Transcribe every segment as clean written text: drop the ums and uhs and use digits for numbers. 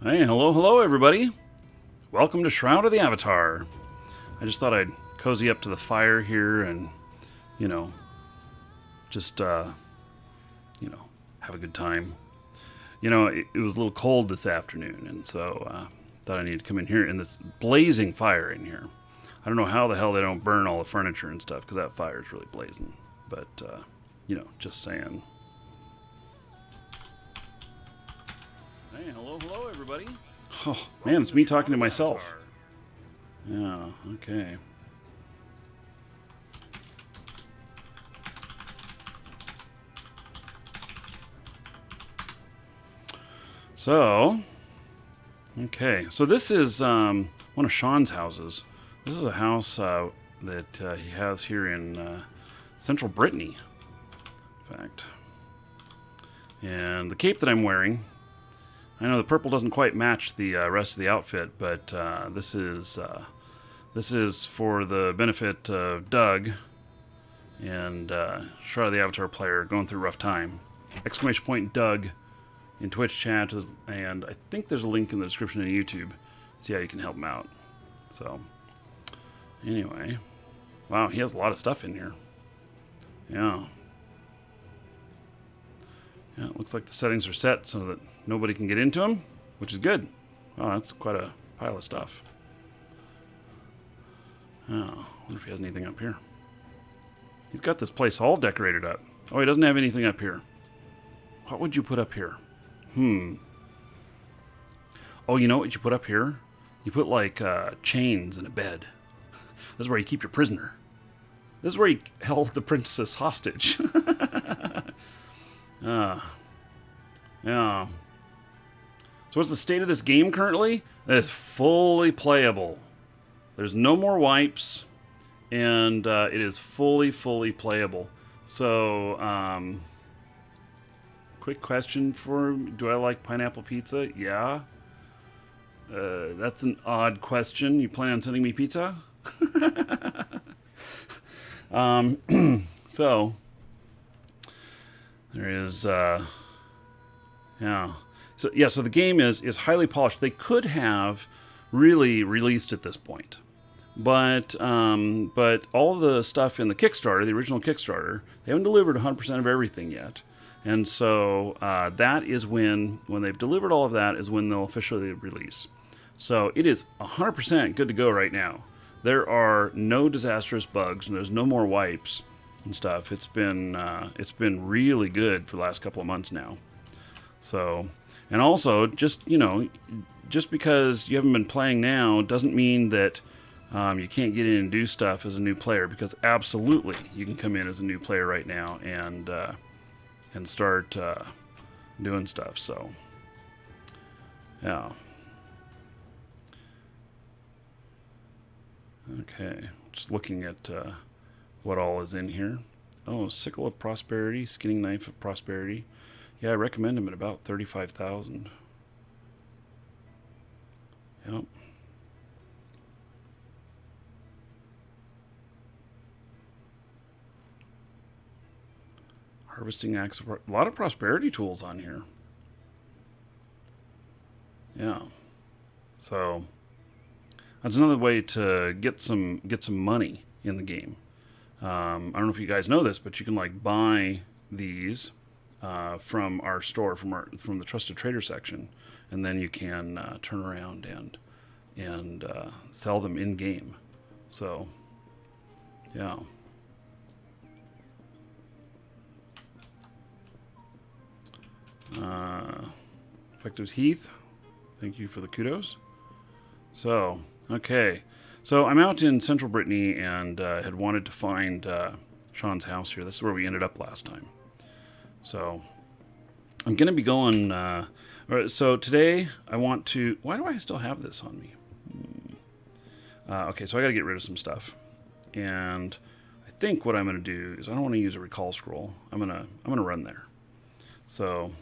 Hey, hello everybody. Welcome to Shroud of the Avatar. I just thought I'd cozy up to the fire here and, you know, just, have a good time. It was a little cold this afternoon, and so thought I needed to come in here in this blazing fire in here. I don't know how the hell they don't burn all the furniture and stuff, because that fire is really blazing. But, just saying. Hey, hello everybody. Oh, man, it's me talking to myself. Yeah, okay. So this is one of Sean's houses. This is a house that he has here in central Brittany, in fact. And the cape that I'm wearing, I know the purple doesn't quite match the rest of the outfit, but this is for the benefit of Doug and Shroud of the Avatar player going through a rough time. Exclamation point Doug in Twitch chat, and I think there's a link in the description of YouTube. See how you can help him out. So, anyway, wow, he has a lot of stuff in here. Yeah. Yeah, it looks like the settings are set so that nobody can get into them, which is good. Oh, that's quite a pile of stuff. Oh, I wonder if he has anything up here. He's got this place all decorated up. Oh, he doesn't have anything up here. What would you put up here? Oh, you know what you put up here? You put, like, chains in a bed. This is where you keep your prisoner. This is where you held the princess hostage. Yeah. So what's the state of this game currently? It is fully playable. There's no more wipes, and it is fully playable. So, quick question do I like pineapple pizza? Yeah. That's an odd question. You plan on sending me pizza? So there is, So the game is highly polished. They could have really released at this point, but all the stuff in the Kickstarter, the original Kickstarter, they haven't delivered 100% of everything yet. And so that is when they've delivered all of that is when they'll officially release. So it is 100% good to go right now. There are no disastrous bugs, and there's no more wipes and stuff. It's been really good for the last couple of months now. So, and also just because you haven't been playing now doesn't mean that you can't get in and do stuff as a new player, because absolutely you can come in as a new player right now and start doing stuff. So, yeah. Okay, just looking at what all is in here. Oh, Sickle of Prosperity, Skinning Knife of Prosperity. Yeah, I recommend them at about 35,000. Yep. Harvesting Axe. A lot of prosperity tools on here. Yeah. So that's another way to get some money in the game. I don't know if you guys know this, but you can buy these from our store, from the Trusted Trader section, and then you can turn around and sell them in game. So, yeah. Effectives Heath, thank you for the kudos. So, okay. So I'm out in central Brittany and had wanted to find Sean's house here. This is where we ended up last time. So I'm going to be going... so today I want to... Why do I still have this on me? Okay, so I got to get rid of some stuff. And I think what I'm going to do is I don't want to use a recall scroll. I'm going to run there. So...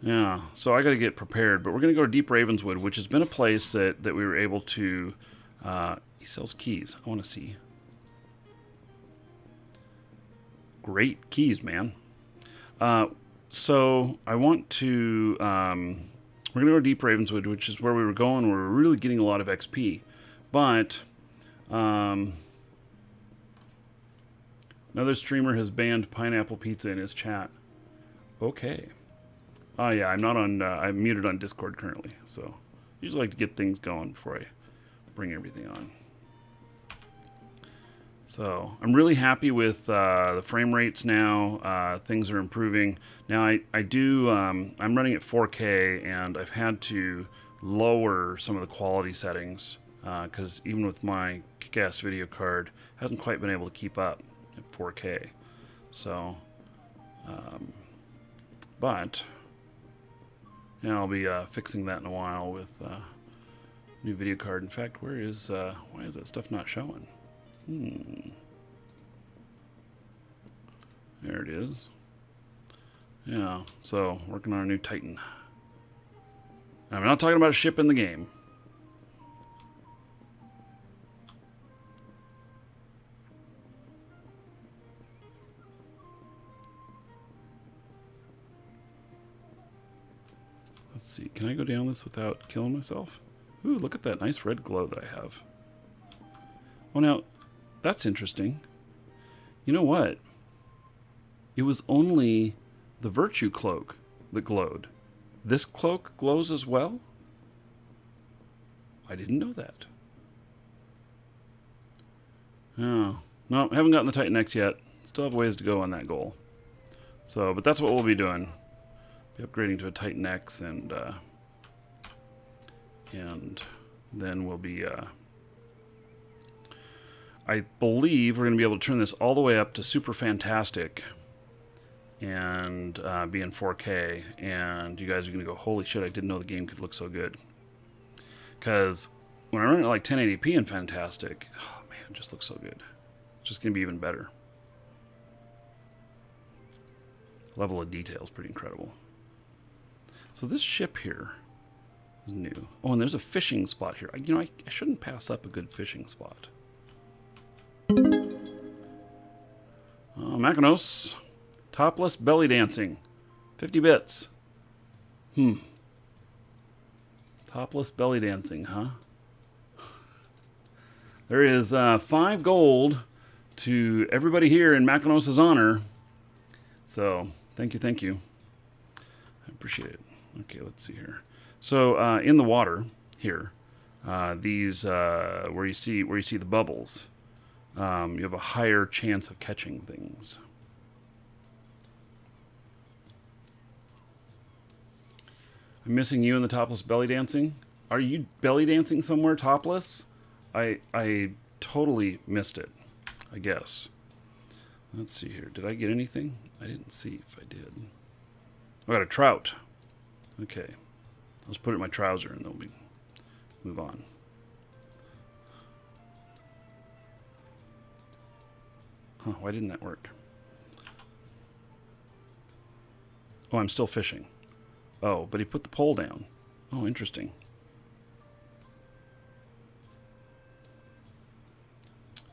yeah, so I got to get prepared, but we're going to go to Deep Ravenswood, which has been a place that we were able to... he sells keys. I want to see. Great keys, man. So I want to. We're going to go to Deep Ravenswood, which is where we were going. We're really getting a lot of XP. But another streamer has banned pineapple pizza in his chat. Okay. Oh, yeah, I'm not on. I'm muted on Discord currently. So I usually like to get things going before I bring everything on. So I'm really happy with the frame rates now. Things are improving. Now I do, I'm running at 4K and I've had to lower some of the quality settings because even with my kick-ass video card, hasn't quite been able to keep up at 4K. So, but yeah, I'll be fixing that in a while with new video card. In fact, why is that stuff not showing? There it is. Yeah, so working on a new Titan. I'm not talking about a ship in the game. Let's see, can I go down this without killing myself? Ooh, look at that nice red glow that I have. Oh, now, that's interesting. You know what? It was only the Virtue Cloak that glowed. This cloak glows as well? I didn't know that. Oh, no, haven't gotten the Titan X yet. Still have ways to go on that goal. So, but that's what we'll be doing. Be upgrading to a Titan X and then we'll be... I believe we're going to be able to turn this all the way up to Super Fantastic and be in 4K. And you guys are going to go, holy shit, I didn't know the game could look so good. Because when I run it like 1080p in Fantastic, oh man, it just looks so good. It's just going to be even better. Level of detail is pretty incredible. So this ship here is new. Oh, and there's a fishing spot here. You know, I shouldn't pass up a good fishing spot. Makinos. Topless belly dancing. 50 bits. Topless belly dancing, huh? There is 5 gold to everybody here in Makinos' honor. So, thank you, thank you. I appreciate it. Okay, let's see here. So, in the water here, these where you see the bubbles, you have a higher chance of catching things. I'm missing you in the topless belly dancing. Are you belly dancing somewhere topless? I totally missed it, I guess. Let's see here. Did I get anything? I didn't see if I did. I got a trout. Okay. Let's put it in my trouser and then we'll move on. Huh, why didn't that work? Oh, I'm still fishing. Oh, but he put the pole down. Oh, interesting.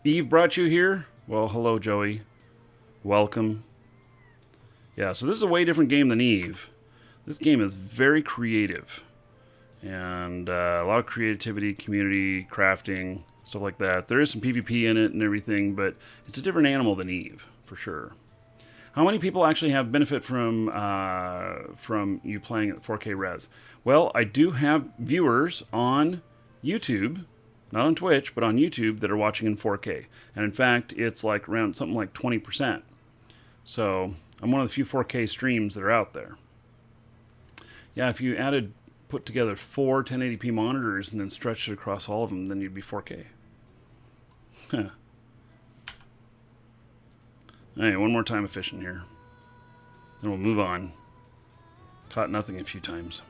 Eve brought you here? Well, hello, Joey. Welcome. Yeah, so this is a way different game than Eve. This game is very creative. And a lot of creativity, community, crafting, stuff like that. There is some PvP in it and everything, but it's a different animal than Eve, for sure. How many people actually have benefit from you playing at 4K res? Well, I do have viewers on YouTube, not on Twitch, but on YouTube that are watching in 4K. And in fact, it's like around something like 20%. So I'm one of the few 4K streams that are out there. Yeah, if you put together 4 1080p monitors and then stretched it across all of them, then you'd be 4K. Huh. Alright, one more time of fishing here. Then we'll move on. Caught nothing a few times.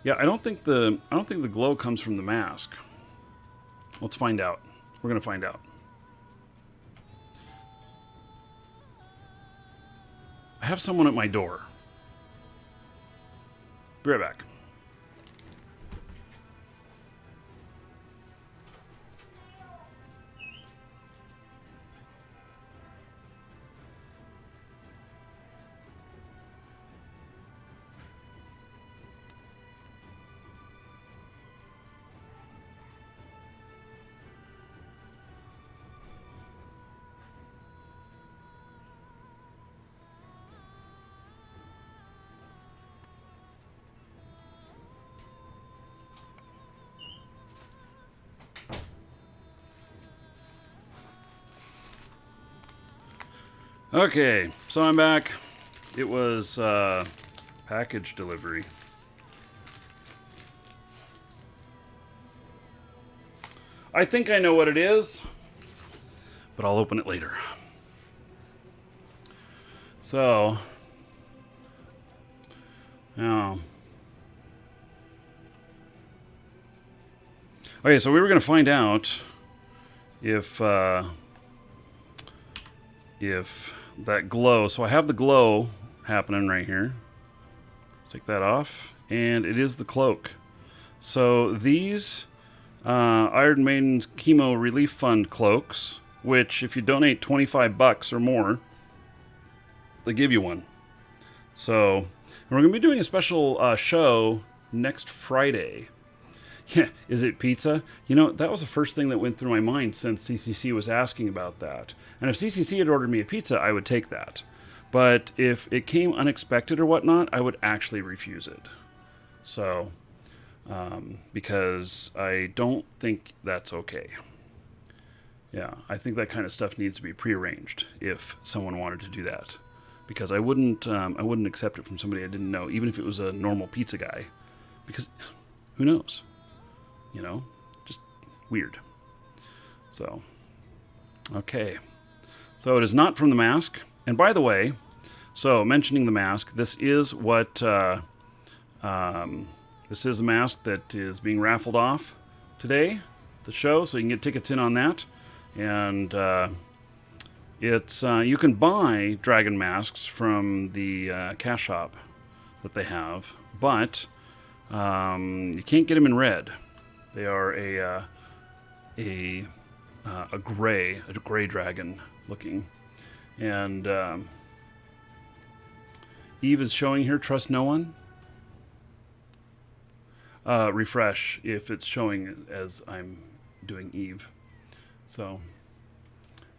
Yeah, I don't think the glow comes from the mask. Let's find out. We're gonna find out. I have someone at my door. Be right back. Okay, so I'm back. It was package delivery. I think I know what it is, but I'll open it later. So, now. Okay, so we were going to find out if that glow. So I have the glow happening right here. Let's take that off, and it is the cloak. So these Iron Maiden's Chemo Relief Fund cloaks, which if you donate $25 or more, they give you one. So we're going to be doing a special show next Friday. Yeah, is it pizza? You know, that was the first thing that went through my mind since CCC was asking about that. And if CCC had ordered me a pizza, I would take that. But if it came unexpected or whatnot, I would actually refuse it. So, because I don't think that's okay. Yeah, I think that kind of stuff needs to be prearranged if someone wanted to do that. Because I wouldn't accept it from somebody I didn't know, even if it was a normal pizza guy. Because who knows? You know, just weird. So, okay. So it is not from the mask. And by the way, so mentioning the mask, this is what, this is the mask that is being raffled off today, the show, so you can get tickets in on that. And it's, you can buy dragon masks from the cash shop that they have, but you can't get them in red. They are a gray dragon looking, and Eve is showing here. Trust no one. Refresh if it's showing as I'm doing Eve. So,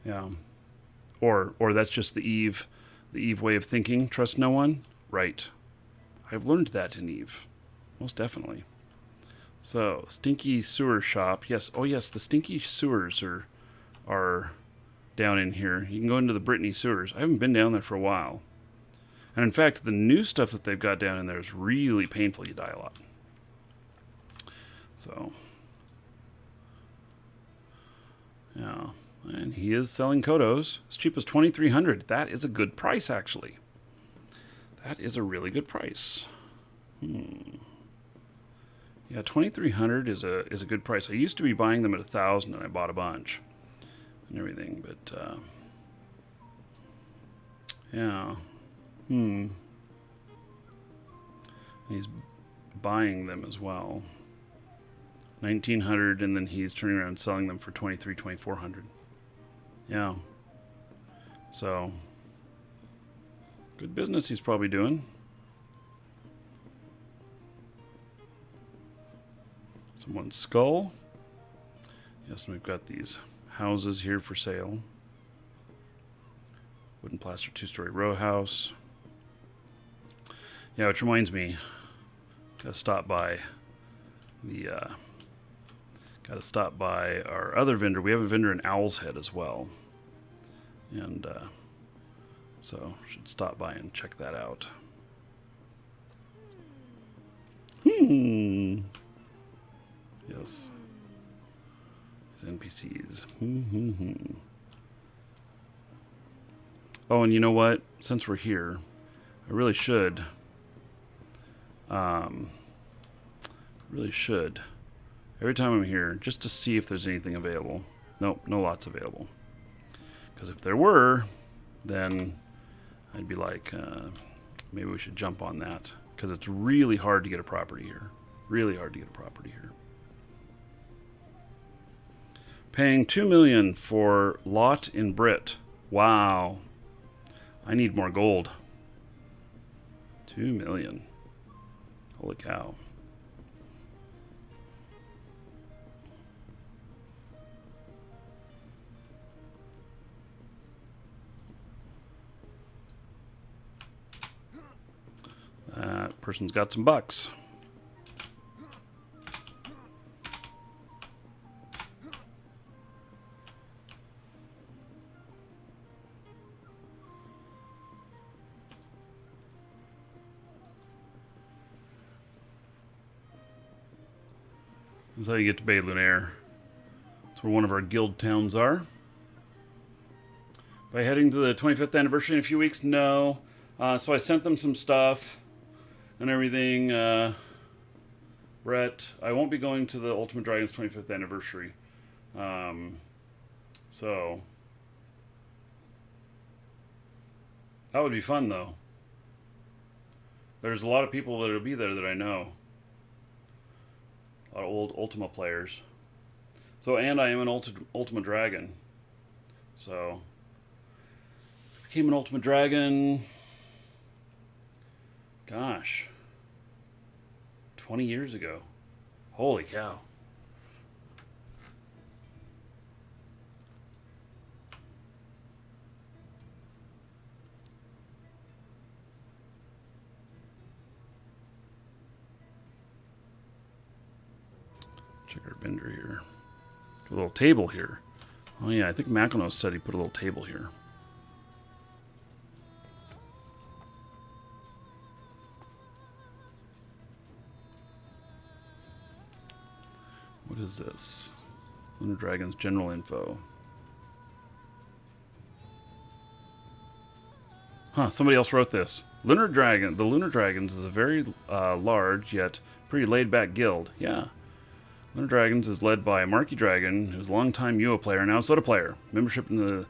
yeah, or that's just the Eve way of thinking. Trust no one. Right. I've learned that in Eve, most definitely. So, Stinky Sewer Shop. Yes, oh yes, the Stinky Sewers are down in here. You can go into the Brittany Sewers. I haven't been down there for a while. And in fact, the new stuff that they've got down in there is really painful. You die a lot. So, yeah. And he is selling Kodos as cheap as $2,300. That is a good price, actually. That is a really good price. Yeah, $2,300 is a good price. I used to be buying them at $1,000, and I bought a bunch and everything. But yeah, And he's buying them as well. $1,900, and then he's turning around and selling them for $2,300, $2,400. Yeah. So good business he's probably doing. Someone's skull. Yes, and we've got these houses here for sale. Wooden plaster 2-story row house. Yeah, which reminds me, gotta stop by our other vendor. We have a vendor in Owl's Head as well, and so should stop by and check that out. Yes. These NPCs. Oh, and you know what? Since we're here, I really should. Every time I'm here, just to see if there's anything available. Nope, no lots available. Because if there were, then I'd be like, maybe we should jump on that. Because it's really hard to get a property here. Really hard to get a property here. Paying $2 million for lot in Brit. Wow. I need more gold. $2 million. Holy cow. That person's got some bucks. That's how you get to Bay Lunaire. That's where one of our guild towns are. By heading to the 25th anniversary in a few weeks? No. So I sent them some stuff and everything. Brett, I won't be going to the Ultimate Dragons 25th anniversary. So that would be fun, though. There's a lot of people that will be there that I know. A lot of old Ultima players. So, and I am an Ultima Dragon. So, I became an Ultima Dragon, gosh, 20 years ago. Holy cow. Check our vendor here. A little table here. Oh yeah, I think Makonos said he put a little table here. What is this? Lunar Dragons general info. Huh, somebody else wrote this. The Lunar Dragons is a very large yet pretty laid-back guild. Yeah. Lunar Dragons is led by Marky Dragon, who's a long-time UA player, now SotA player. Membership into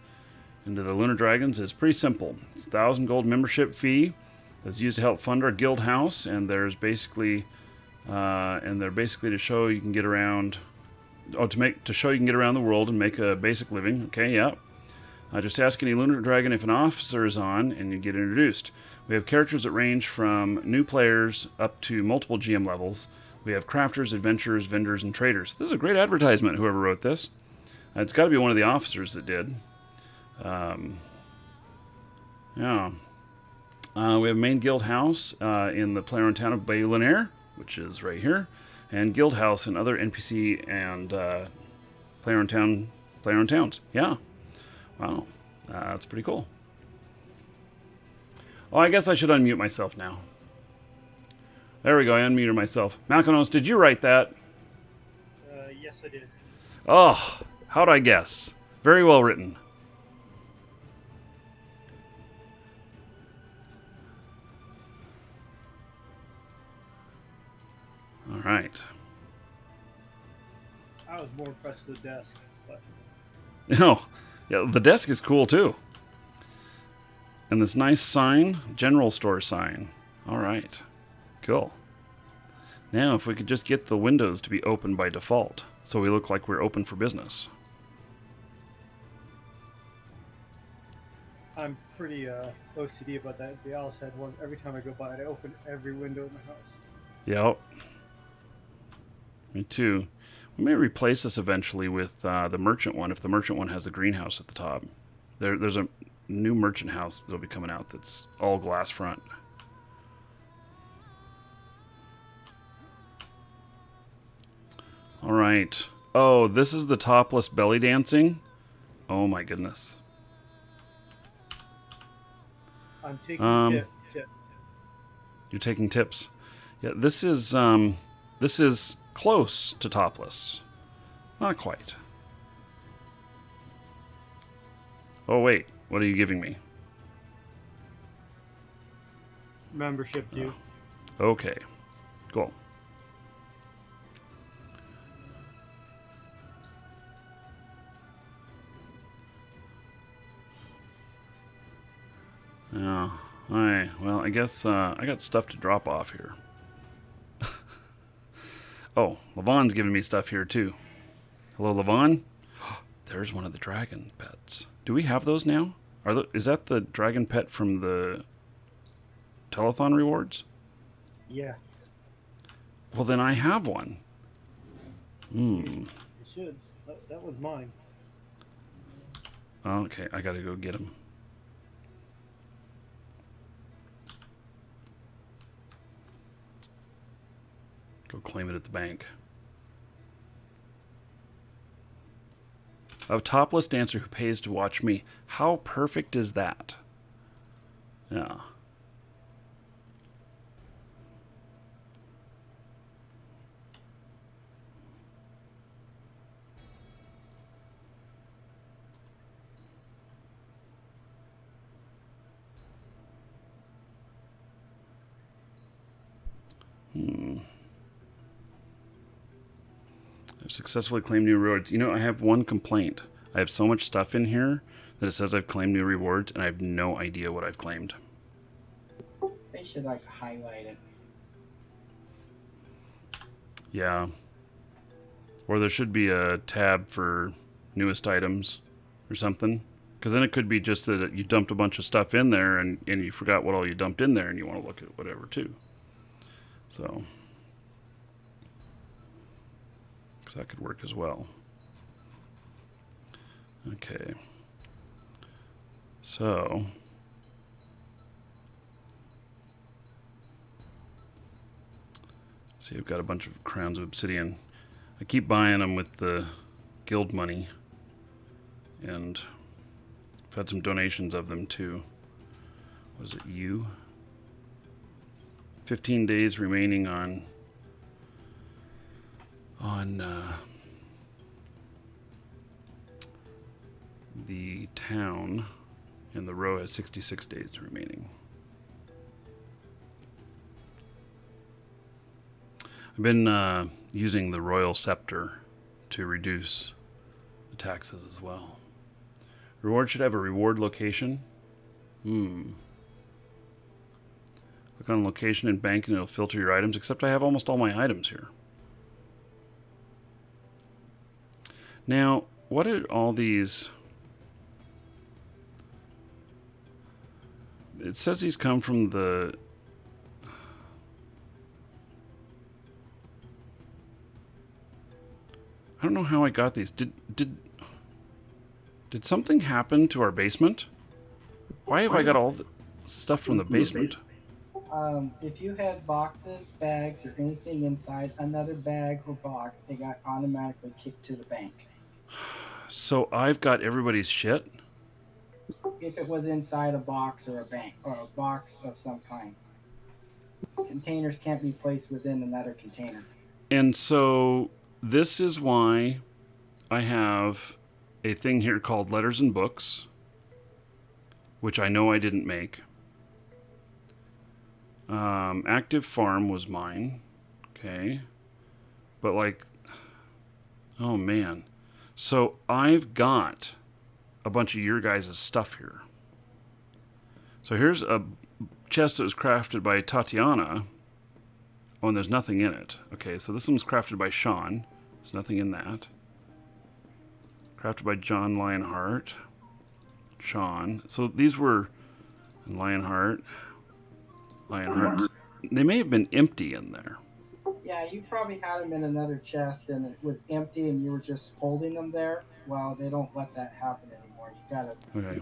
the Lunar Dragons is pretty simple. It's 1,000 gold membership fee that's used to help fund our guild house, and they're basically to show you can get around, to show you can get around the world and make a basic living. Okay, yeah. Just ask any Lunar Dragon if an officer is on, and you get introduced. We have characters that range from new players up to multiple GM levels. We have crafters, adventurers, vendors, and traders. This is a great advertisement, whoever wrote this. It's got to be one of the officers that did. Yeah. We have a main guild house in the player-owned town of Bay Lunaire, which is right here, and guild house and other NPC and player-owned towns. Yeah. Wow. That's pretty cool. Oh, I guess I should unmute myself now. There we go, I unmuted myself. Makonos, did you write that? Yes, I did. Oh, how'd I guess? Very well written. All right. I was more impressed with the desk. But... Oh, yeah, the desk is cool too. And this nice sign, general store sign. All right. Cool. Now, if we could just get the windows to be open by default, so we look like we're open for business. I'm pretty OCD about that. The Alice had one. Every time I go by it, I open every window in the house. Yep. Me too. We may replace this eventually with the merchant one, if the merchant one has the greenhouse at the top. There's a new merchant house that'll be coming out that's all glass front. All right. Oh, this is the topless belly dancing? Oh my goodness. I'm taking tips. You're taking tips. Yeah, this is close to topless. Not quite. Oh wait, what are you giving me? Membership due. Okay. Cool. Yeah. All right. Well, I guess I got stuff to drop off here. Oh, Levon's giving me stuff here too. Hello, Levon. There's one of the dragon pets. Do we have those now? Is that the dragon pet from the telethon rewards? Yeah. Well, then I have one. You should. That was mine. Okay, I gotta go get him. Go claim it at the bank. A topless dancer who pays to watch me. How perfect is that? Yeah. successfully claimed new rewards. You know, I have one complaint. I have so much stuff in here that it says I've claimed new rewards, and I have no idea what I've claimed. They should like highlight it. Yeah. Or there should be a tab for newest items or something. Because then it could be just that you dumped a bunch of stuff in there and you forgot what all you dumped in there and you want to look at whatever too. So that could work as well. Okay. So see, I've got a bunch of crowns of obsidian. I keep buying them with the guild money, and I've had some donations of them too. What is it, you? 15 days remaining on the town, and the row has 66 days remaining. I've been using the royal scepter to reduce the taxes as well. Reward should have a reward location. Click on location in bank and it'll filter your items, except I have almost all my items here. Now, what are all these? It says these come from the... I don't know how I got these. Did something happen to our basement? Why have I got all the stuff from the basement? If you had boxes, bags, or anything inside another bag or box, they got automatically kicked to the bank. So I've got everybody's shit? If it was inside a box or a bank or a box of some kind. Containers can't be placed within another container. And so this is why I have a thing here called Letters and Books, which I know I didn't make. Active Farm was mine. Okay. But like, oh man. So I've got a bunch of your guys' stuff here. So here's a chest that was crafted by Tatiana. Oh, and there's nothing in it. Okay, so this one's crafted by Sean. There's nothing in that. Crafted by John Lionheart. Sean. So these were Lionheart. They may have been empty in there. Yeah, you probably had them in another chest and it was empty and you were just holding them there. Well, they don't let that happen anymore. You gotta... Okay.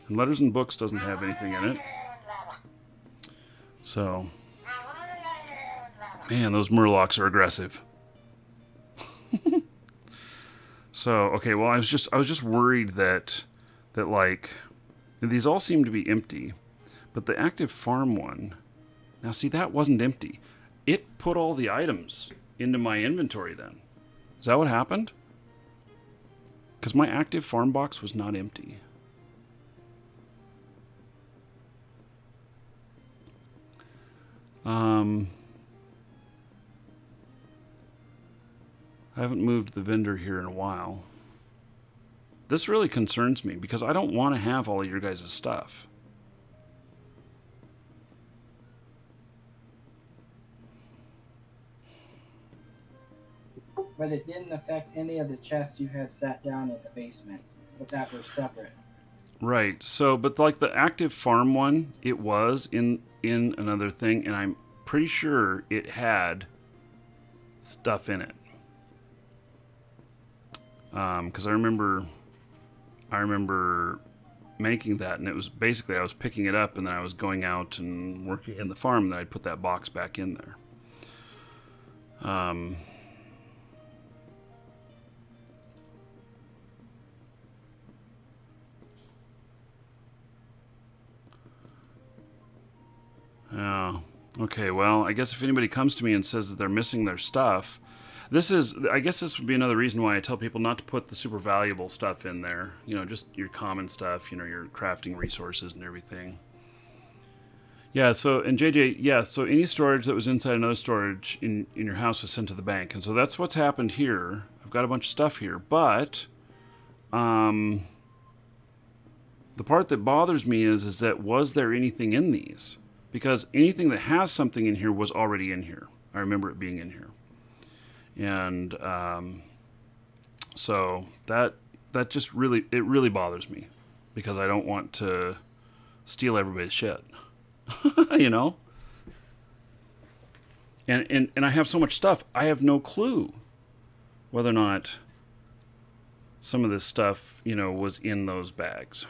And Letters and Books doesn't have anything in it. So... Man, those murlocs are aggressive. So, okay, well, I was just worried that like, these all seem to be empty, but the active farm one, now see, that wasn't empty. It put all the items into my inventory then. Is that what happened? Because my active farm box was not empty. I haven't moved the vendor here in a while. This really concerns me because I don't want to have all of your guys' stuff. But it didn't affect any of the chests you had sat down in the basement, but that were separate. Right. So, but like the active farm one, it was in another thing, and I'm pretty sure it had stuff in it. Because I remember making that, and it was basically I was picking it up, and then I was going out and working in the farm, and then I'd put that box back in there. Oh, okay. Well, I guess if anybody comes to me and says that they're missing their stuff, I guess this would be another reason why I tell people not to put the super valuable stuff in there. You know, just your common stuff, you know, your crafting resources and everything. Yeah, so, and JJ, yeah, so any storage that was inside another storage in your house was sent to the bank. And so that's what's happened here. I've got a bunch of stuff here, but the part that bothers me is that was there anything in these? Because anything that has something in here was already in here. I remember it being in here. And so that just really bothers me because I don't want to steal everybody's shit. You know? And I have so much stuff, I have no clue whether or not some of this stuff, you know, was in those bags.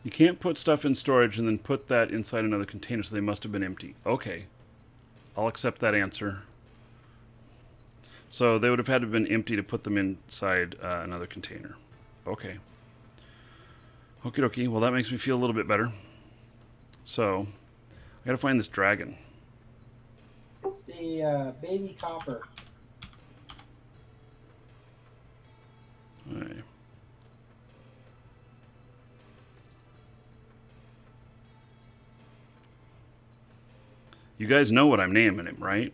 You can't put stuff in storage and then put that inside another container, so they must have been empty. Okay. I'll accept that answer. So they would have had to have been empty to put them inside another container. Okay. Okie dokie. Well, that makes me feel a little bit better. So, I gotta find this dragon. It's the baby copper. Alright. You guys know what I'm naming him, right?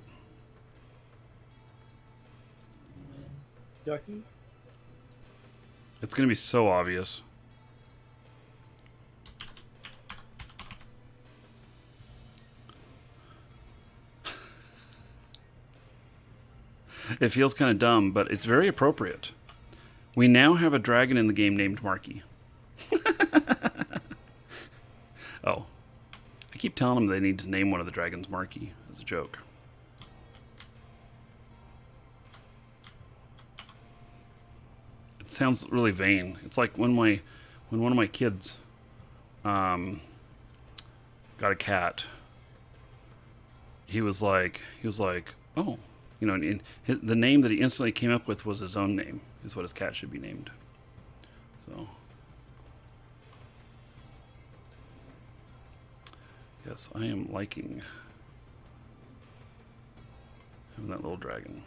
Ducky? It's gonna be so obvious. It feels kind of dumb, but it's very appropriate. We now have a dragon in the game named Marky. Oh. I keep telling them they need to name one of the dragons Marky as a joke. It sounds really vain. It's like when one of my kids got a cat. He was like, oh, you know, and the name that he instantly came up with was his own name. Is what his cat should be named. So, yes, I am liking having that little dragon.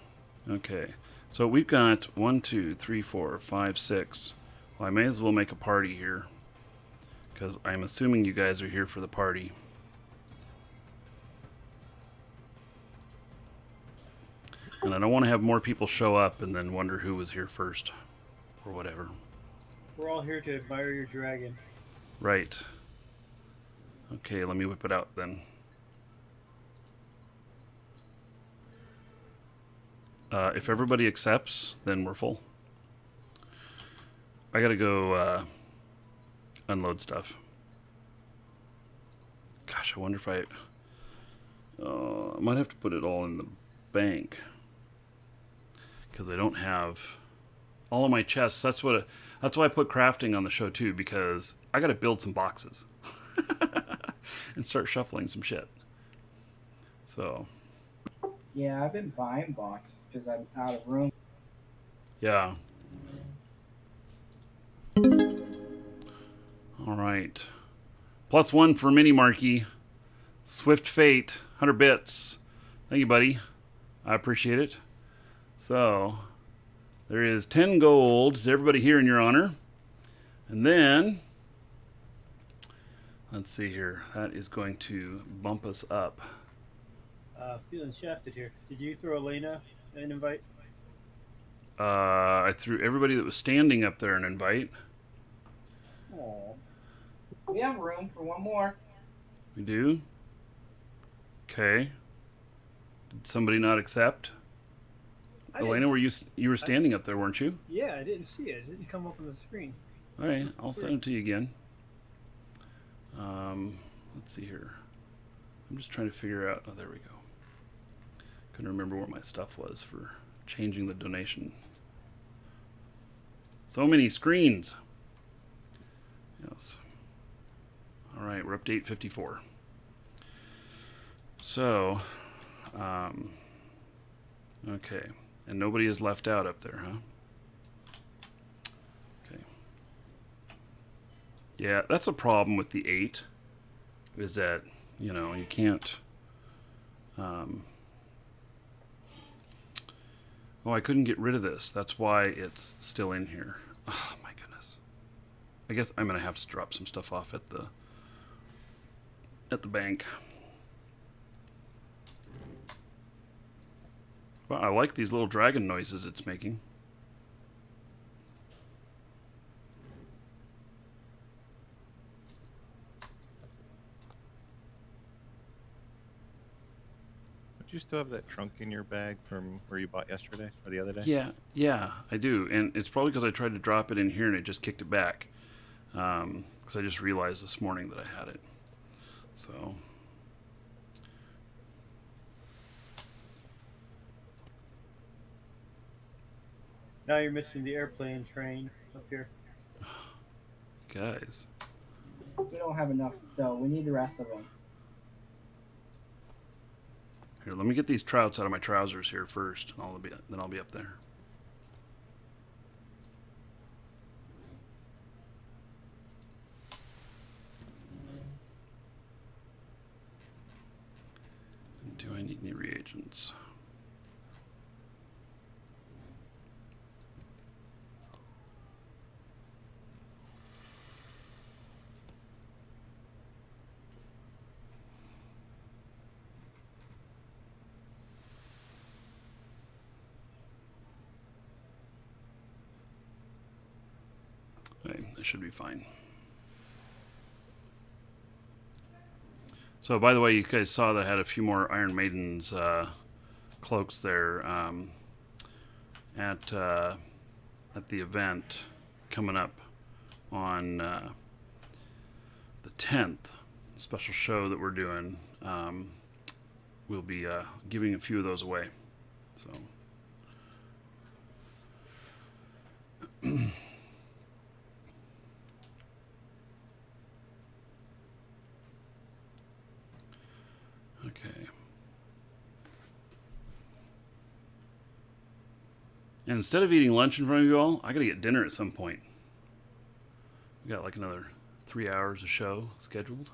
Okay, so we've got 1, 2, 3, 4, 5, 6. Well, I may as well make a party here because I'm assuming you guys are here for the party. And I don't want to have more people show up and then wonder who was here first or whatever. We're all here to admire your dragon. Right. Okay, let me whip it out then. If everybody accepts, then we're full. I gotta go unload stuff. Gosh, I wonder if I might have to put it all in the bank. Because I don't have all of my chests. That's why I put crafting on the show too, because I got to build some boxes and start shuffling some shit. So Yeah, I've been buying boxes because I'm out of room. yeah. All right. +1 for Mini Marky. Swift Fate, 100 bits. Thank you, buddy. I appreciate it. So, there is 10 gold to everybody here in your honor. And then, let's see here. That is going to bump us up. Feeling shafted here. Did you throw Elena an invite? I threw everybody that was standing up there an invite. Aww. We have room for one more. We do? Okay. Did somebody not accept? Elena, were you were standing up there, weren't you? Yeah, I didn't see it. It didn't come up on the screen. All right, I'll send it to you again. Let's see here. I'm just trying to figure out. Oh, there we go. Couldn't remember where my stuff was for changing the donation. So many screens. Yes. All right, we're up to 854. So, okay. And nobody is left out up there, huh? Okay. Yeah, that's a problem with the 8, is that, you know, you can't, Oh, I couldn't get rid of this. That's why it's still in here. Oh my goodness. I guess I'm gonna have to drop some stuff off at the bank. Well, I like these little dragon noises it's making. Do you still have that trunk in your bag from where you bought yesterday or the other day? Yeah, I do. And it's probably because I tried to drop it in here and it just kicked it back. Because I just realized this morning that I had it. So... Now you're missing the airplane train up here. Guys. We don't have enough though. We need the rest of them. Here, let me get these trouts out of my trousers here first, and then I'll be up there. Do I need any reagents? Okay, that should be fine. So, by the way, you guys saw that I had a few more Iron Maiden's cloaks there at the event coming up on the 10th, special show that we're doing. We'll be giving a few of those away. So. Okay. And instead of eating lunch in front of you all, I gotta get dinner at some point. We got like another 3 hours of show scheduled.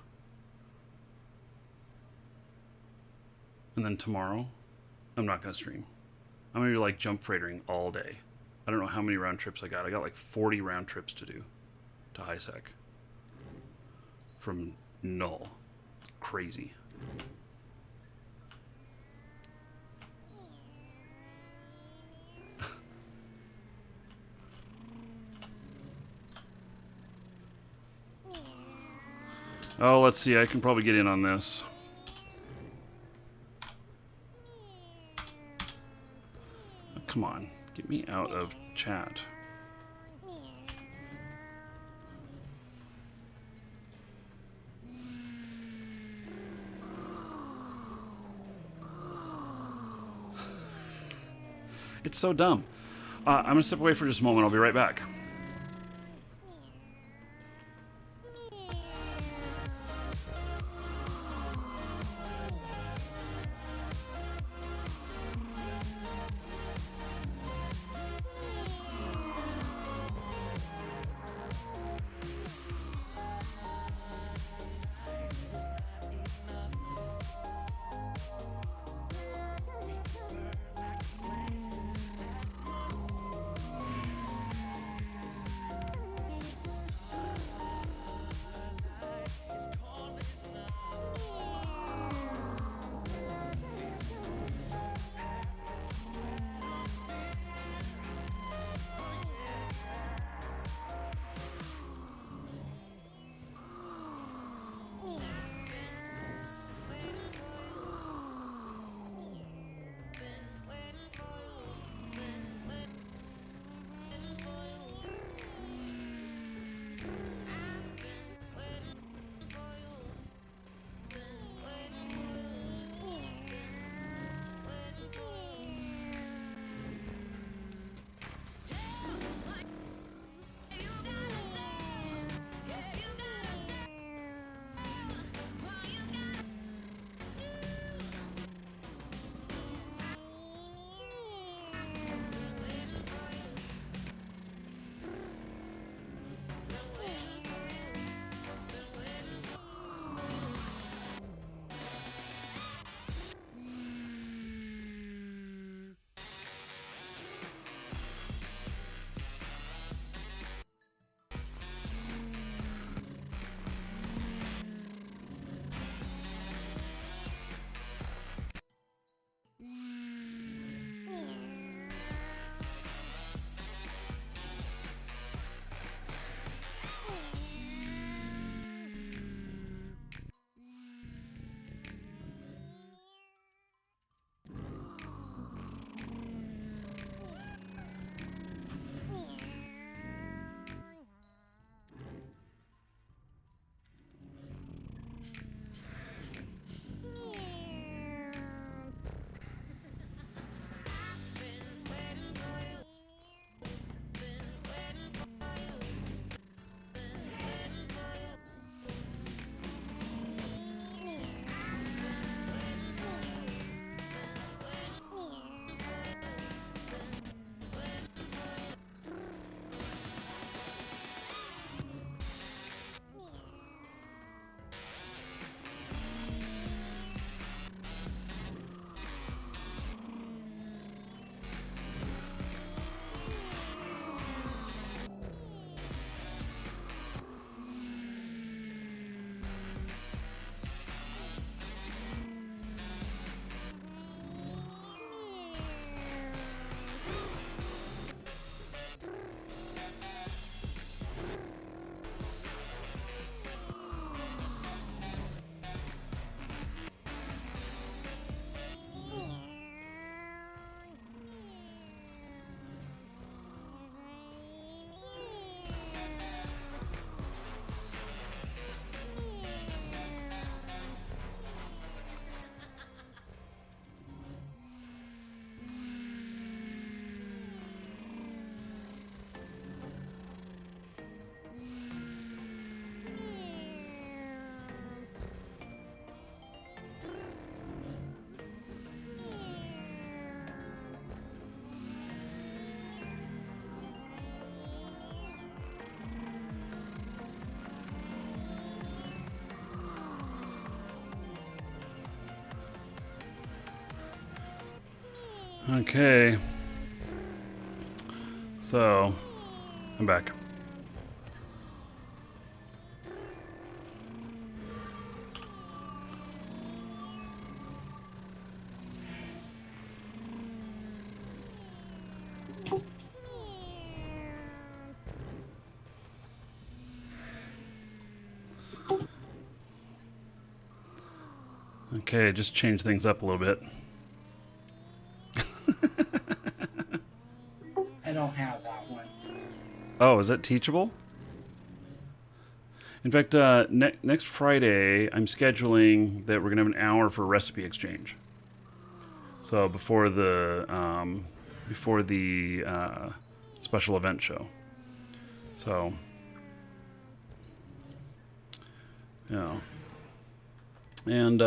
And then tomorrow, I'm not gonna stream. I'm gonna be like jump freightering all day. I don't know how many round trips I got. I got like 40 round trips to do to high sec. From null. It's crazy. Oh, let's see. I can probably get in on this. Oh, come on. Get me out of chat. It's so dumb. I'm going to step away for just a moment. I'll be right back. Okay. So, I'm back. Okay, just change things up a little bit. I don't have that one. Oh, is that teachable? In fact, next Friday, I'm scheduling that we're going to have an hour for recipe exchange. So before the special event show. So, yeah. And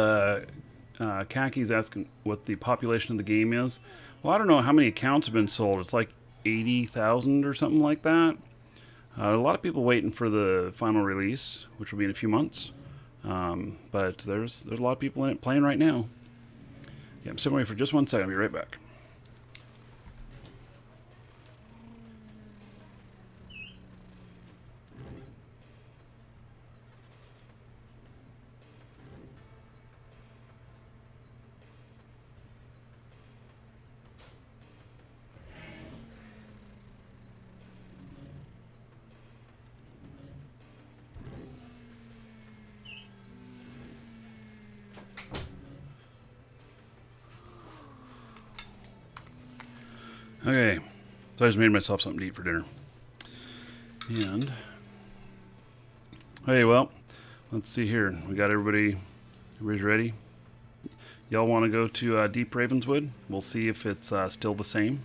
Kaki's asking what the population of the game is. Well, I don't know how many accounts have been sold. It's like 80,000 or something like that. A lot of people waiting for the final release, which will be in a few months. But there's a lot of people in it playing right now. Yeah, I'm sitting away for just 1 second. I'll be right back. Okay, so I just made myself something to eat for dinner. And, hey, well, let's see here. We got everybody's ready? Y'all want to go to Deep Ravenswood? We'll see if it's still the same.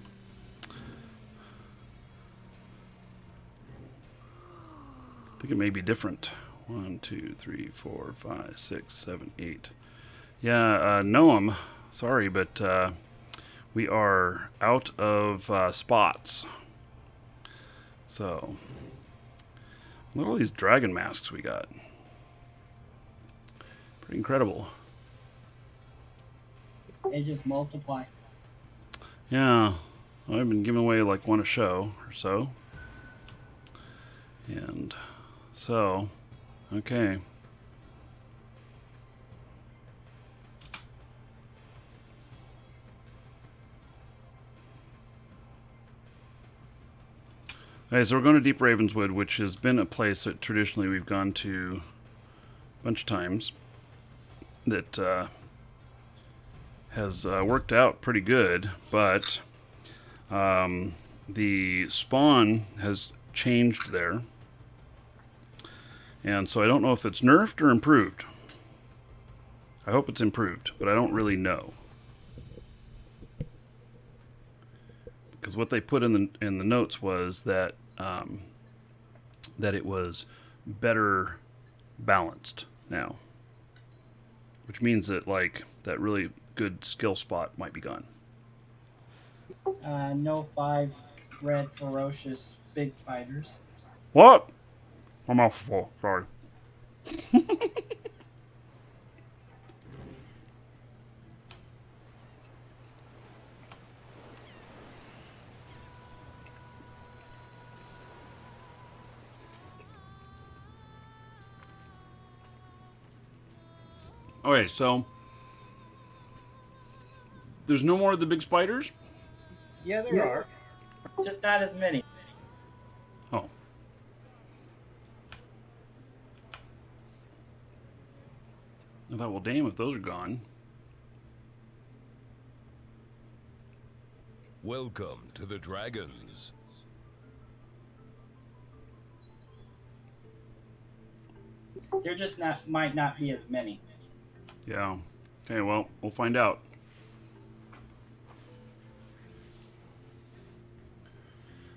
I think it may be different. 1, 2, 3, 4, 5, 6, 7, 8. Yeah, Noam, sorry, but we are out of spots. So, look at all these dragon masks we got. Pretty incredible. They just multiply. Yeah, well, I've been giving away like one a show or so. And so, okay. Okay, so we're going to Deep Ravenswood, which has been a place that traditionally we've gone to a bunch of times. That has worked out pretty good, but the spawn has changed there. And so I don't know if it's nerfed or improved. I hope it's improved, but I don't really know. Because what they put in the notes was that that it was better balanced now, which means that like that really good skill spot might be gone. No 5 red ferocious big spiders. What? I'm off full. Sorry. Okay, so there's no more of the big spiders? Yeah, there are. Just not as many. Oh. I thought, well, damn, if those are gone. Welcome to the Dragons. There just might not be as many. Yeah. Okay, well, we'll find out.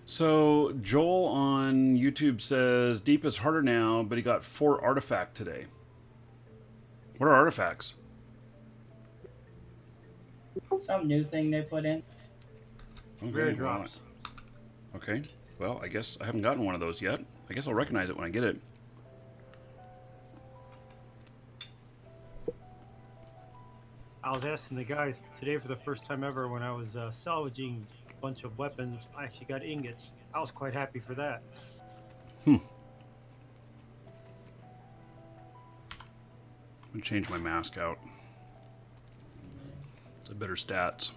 So, Joel on YouTube says, Deep is harder now, but he got 4 artifact today. What are artifacts? Some new thing they put in. Okay, Rare well, drops. okay, well, I guess I haven't gotten one of those yet. I guess I'll recognize it when I get it. I was asking the guys today for the first time ever when I was salvaging a bunch of weapons. I actually got ingots. I was quite happy for that. I'm gonna change my mask out. It's a better stats.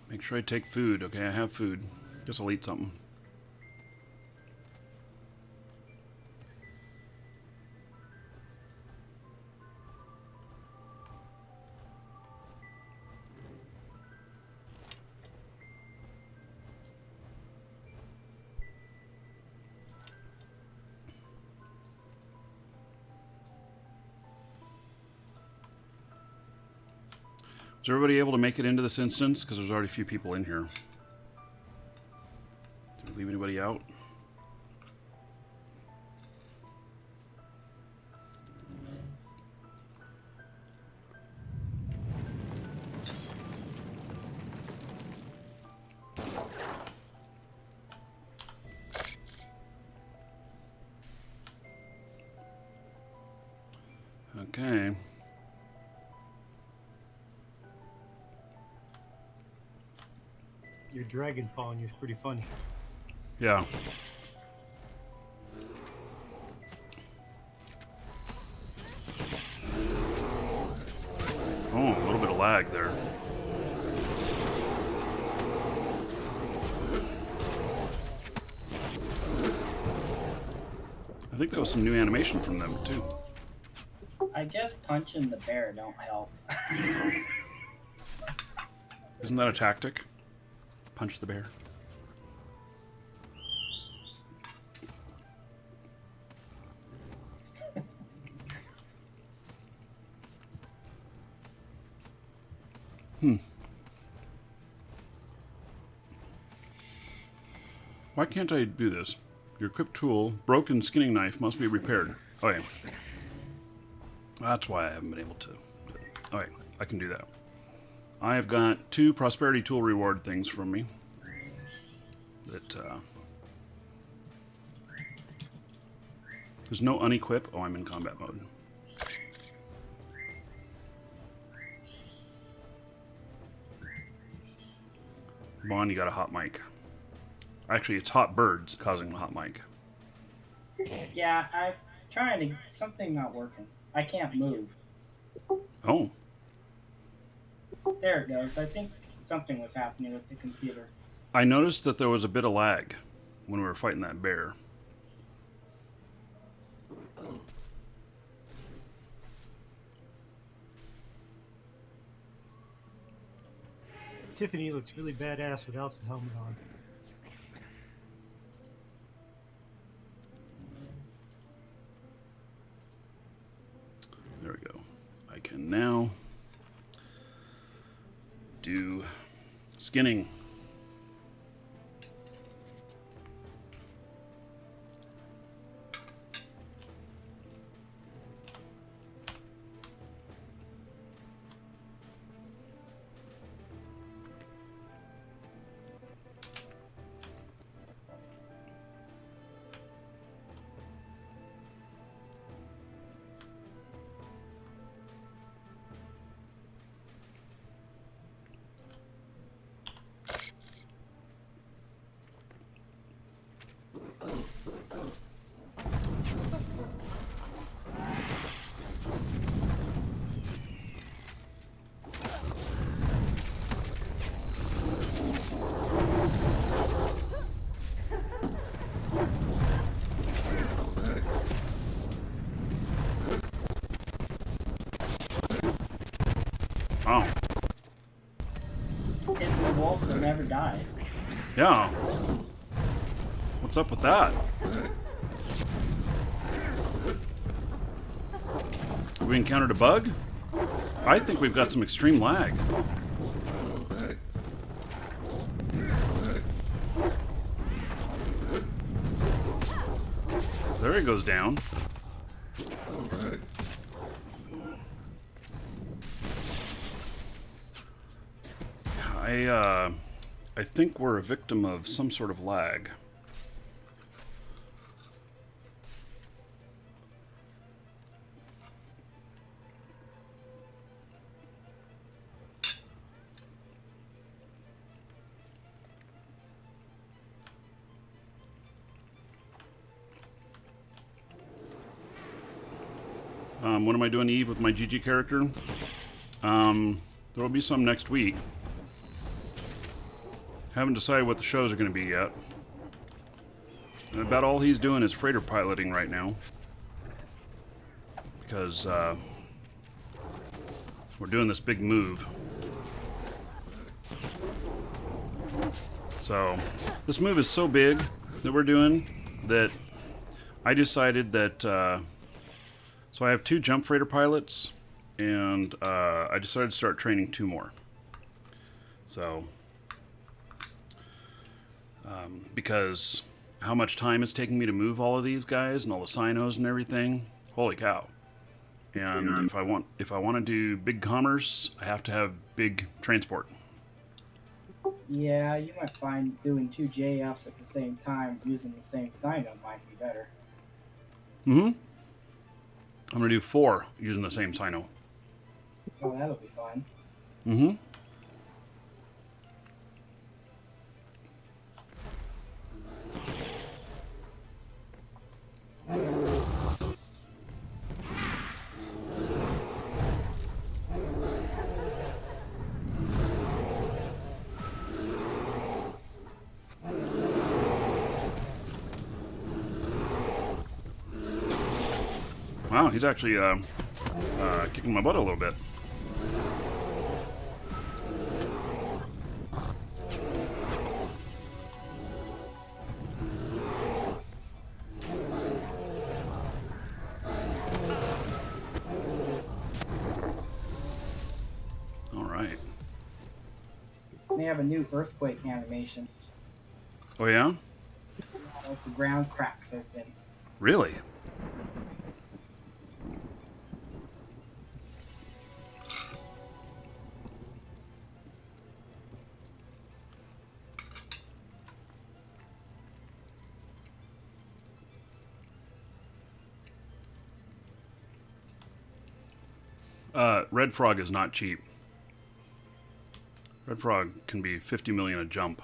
Make sure I take food. Okay, I have food. Guess I'll eat something. Is everybody able to make it into this instance? Because there's already a few people in here. Did we leave anybody out? Okay. Your dragon following you is pretty funny. Yeah. Oh, a little bit of lag there. I think that was some new animation from them too. I guess punching the bear don't help. Isn't that a tactic? Punch the bear. Why can't I do this? Your equipped tool, broken skinning knife, must be repaired. Oh yeah. That's why I haven't been able to. Okay, I can do that. I have got 2 prosperity tool reward things from me. That there's no unequip. Oh, I'm in combat mode. Bond, you got a hot mic. Actually, it's hot birds causing the hot mic. Yeah, I'm trying to. Something not working. I can't move. Oh, There it goes. I think something was happening with the computer. I noticed that there was a bit of lag when we were fighting that bear. Tiffany looks really badass without the helmet on. There we go. I can now do skinning. Oh, It's the wolf that never dies. yeah. What's up with that? Have we encountered a bug? I think we've got some extreme lag. There he goes down. I think we're a victim of some sort of lag. What am I doing, Eve, with my GG character? There will be some next week. Haven't decided what the shows are going to be yet. And about all he's doing is freighter piloting right now. Because we're doing this big move. So, this move is so big that we're doing that I decided that... so I have 2 jump freighter pilots, and I decided to start training 2 more. So, because how much time it's taking me to move all of these guys and all the sinos and everything, holy cow! And if I want to do big commerce, I have to have big transport. Yeah, you might find doing 2 JFs at the same time using the same sino might be better. Mm-hmm. I'm gonna do 4 using the same sino. Oh, that'll be fun. Mm-hmm. Wow, he's actually kicking my butt a little bit. All right. They have a new earthquake animation. Oh yeah? Like the ground cracks open. Really? Red Frog is not cheap. Red Frog can be 50 million a jump.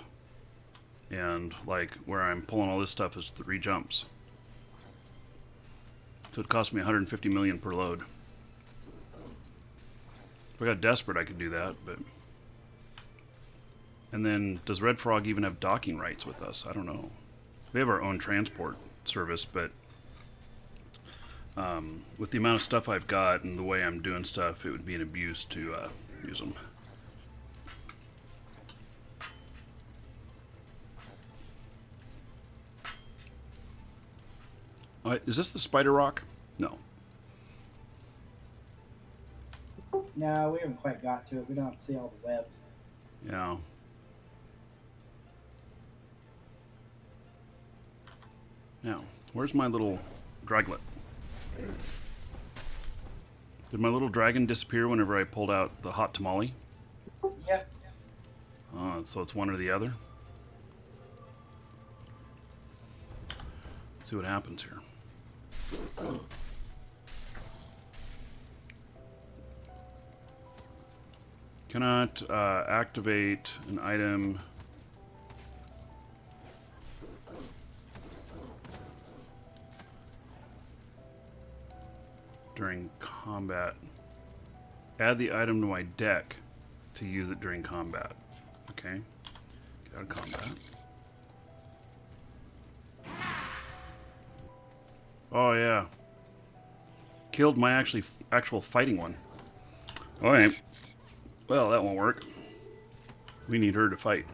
And, like, where I'm pulling all this stuff is 3 jumps. So it cost me 150 million per load. If I got desperate, I could do that, but... And then, does Red Frog even have docking rights with us? I don't know. We have our own transport service, but... with the amount of stuff I've got and the way I'm doing stuff, it would be an abuse to use them. Is this the Spider Rock? No. No, we haven't quite got to it. We don't see all the webs. Yeah. Now, where's my little draglet? Did my little dragon disappear whenever I pulled out the hot tamale? Yep. So it's one or the other? Let's see what happens here. Cannot activate an item during combat. Add the item to my deck to use it during combat. Okay. Get out of combat. Oh yeah. Killed my actual fighting one. Alright. Well, that won't work. We need her to fight.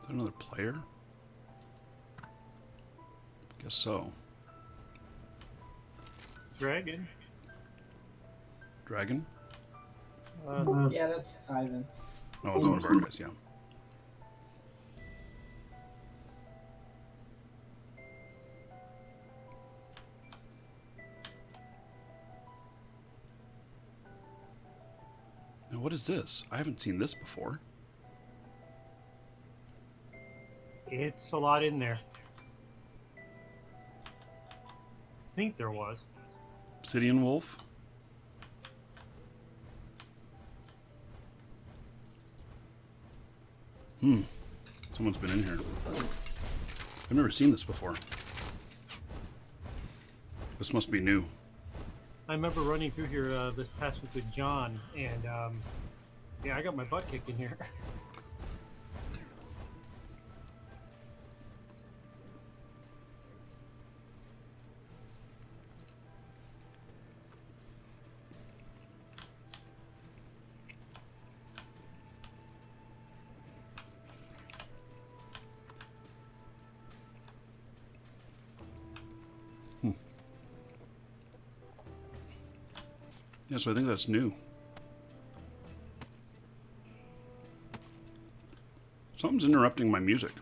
that another player? Guess so. Dragon. Dragon? Yeah, that's Ivan. Oh, it's one of our guys, yeah. Now, what is this? I haven't seen this before. It's a lot in there. I think there was. Obsidian Wolf? Someone's been in here. I've never seen this before. This must be new. I remember running through here this past week with John, and yeah, I got my butt kicked in here. Yeah, so I think that's new. Something's interrupting my music.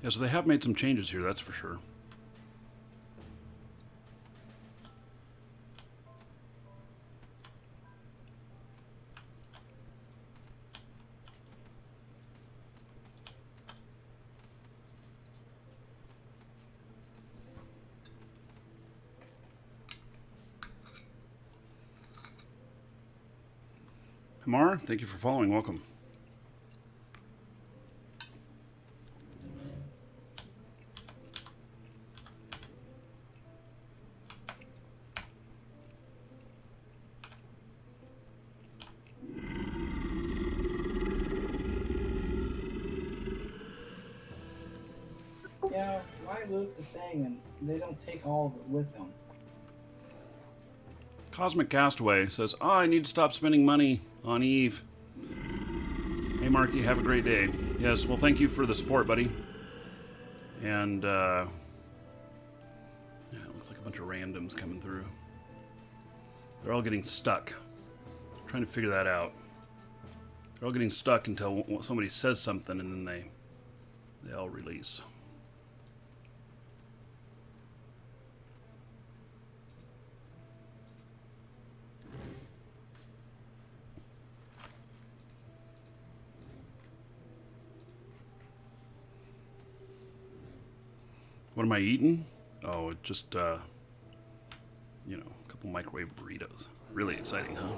Yeah, so they have made some changes here, that's for sure. Hamar, thank you for following. Welcome. Yeah, why loot the thing and they don't take all of it with them? Cosmic Castaway says, "Oh, I need to stop spending money on Eve." Hey, Marky, have a great day. Yes, well, thank you for the support, buddy. And, yeah, it looks like a bunch of randoms coming through. They're all getting stuck. I'm trying to figure that out. They're all getting stuck until somebody says something, and then they all release. What am I eating? Oh, just, you know, a couple microwave burritos. Really exciting, huh?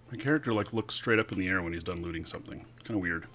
My character, like, looks straight up in the air when he's done looting something. Kind of weird.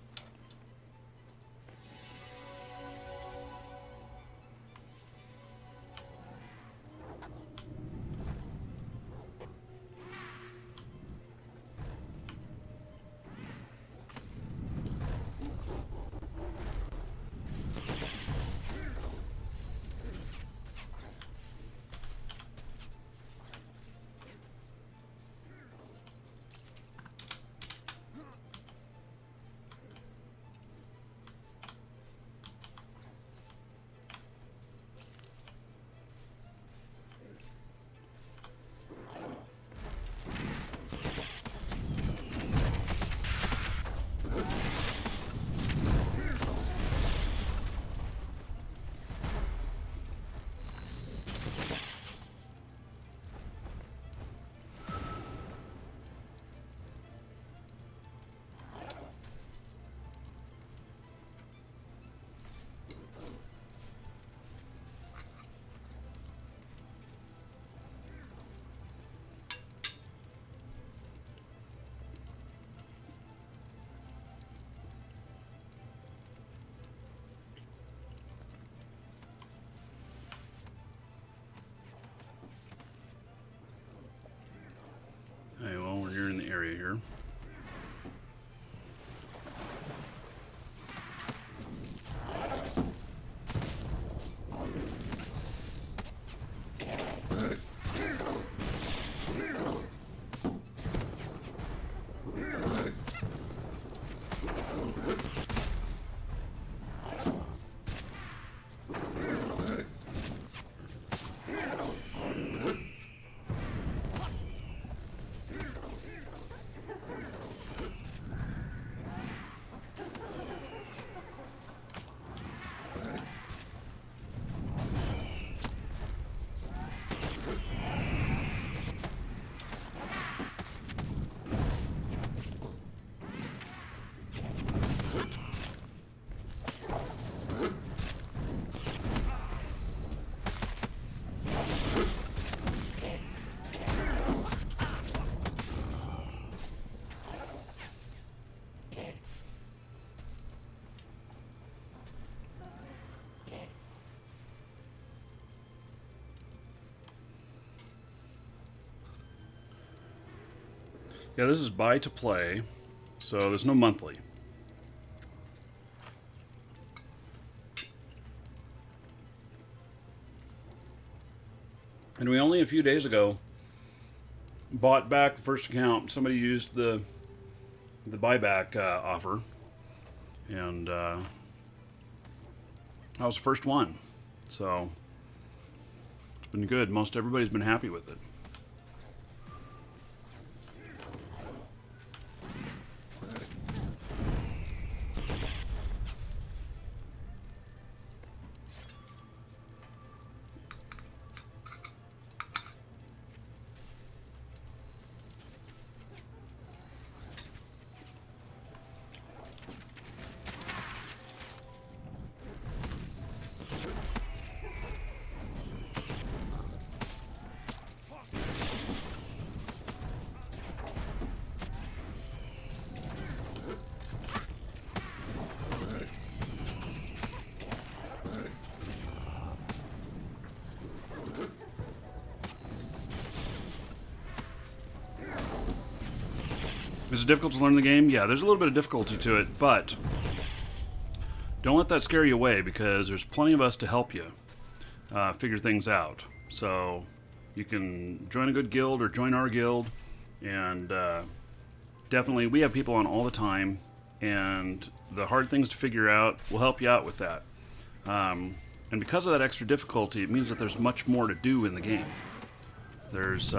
here. Yeah, this is buy to play, so there's no monthly. And we only a few days ago bought back the first account. Somebody used the buyback offer, and I was the first one. So it's been good. Most everybody's been happy with it. Is it difficult to learn the game? Yeah, there's a little bit of difficulty to it, but don't let that scare you away, because there's plenty of us to help you figure things out. So you can join a good guild or join our guild, and definitely we have people on all the time, and the hard things to figure out will help you out with that. And because of that extra difficulty, it means that there's much more to do in the game. There's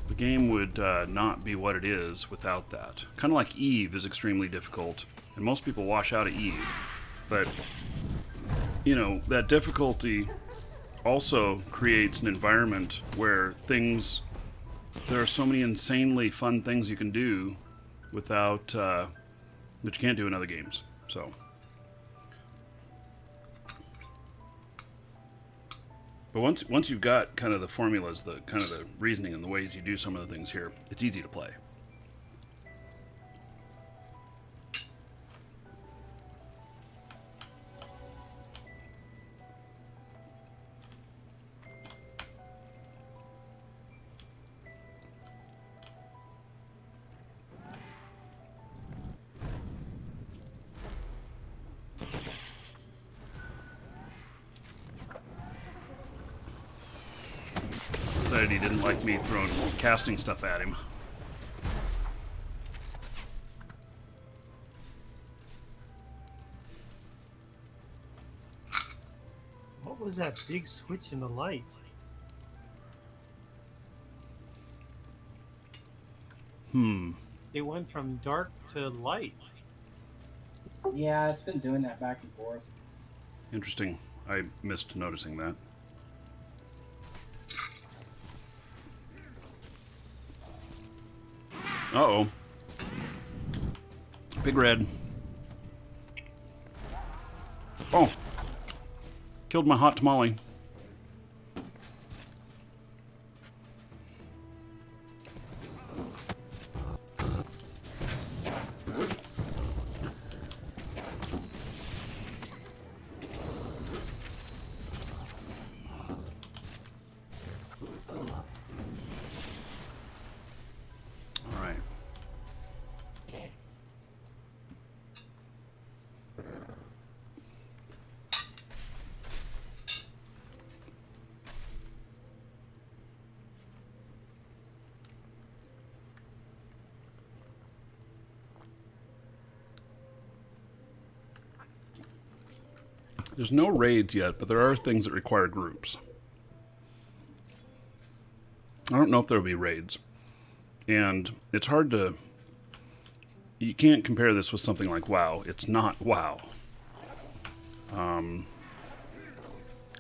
the game would not be what it is without that. Kind of like Eve is extremely difficult, and most people wash out of Eve. But, you know, that difficulty also creates an environment where there are so many insanely fun things you can do without, that you can't do in other games. So. But once you've got kind of the formulas, the kind of the reasoning and the ways you do some of the things here, it's easy to play. Decided he didn't like me throwing casting stuff at him. What was that big switch in the light? It went from dark to light. Yeah, it's been doing that back and forth. Interesting. I missed noticing that. Uh-oh. Big red. Oh. Killed my hot tamale. There's no raids yet, but there are things that require groups. I don't know if there'll be raids. And it's hard to... You can't compare this with something like WoW. It's not WoW. Of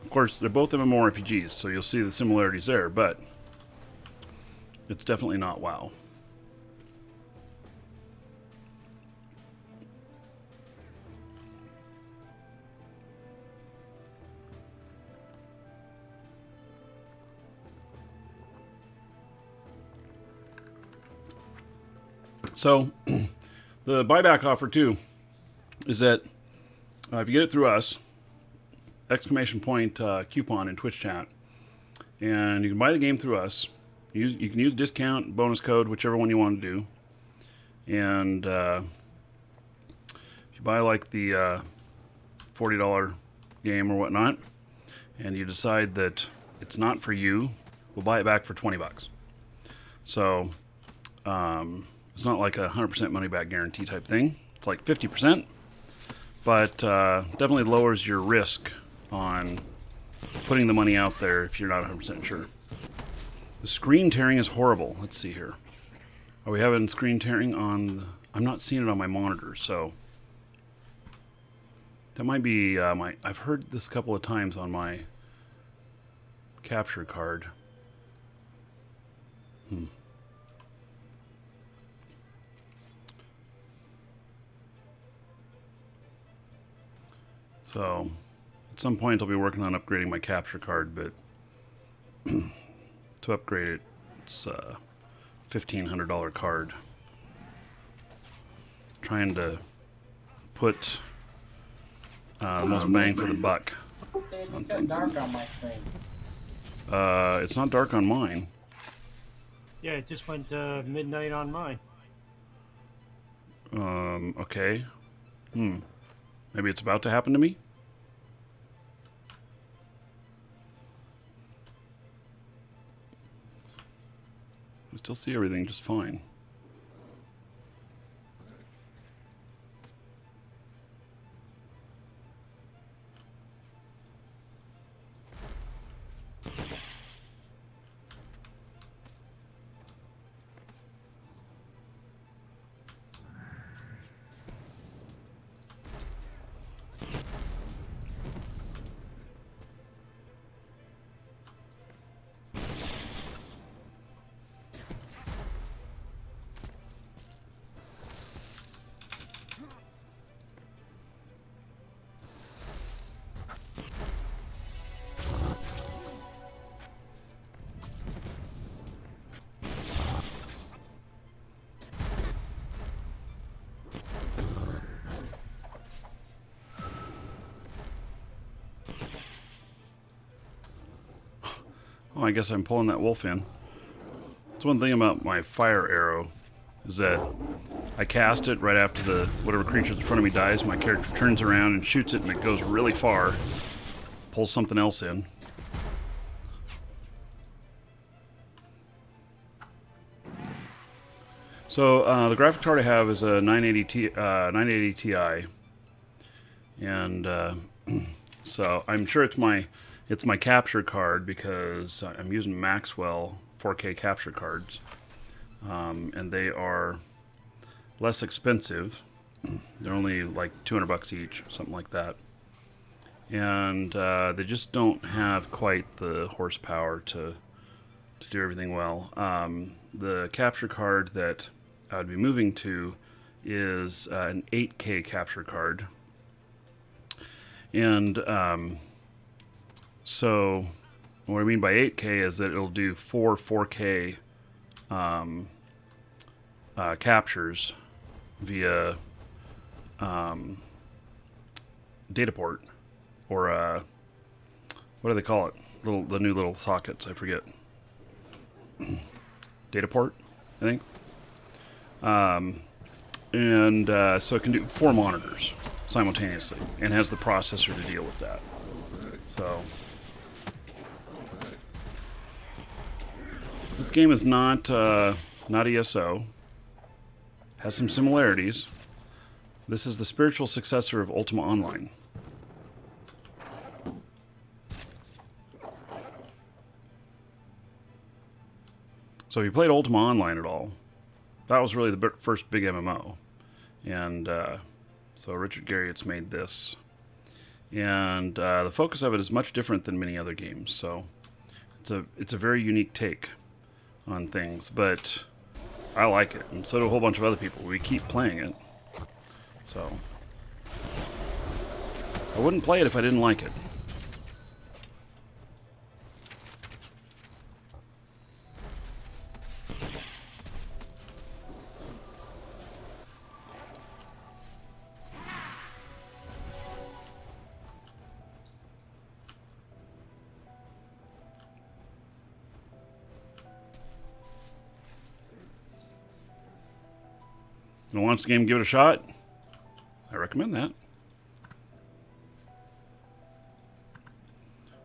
course, they're both MMORPGs, so you'll see the similarities there, but it's definitely not WoW. So, the buyback offer, too, is that if you get it through us, exclamation point coupon in Twitch chat, and you can buy the game through us. You can use discount, bonus code, whichever one you want to do. And if you buy like the $40 game or whatnot, and you decide that it's not for you, we'll buy it back for $20. So it's not like a 100% money back guarantee type thing. It's like 50%, but definitely lowers your risk on putting the money out there if you're not 100% sure. The screen tearing is horrible. Let's see here. Are we having screen tearing on... I'm not seeing it on my monitor, so... That might be my... I've heard this a couple of times on my capture card. So, at some point I'll be working on upgrading my capture card, but to upgrade it, it's a $1,500 card. Trying to put the most bang for the buck. It's got dark on my screen. It's not dark on mine. Yeah, it just went midnight on mine. Okay. Maybe it's about to happen to me? I still see everything just fine. Oh, I guess I'm pulling that wolf in. That's one thing about my fire arrow, is that I cast it right after the whatever creature in front of me dies. My character turns around and shoots it, and it goes really far. Pulls something else in. So the graphic card I have is a 980 Ti, and so I'm sure it's my capture card because I'm using Maxwell 4K capture cards, and they are less expensive. They're only like $200 each, something like that, and they just don't have quite the horsepower to do everything well. The capture card that I would be moving to is an 8K capture card, and so what I mean by 8K is that it'll do 4K captures via data port, or what do they call it? The new little sockets, I forget. Data port, I think. So it can do 4 monitors simultaneously, and has the processor to deal with that. So this game is not ESO. Has some similarities. This is the spiritual successor of Ultima Online. So if you played Ultima Online at all, that was really the first big MMO. And so Richard Garriott's made this. And the focus of it is much different than many other games. So it's a very unique take on things. But I like it. And so do a whole bunch of other people. We keep playing it. So I wouldn't play it if I didn't like it. You want the game, give it a shot. I recommend that.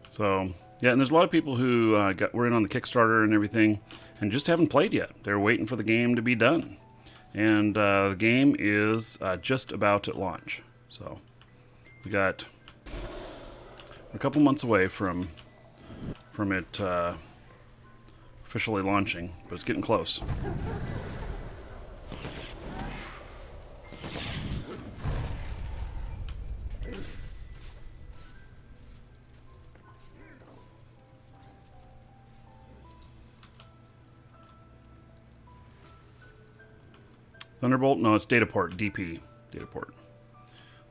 So, yeah, and there's a lot of people who were in on the Kickstarter and everything and just haven't played yet. They're waiting for the game to be done. And the game is just about at launch. So, we got a couple months away from it officially launching, but it's getting close. Thunderbolt? No, it's Dataport, DP, Dataport.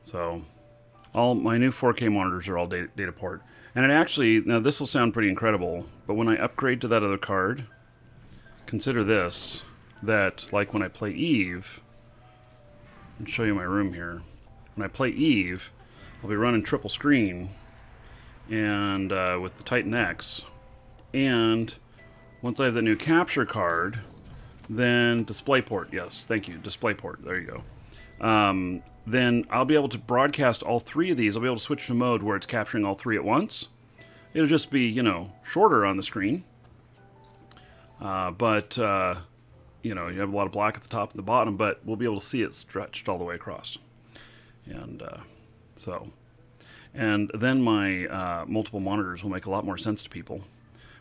So, all my new 4K monitors are all Dataport. And it actually, now this will sound pretty incredible, but when I upgrade to that other card, consider this, that like when I play Eve, I'll show you my room here. When I play Eve, I'll be running triple screen and with the Titan X. And once I have the new capture card, then DisplayPort, yes, thank you, DisplayPort, there you go. Then I'll be able to broadcast all three of these. I'll be able to switch to mode where it's capturing all three at once. It'll just be, you know, shorter on the screen. But you know, you have a lot of black at the top and the bottom, but we'll be able to see it stretched all the way across. And and then my multiple monitors will make a lot more sense to people.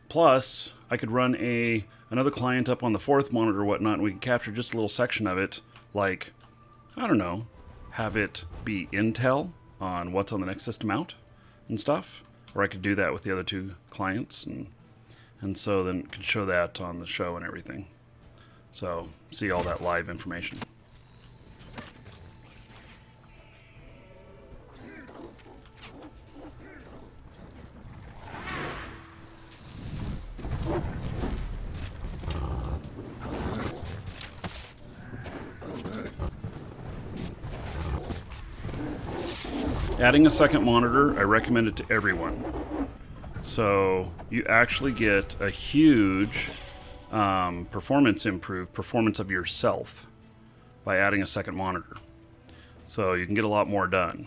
Plus, I could run another client up on the fourth monitor or whatnot, and we can capture just a little section of it, like, I don't know, have it be intel on what's on the next system out and stuff. Or I could do that with the other two clients, and so then could show that on the show and everything. So, see all that live information. Adding a second monitor, I recommend it to everyone. So you actually get a huge performance of yourself by adding a second monitor. So you can get a lot more done.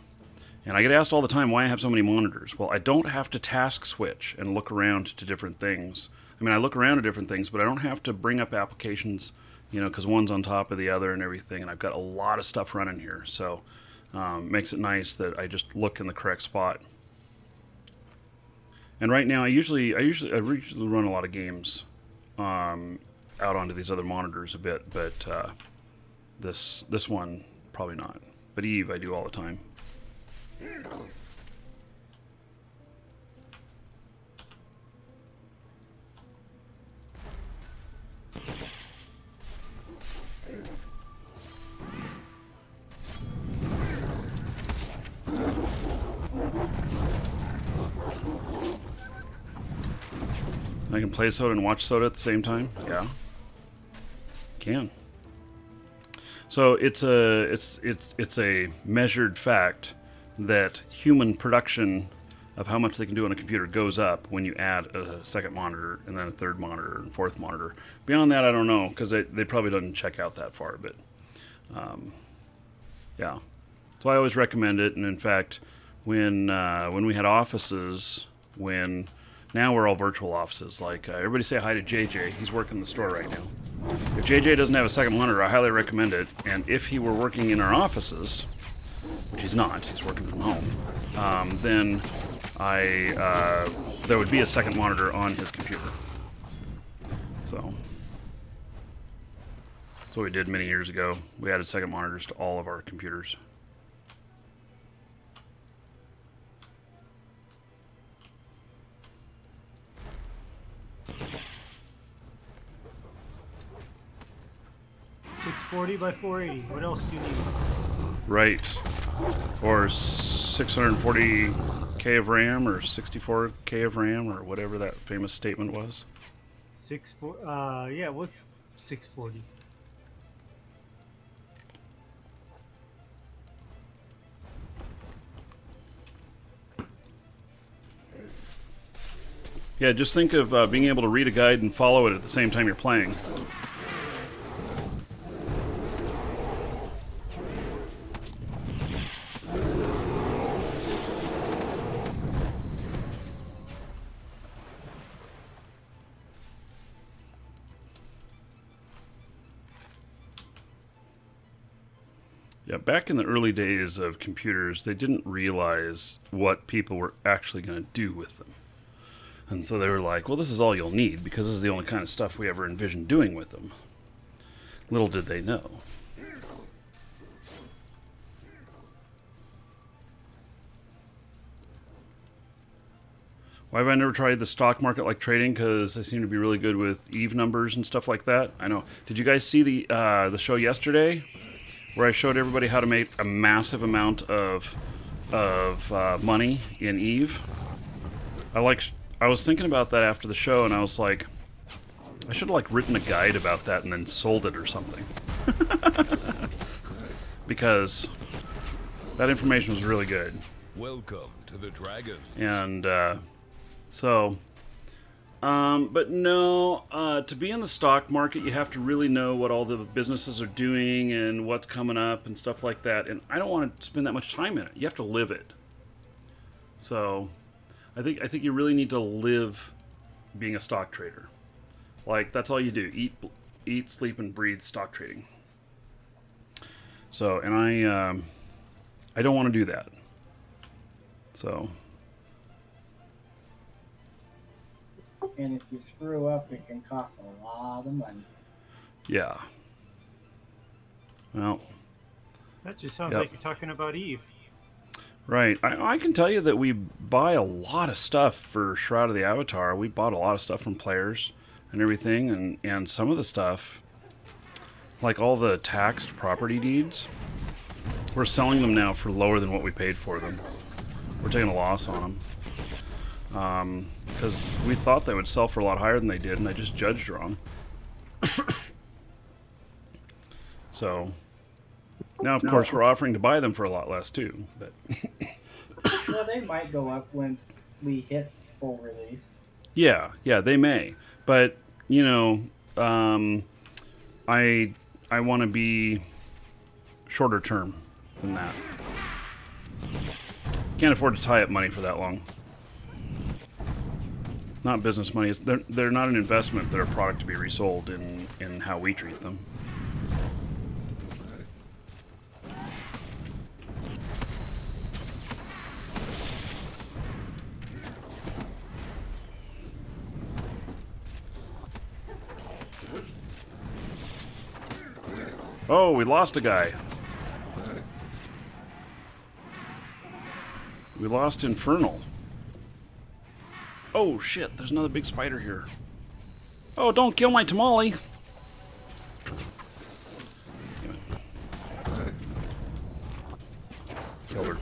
And I get asked all the time why I have so many monitors. Well, I don't have to task switch and look around to different things. I mean, I look around to different things, but I don't have to bring up applications, you know, because one's on top of the other and everything. And I've got a lot of stuff running here. So makes it nice that I just look in the correct spot. And right now, I usually run a lot of games out onto these other monitors a bit, but this one probably not. But Eve, I do all the time. I can play SotA and watch SotA at the same time. Yeah, can. So it's a measured fact that human production of how much they can do on a computer goes up when you add a second monitor and then a third monitor and fourth monitor. Beyond that, I don't know, because they probably don't check out that far. But yeah, so I always recommend it. And in fact, when we had offices, now we're all virtual offices. Like, everybody say hi to JJ. He's working the store right now. If JJ doesn't have a second monitor, I highly recommend it. And if he were working in our offices, which he's not, he's working from home, then there would be a second monitor on his computer. So, That's what we did many years ago. We added second monitors to all of our computers. $640 by $480. What else do you need? Right. Or 640K of RAM or 64K of RAM or whatever that famous statement was. Yeah, what's 640? Yeah, just think of being able to read a guide and follow it at the same time you're playing. Yeah, back in the early days of computers, they didn't realize what people were actually going to do with them. And so they were like, well, this is all you'll need because this is the only kind of stuff we ever envisioned doing with them. Little did they know. Why have I never tried the stock market like trading? Because I seem to be really good with Eve numbers and stuff like that. I know. Did you guys see the show yesterday where I showed everybody how to make a massive amount of money in Eve? I was thinking about that after the show, and I was like, I should have written a guide about that and then sold it or something. Because that information was really good. Welcome to the Dragons. And but no, to be in the stock market, you have to really know what all the businesses are doing and what's coming up and stuff like that. And I don't want to spend that much time in it. You have to live it. So I think you really need to live being a stock trader. That's all you do. Eat, sleep, and breathe stock trading. So, and I don't want to do that. So. And if you screw up, it can cost a lot of money. Yeah. Well. That just sounds like you're talking about Eve. Right. I can tell you that we buy a lot of stuff for Shroud of the Avatar. We bought a lot of stuff from players and everything, and some of the stuff, like all the taxed property deeds, we're selling them now for lower than what we paid for them. We're taking a loss on them. Because we thought they would sell for a lot higher than they did, and I just judged wrong. So, now of course we're offering to buy them for a lot less too. But Well, they might go up once we hit full release. yeah, they may. But I want to be shorter term than that. Can't afford to tie up money for that long. Not business money. They're not an investment. They're a product to be resold in how we treat them. Oh, we lost a guy. We lost Infernal. Oh shit, there's another big spider here. Oh, don't kill my tamale. Damn it. Killed her.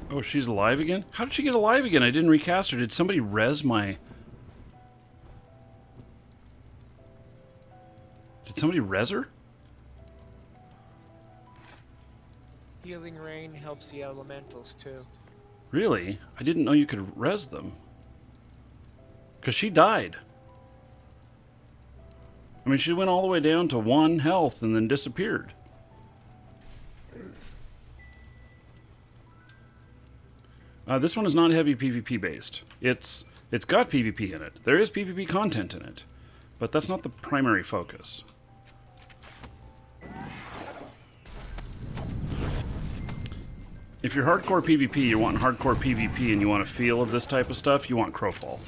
Oh, she's alive again? How did she get alive again? I didn't recast her. Did somebody res my... Did somebody res her? Healing Rain helps the elementals too. Really? I didn't know you could res them. Because she died. I mean, she went all the way down to 1 health and then disappeared. This one is not heavy PvP based. It's got PvP in it. There is PvP content in it, but that's not the primary focus. If you're hardcore PvP, you're wanting hardcore PvP and you want a feel of this type of stuff, you want Crowfall.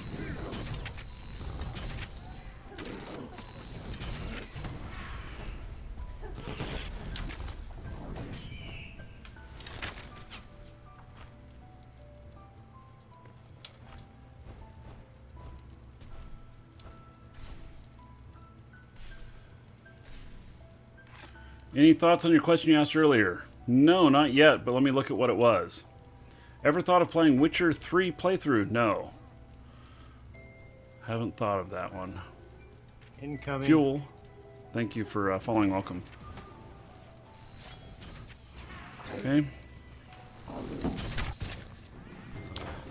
Any thoughts on your question you asked earlier? No, not yet, but let me look at what it was. Ever thought of playing Witcher 3 playthrough? No. Haven't thought of that one. Incoming. Fuel. Thank you for following. Welcome. Okay.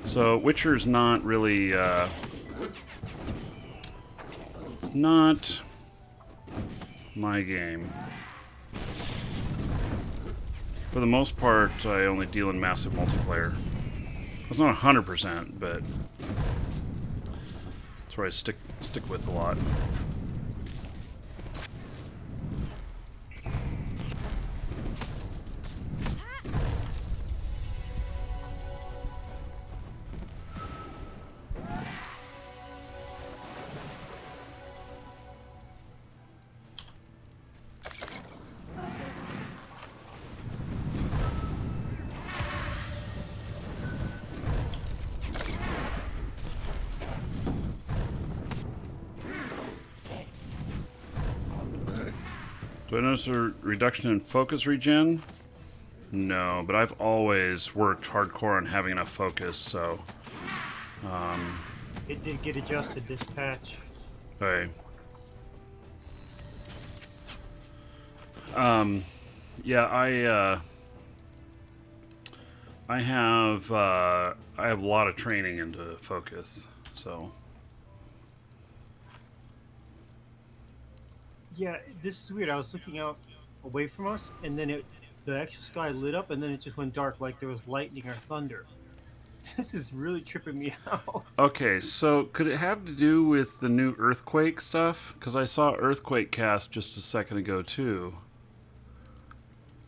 So, Witcher's not really... it's not my game. For the most part, I only deal in massive multiplayer. It's not 100%, but that's where I stick with a lot. Do I notice a reduction in focus regen? No, but I've always worked hardcore on having enough focus, so... It did get adjusted this patch. Okay. Yeah, I have a lot of training into focus, so... Yeah, this is weird. I was looking out away from us, and then the actual sky lit up, and then it just went dark like there was lightning or thunder. This is really tripping me out. Okay, so could it have to do with the new Earthquake stuff? Because I saw Earthquake cast just a second ago, too.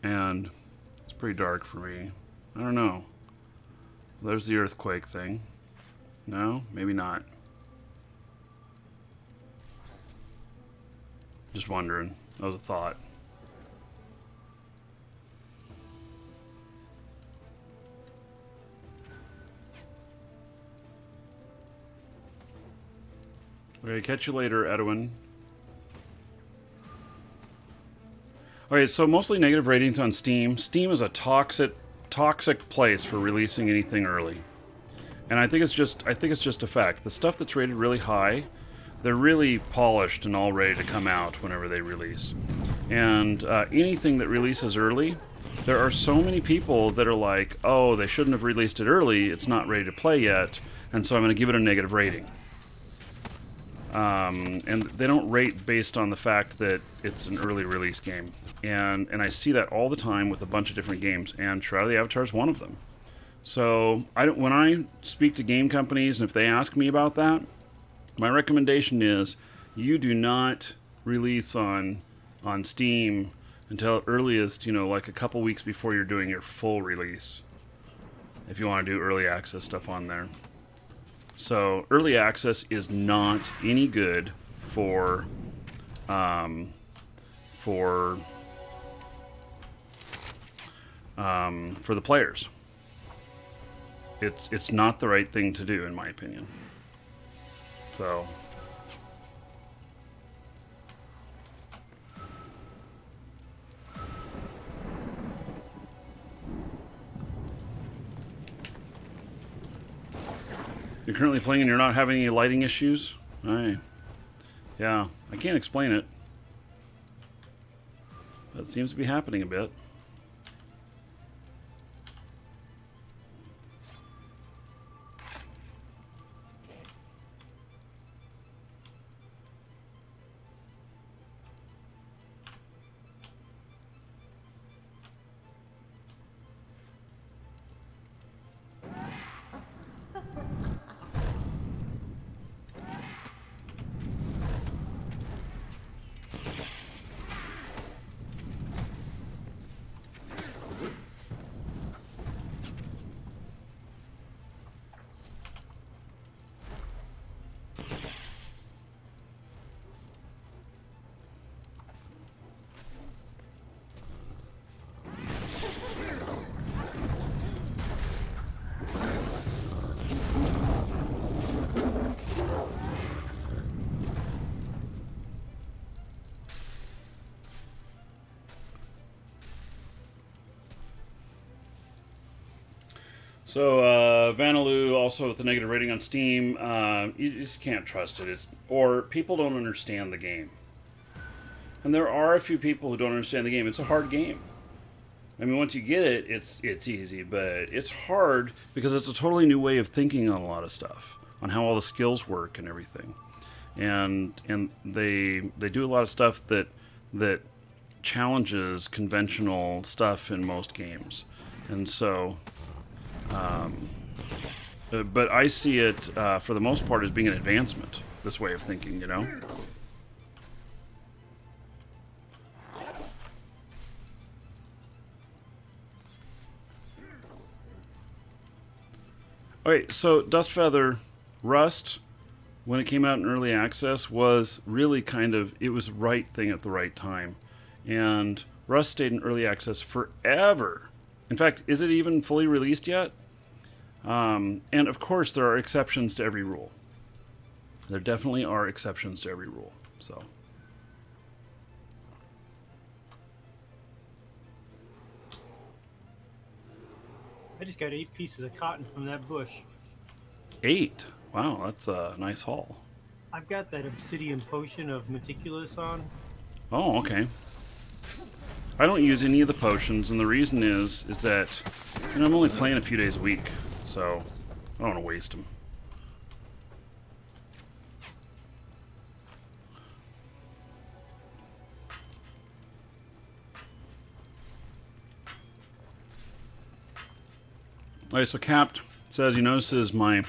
And it's pretty dark for me. I don't know. There's the Earthquake thing. No? Maybe not. Just wondering. That was a thought. Okay, catch you later, Edwin. Okay, so mostly negative ratings on Steam. Steam is a toxic place for releasing anything early. And I think it's just a fact. The stuff that's rated really high, they're really polished and all ready to come out whenever they release. And anything that releases early, there are so many people that are like, oh, they shouldn't have released it early, it's not ready to play yet, and so I'm going to give it a negative rating. And they don't rate based on the fact that it's an early release game. And I see that all the time with a bunch of different games, and Shroud of the Avatar is one of them. So when I speak to game companies, and if they ask me about that, my recommendation is you do not release on Steam until earliest, like a couple weeks before you're doing your full release, if you want to do early access stuff on there. So early access is not any good for the players. It's not the right thing to do, in my opinion. So you're currently playing and you're not having any lighting issues? Right. Yeah, I can't explain it. That seems to be happening a bit. So Vanillue also with the negative rating on Steam. You just can't trust it. Or people don't understand the game. And there are a few people who don't understand the game. It's a hard game. I mean, once you get it, it's easy, but it's hard because it's a totally new way of thinking on a lot of stuff, on how all the skills work and everything. And they do a lot of stuff that challenges conventional stuff in most games. And so, but I see it for the most part as being an advancement, this way of thinking, you know? Okay, so Dustfeather Rust, when it came out in early access, was really it was the right thing at the right time. And Rust stayed in early access forever. In fact, is it even fully released yet? And of course, there are exceptions to every rule. There definitely are exceptions to every rule. So. I just got 8 pieces of cotton from that bush. 8? Wow, that's a nice haul. I've got that obsidian potion of meticulous on. Oh, okay. I don't use any of the potions, and the reason is that I'm only playing a few days a week, so I don't want to waste them. Alright, so Capt says he notices my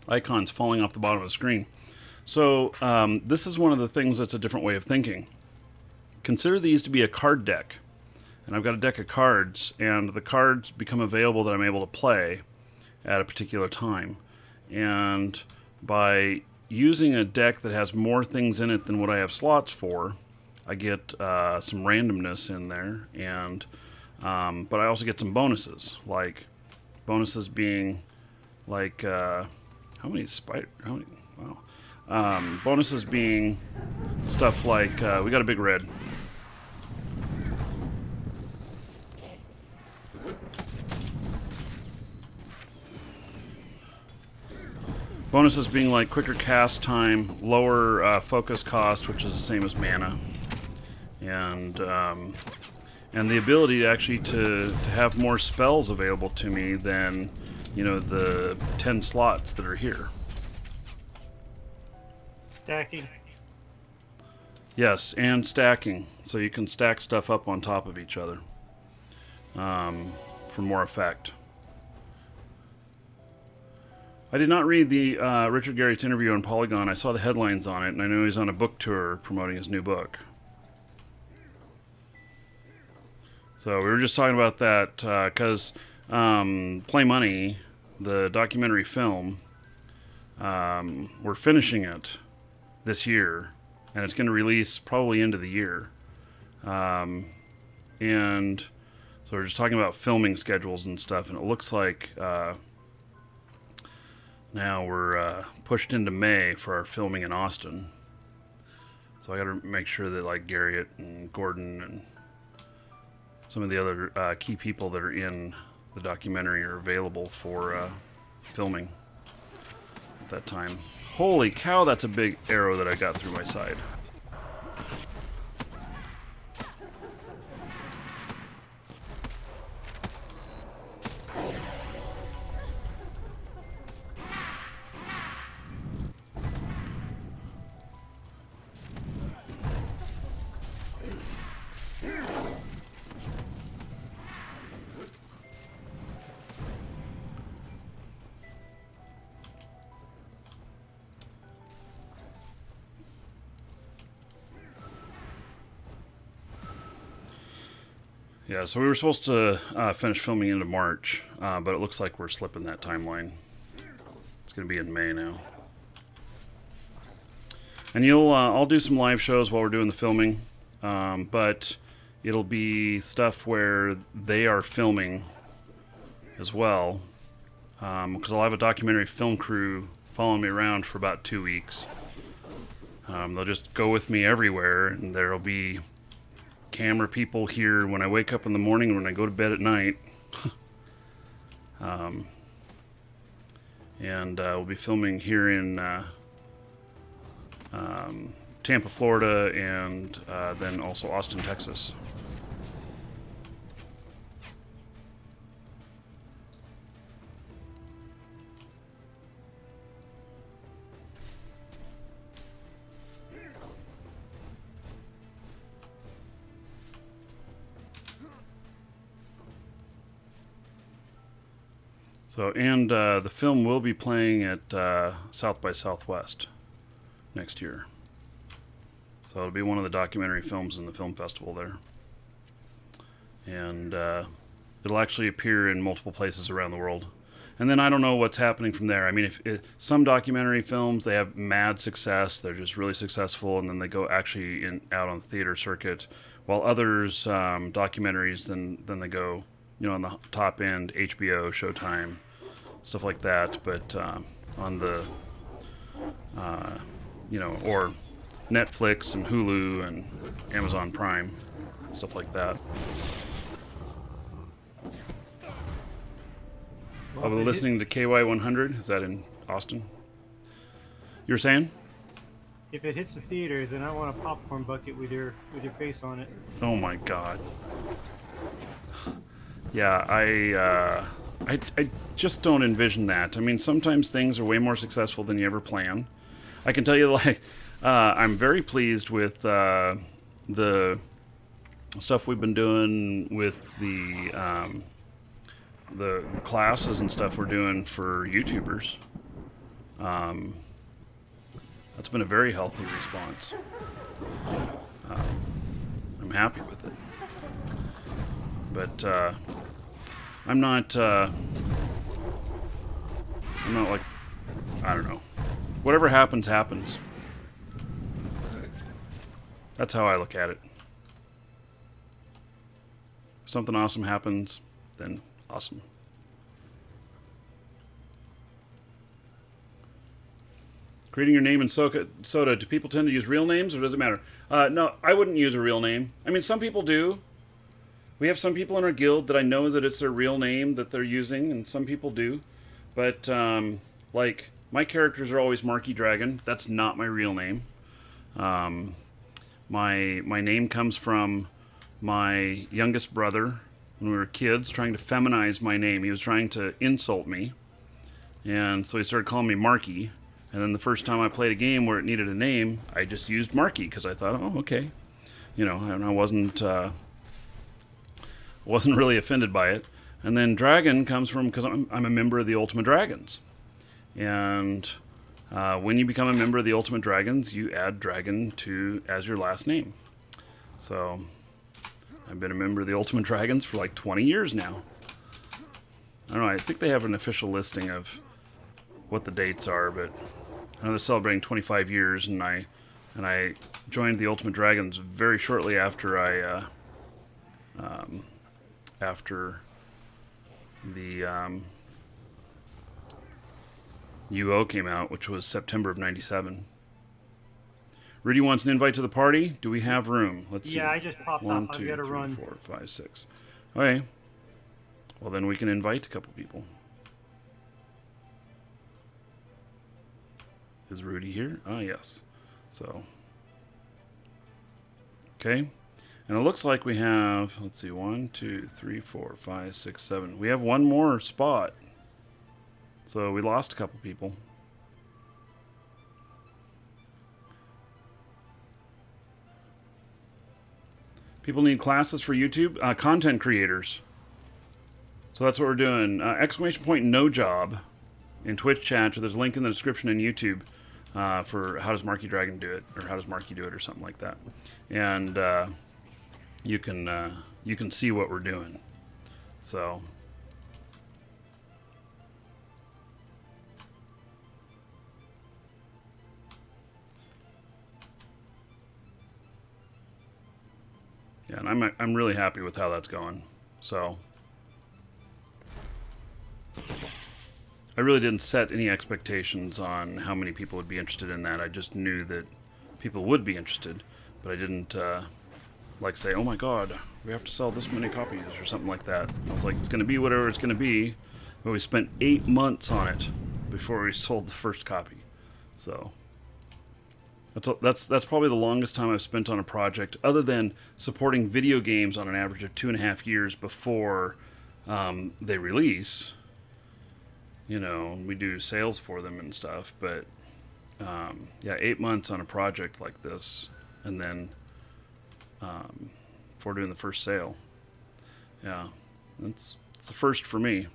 icons falling off the bottom of the screen. So this is one of the things that's a different way of thinking. Consider these to be a card deck. And I've got a deck of cards, and the cards become available that I'm able to play at a particular time. And by using a deck that has more things in it than what I have slots for, I get some randomness in there, and but I also get some bonuses, like bonuses being like how many spider? How many? Wow. Bonuses being stuff like we got a big red. Bonuses being like quicker cast time, lower focus cost, which is the same as mana, and the ability to actually to have more spells available to me than the 10 slots that are here. Stacking. Yes, and stacking, so you can stack stuff up on top of each other for more effect. I did not read the Richard Garriott's interview on Polygon. I saw the headlines on it, and I know he's on a book tour promoting his new book. So we were just talking about that because Play Money, the documentary film, we're finishing it this year, and it's going to release probably into the year. And so we're just talking about filming schedules and stuff, and it looks like now we're pushed into May for our filming in Austin. So I got to make sure that like Garriott and Gordon and some of the other key people that are in the documentary are available for filming at that time. Holy cow, that's a big arrow that I got through my side. Yeah, so we were supposed to finish filming into March, but it looks like we're slipping that timeline. It's going to be in May now. And I'll do some live shows while we're doing the filming, but it'll be stuff where they are filming as well, because I'll have a documentary film crew following me around for about 2 weeks. They'll just go with me everywhere, and there'll be camera people here when I wake up in the morning and when I go to bed at night. and we'll be filming here in Tampa, Florida, and then also Austin, Texas. So, and the film will be playing at South by Southwest next year. So it'll be one of the documentary films in the film festival there. And it'll actually appear in multiple places around the world. And then I don't know what's happening from there. I mean, if some documentary films, they have mad success. They're just really successful, and then they go actually out on the theater circuit. While others, documentaries, then they go, on the top end, HBO, Showtime, stuff like that. But on the, or Netflix and Hulu and Amazon Prime, stuff like that. I'll be listening to KY100. Is that in Austin? You were saying? If it hits the theater, then I want a popcorn bucket with your face on it. Oh my God. Yeah, I just don't envision that. I mean, sometimes things are way more successful than you ever plan. I can tell you, I'm very pleased with the stuff we've been doing with the classes and stuff we're doing for YouTubers. That's been a very healthy response. I'm happy with it. But I'm not like, I don't know. Whatever happens, happens. That's how I look at it. If something awesome happens, then awesome. Creating your name in SotA, do people tend to use real names, or does it matter? No, I wouldn't use a real name. I mean, some people do. We have some people in our guild that I know that it's their real name that they're using, and some people do. But, like, my characters are always Marky Dragon. That's not my real name. My name comes from my youngest brother when we were kids, trying to feminize my name. He was trying to insult me, and so he started calling me Marky. And then the first time I played a game where it needed a name, I just used Marky because I thought, oh, okay, and I wasn't really offended by it. And then Dragon comes from because I'm a member of the Ultima Dragons, and when you become a member of the Ultima Dragons, you add Dragon as your last name. So I've been a member of the Ultima Dragons for like 20 years now. I don't know, I think they have an official listing of what the dates are, but I know they're celebrating 25 years, and I joined the Ultima Dragons very shortly after after the UO came out, which was September of 97. Rudy wants an invite to the party. Do we have room? Let's see. Yeah, I just popped off. I've got to run. 4, 5, 6. Okay. Well, then we can invite a couple people. Is Rudy here? Ah, yes. So. Okay. And it looks like we have, let's see, 1, 2, 3, 4, 5, 6, 7. We have one more spot. So we lost a couple people. People need classes for YouTube? Content creators. So that's what we're doing. Exclamation point no job in Twitch chat. There's a link in the description in YouTube for how does Marky Dragon do it, or how does Marky do it, or something like that. And you can see what we're doing. So. Yeah, and I'm really happy with how that's going. So I really didn't set any expectations on how many people would be interested in that. I just knew that people would be interested, but I didn't like say, oh my god, we have to sell this many copies or something like that. I was like, it's going to be whatever it's going to be. But we spent 8 months on it before we sold the first copy. So that's probably the longest time I've spent on a project, other than supporting video games on an average of 2.5 years before they release. You know, we do sales for them and stuff, but yeah, 8 months on a project like this, and then before doing the first sale. Yeah, it's the first for me.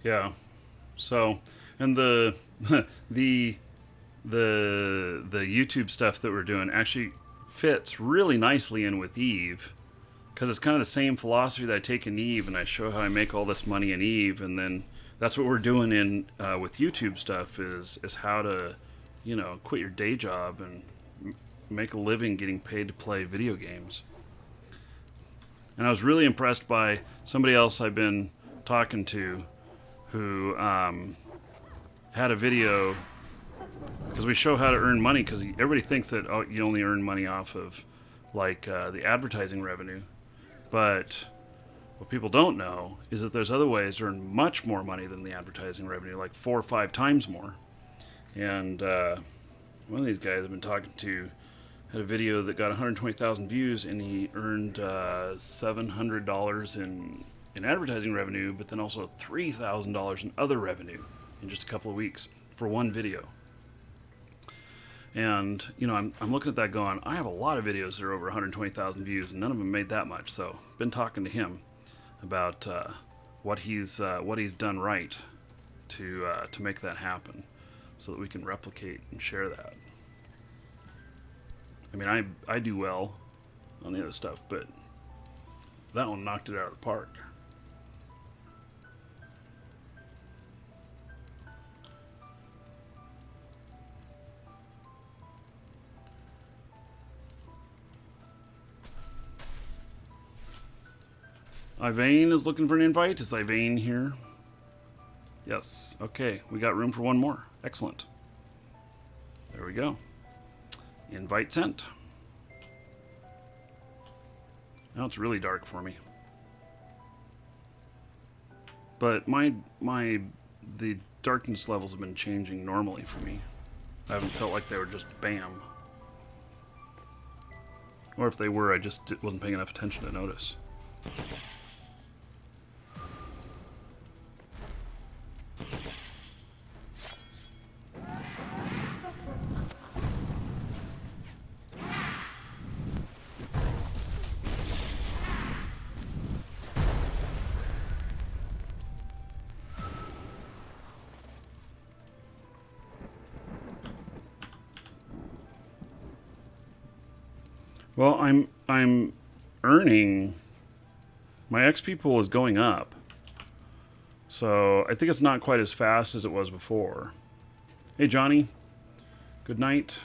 Yeah. So, and the the YouTube stuff that we're doing actually fits really nicely in with Eve, because it's kind of the same philosophy that I take in Eve, and I show how I make all this money in Eve, and then that's what we're doing in with YouTube stuff is how to, you know, quit your day job and make a living getting paid to play video games. And I was really impressed by somebody else I've been talking to, who had a video, because we show how to earn money, because everybody thinks that you only earn money off of like the advertising revenue, but what people don't know is that there's other ways to earn much more money than the advertising revenue, like 4 or 5 times more. And one of these guys I've been talking to had a video that got 120,000 views, and he earned $700 in advertising revenue, but then also $3,000 in other revenue in just a couple of weeks for one video. And, you know, I'm looking at that going, I have a lot of videos that are over 120,000 views, and none of them made that much. So I've been talking to him about what he's done right to make that happen, so that we can replicate and share that. I mean, I do well on the other stuff, but that one knocked it out of the park. Ivane is looking for an invite. Is Ivane here? Yes. Okay. We got room for one more. Excellent. There we go. Invite sent. Now it's really dark for me. But the darkness levels have been changing normally for me. I haven't felt like they were just bam. Or if they were, I just wasn't paying enough attention to notice. Well, I'm earning, my XP pool is going up, so I think it's not quite as fast as it was before. Hey Johnny, good night.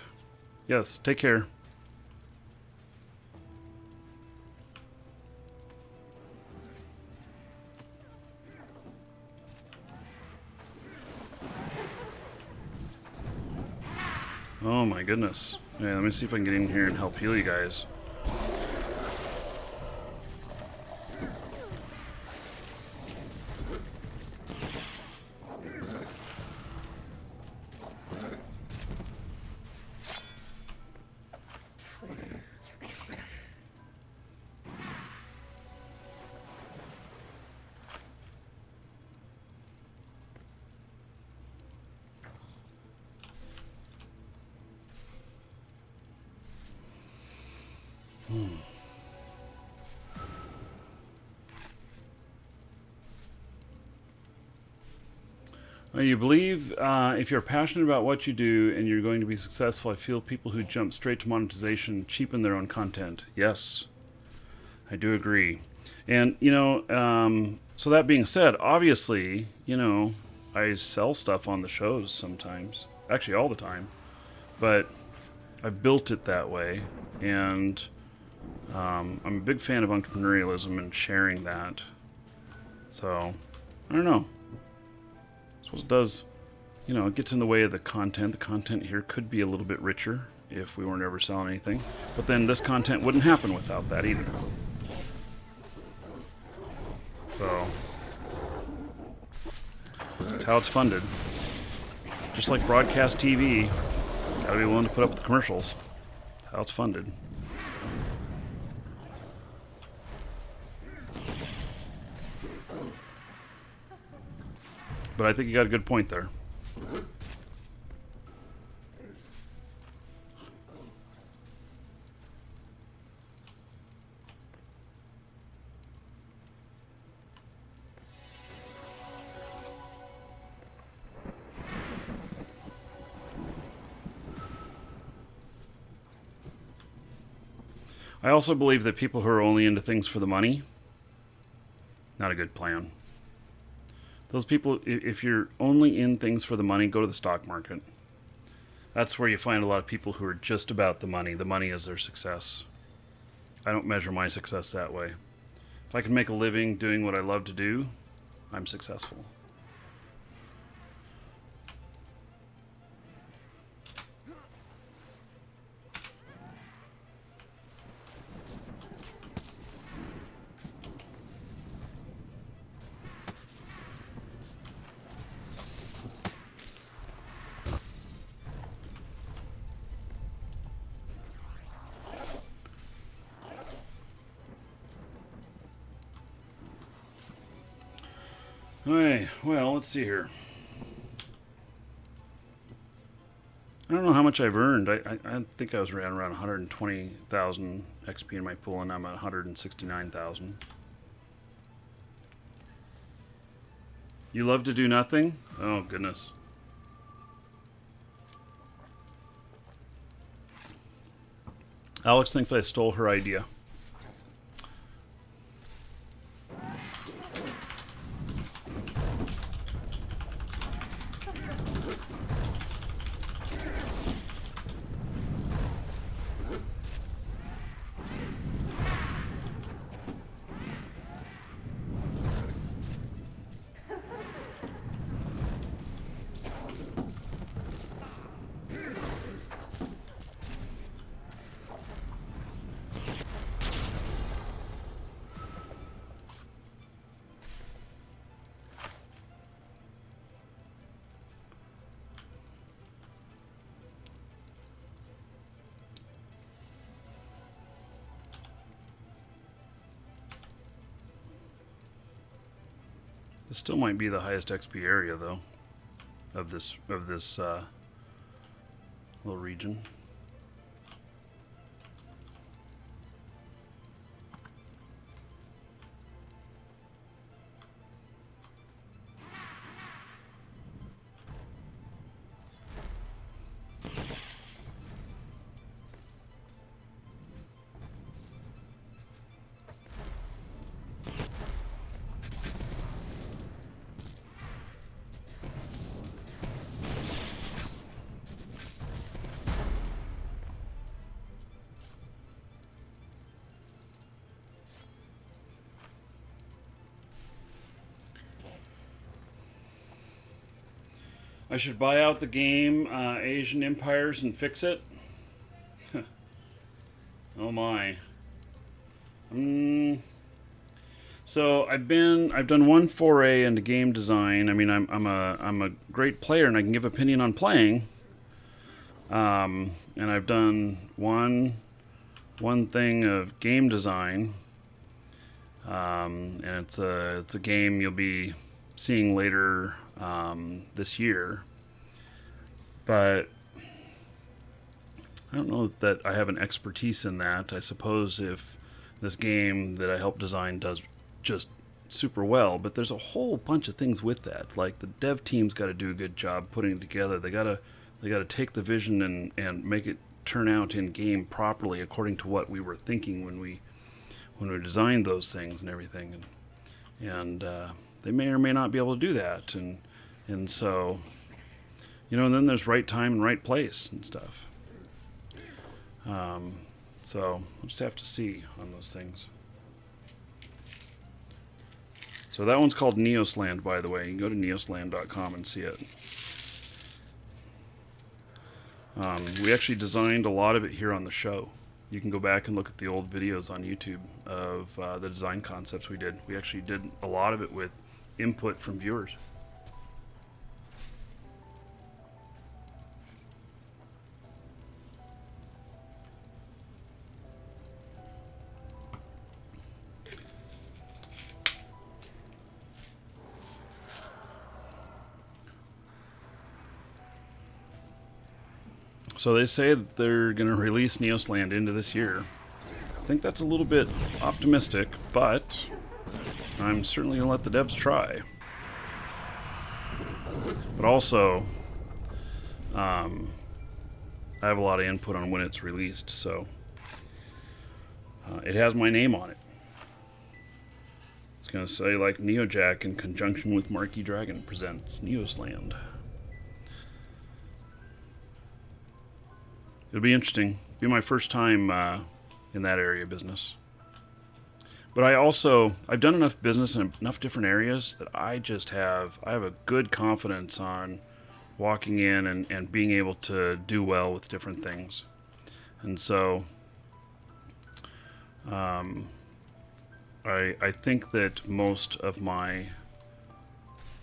Yes, take care. Oh my goodness. Yeah, let me see if I can get in here and help heal you guys. You believe if you're passionate about what you do and you're going to be successful, I feel people who jump straight to monetization cheapen their own content. Yes, I do agree. And, you know, So that being said, obviously, you know, I sell stuff on the shows sometimes. Actually, all the time. But I've built it that way. And I'm a big fan of entrepreneurialism and sharing that. So, I don't know. I suppose it does, you know, it gets in the way of the content. The content here could be a little bit richer if we weren't ever selling anything. But then this content wouldn't happen without that either. So, that's how it's funded. Just like broadcast TV, gotta be willing to put up with the commercials. That's how it's funded. But I think you got a good point there. I also believe that people who are only into things for the money, not a good plan. Those people, if you're only in things for the money, go to the stock market. That's where you find a lot of people who are just about the money. The money is their success. I don't measure my success that way. If I can make a living doing what I love to do, I'm successful. Alright, well, let's see here. I don't know how much I've earned. I think I was around 120,000 XP in my pool, and I'm at 169,000. You love to do nothing? Oh, goodness. Alex thinks I stole her idea. This still might be the highest XP area, though, of this little region. I should buy out the game, Asian Empires, and fix it. Oh my. So I've done one foray into game design. I mean, I'm a great player, and I can give opinion on playing. And I've done one thing of game design. And it's a game you'll be seeing later this year, but I don't know that I have an expertise in that. I suppose if this game that I helped design does just super well, but there's a whole bunch of things with that. Like the dev team's got to do a good job putting it together. They gotta take the vision and make it turn out in game properly according to what we were thinking when we designed those things and everything. and they may or may not be able to do that, and so, you know, and then there's right time and right place and stuff. So we'll just have to see on those things. So that one's called Neosland, by the way. You can go to neosland.com and see it. We actually designed a lot of it here on the show. You can go back and look at the old videos on YouTube of the design concepts we did. We actually did a lot of it with input from viewers. So they say that they're going to release Neosland into this year. I think that's a little bit optimistic, but I'm certainly going to let the devs try. But also, I have a lot of input on when it's released, so it has my name on it. It's going to say, like, Neojack in conjunction with Marquee Dragon presents Neosland. It'll be interesting. It'll be my first time in that area of business. But I've done enough business in enough different areas that I have a good confidence on walking in and being able to do well with different things. And so I think that most of my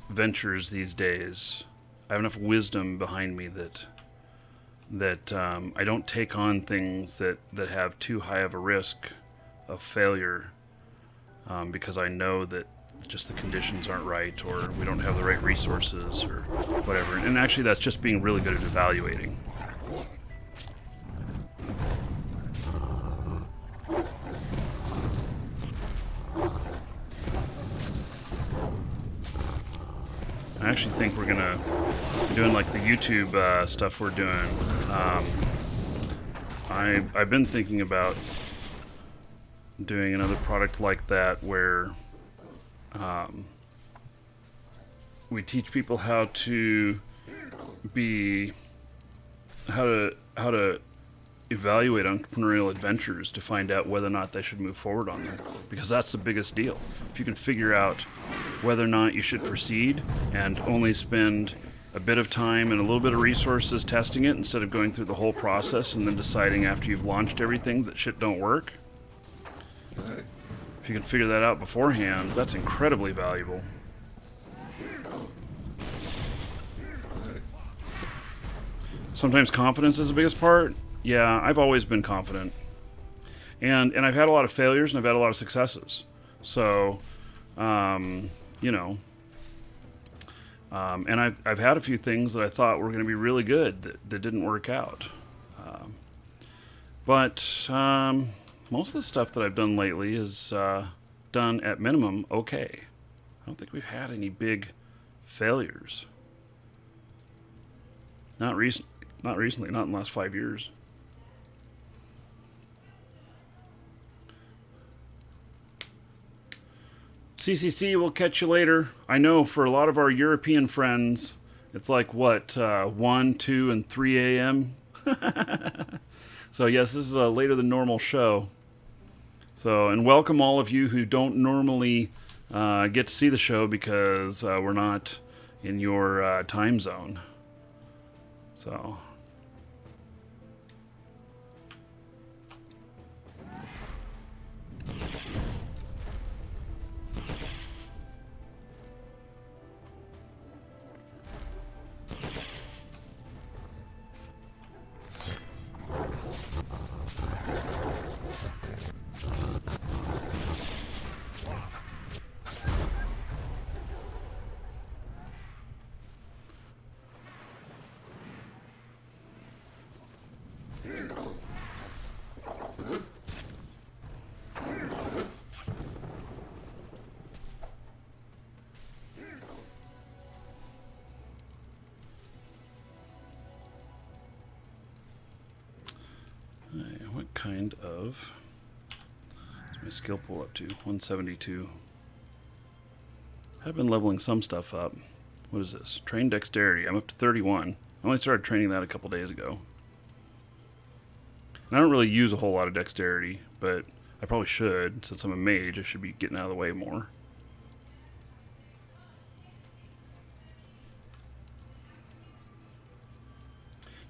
ventures these days, I have enough wisdom behind me that I don't take on things that have too high of a risk of failure because I know that just the conditions aren't right, or we don't have the right resources, or whatever. And actually, that's just being really good at evaluating. I actually think we're gonna be doing like the YouTube stuff we're doing. I've been thinking about doing another product like that where we teach people how to evaluate entrepreneurial adventures to find out whether or not they should move forward on them, because that's the biggest deal. If you can figure out whether or not you should proceed and only spend a bit of time and a little bit of resources testing it instead of going through the whole process and then deciding after you've launched everything that shit don't work, if you can figure that out beforehand, that's incredibly valuable. Sometimes confidence is the biggest part. Yeah, I've always been confident. And I've had a lot of failures and I've had a lot of successes. So, you know, and I've had a few things that I thought were going to be really good that didn't work out. But most of the stuff that I've done lately is done at minimum okay. I don't think we've had any big failures. Not recently, not in the last 5 years. CCC, we'll catch you later. I know for a lot of our European friends, it's like, what, 1, 2, and 3 a.m.? So, yes, this is a later than normal show. So, and welcome all of you who don't normally get to see the show because we're not in your time zone. So... what kind of... What's my skill pull up to? 172. I've been leveling some stuff up. What is this? Train dexterity. I'm up to 31. I only started training that a couple days ago. And I don't really use a whole lot of dexterity, but I probably should. Since I'm a mage, I should be getting out of the way more.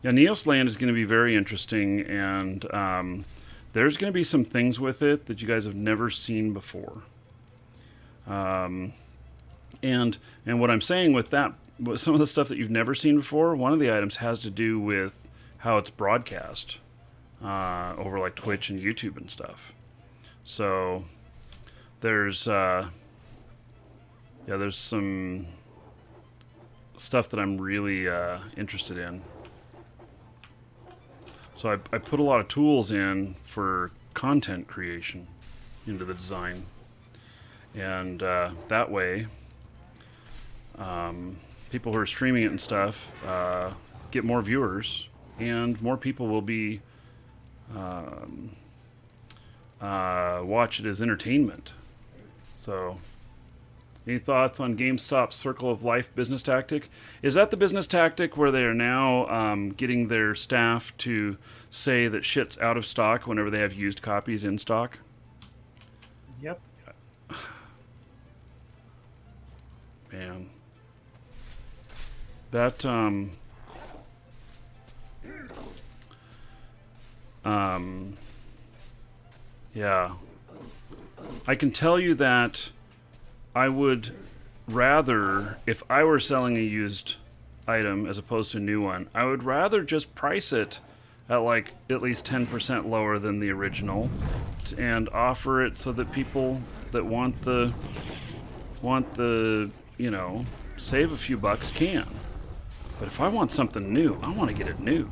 Yeah, Neos Land is going to be very interesting, and there's going to be some things with it that you guys have never seen before. And what I'm saying with that, with some of the stuff that you've never seen before, one of the items has to do with how it's broadcast over like Twitch and YouTube and stuff. So there's there's some stuff that I'm really interested in. So I put a lot of tools in for content creation into the design. And that way, people who are streaming it and stuff get more viewers, and more people will be watch it as entertainment. So, any thoughts on GameStop's Circle of Life business tactic? Is that the business tactic where they are now getting their staff to say that shit's out of stock whenever they have used copies in stock? Yep. Man. That, yeah. I can tell you that I would rather, if I were selling a used item as opposed to a new one, I would rather just price it at like at least 10% lower than the original and offer it so that people that want the you know, save a few bucks can. But if I want something new, I want to get it new.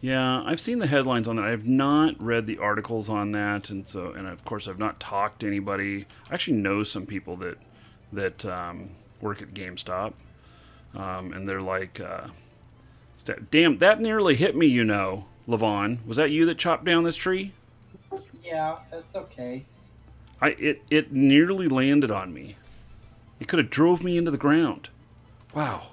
Yeah, I've seen the headlines on that. I have not read the articles on that, and of course I've not talked to anybody. I actually know some people that work at GameStop, and they're like, "Damn, that nearly hit me, you know, Levon. Was that you that chopped down this tree?" Yeah, that's okay. It nearly landed on me. It could have drove me into the ground. Wow.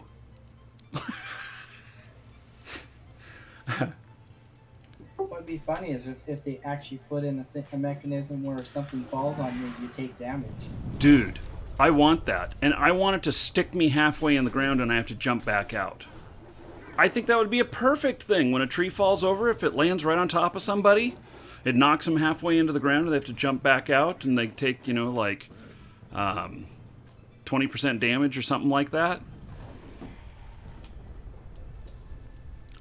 What would be funny is if they actually put in a mechanism where if something falls on you, you take damage. Dude, I want that. And I want it to stick me halfway in the ground and I have to jump back out. I think that would be a perfect thing when a tree falls over. If it lands right on top of somebody, it knocks them halfway into the ground and they have to jump back out and they take, you know, like 20% damage or something like that.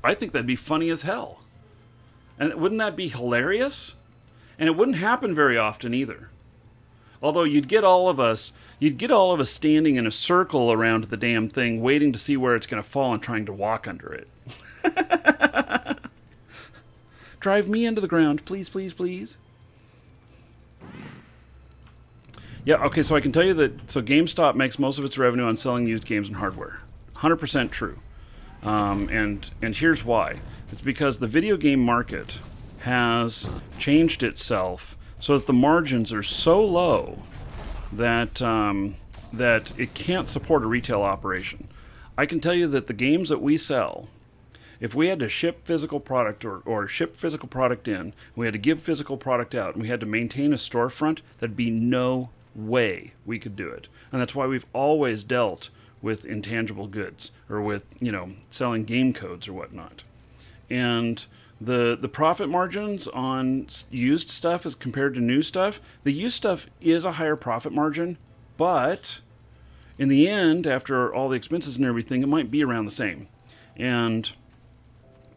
I think that'd be funny as hell. And wouldn't that be hilarious? And it wouldn't happen very often either. Although you'd get all of us standing in a circle around the damn thing, waiting to see where it's going to fall and trying to walk under it. Drive me into the ground, please, please, please. Yeah, okay, so I can tell you that GameStop makes most of its revenue on selling used games and hardware. 100% true. And here's why. It's because the video game market has changed itself so that the margins are so low that that it can't support a retail operation. I can tell you that the games that we sell, if we had to ship physical product or ship physical product in, we had to give physical product out, and we had to maintain a storefront, there'd be no way we could do it. And that's why we've always dealt with intangible goods, or with, you know, selling game codes or whatnot. And the profit margins on used stuff as compared to new stuff, the used stuff is a higher profit margin, but in the end, after all the expenses and everything, it might be around the same. And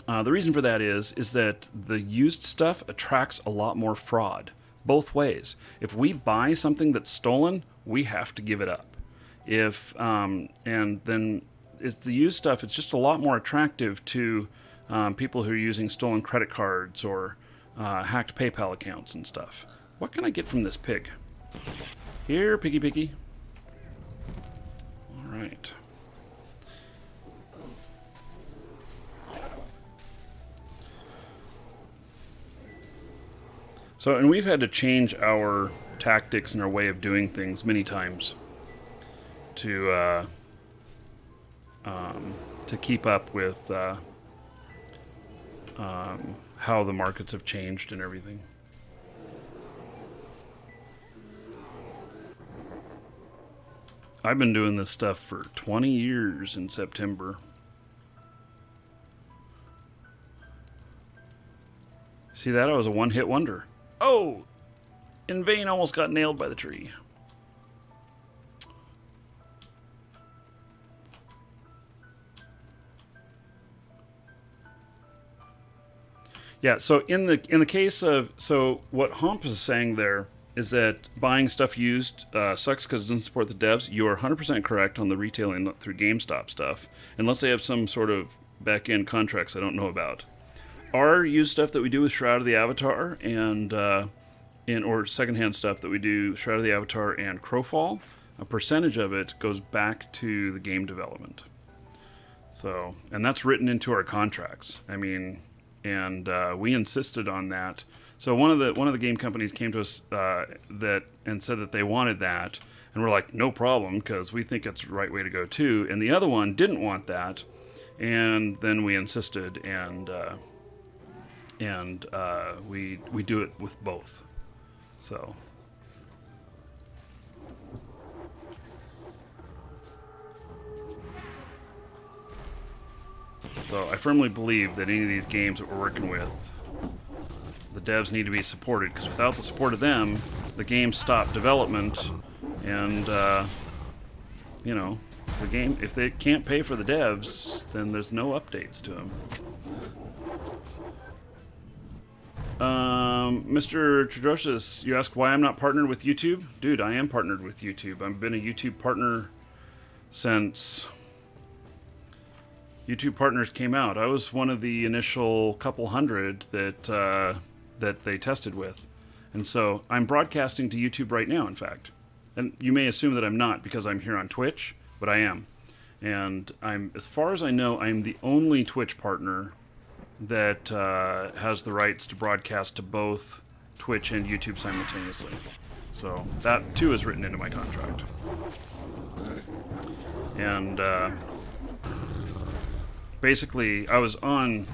the reason for that is that the used stuff attracts a lot more fraud, both ways. If we buy something that's stolen, we have to give it up. And then it's the used stuff, it's just a lot more attractive to people who are using stolen credit cards or hacked PayPal accounts and stuff. What can I get from this pig? Here, piggy piggy. All right. So, and we've had to change our tactics and our way of doing things many times to keep up with how the markets have changed and everything. I've been doing this stuff for 20 years in September. See that? I was a one-hit wonder. Oh! In vain, almost got nailed by the tree. Yeah, so in the case of, so what Homp is saying there is that buying stuff used sucks because it doesn't support the devs. You are 100% correct on the retailing through GameStop stuff, unless they have some sort of back-end contracts I don't know about. Our used stuff that we do with Shroud of the Avatar and or secondhand stuff that we do Shroud of the Avatar and Crowfall, a percentage of it goes back to the game development. So, and that's written into our contracts. I mean, and we insisted on that. So one of the game companies came to us and said that they wanted that, and we're like, no problem, because we think it's the right way to go too. And the other one didn't want that, and then we insisted, and we do it with both. So. So I firmly believe that any of these games that we're working with, the devs need to be supported, because without the support of them, the games stop development, and the game, if they can't pay for the devs, then there's no updates to them. Mr. Tradrocious, you ask why I'm not partnered with YouTube? Dude, I am partnered with YouTube. I've been a YouTube partner since YouTube Partners came out. I was one of the initial couple hundred that they tested with. And so I'm broadcasting to YouTube right now, in fact. And you may assume that I'm not because I'm here on Twitch, but I am. And as far as I know, I'm the only Twitch partner that has the rights to broadcast to both Twitch and YouTube simultaneously. So that too is written into my contract. And basically, I was on,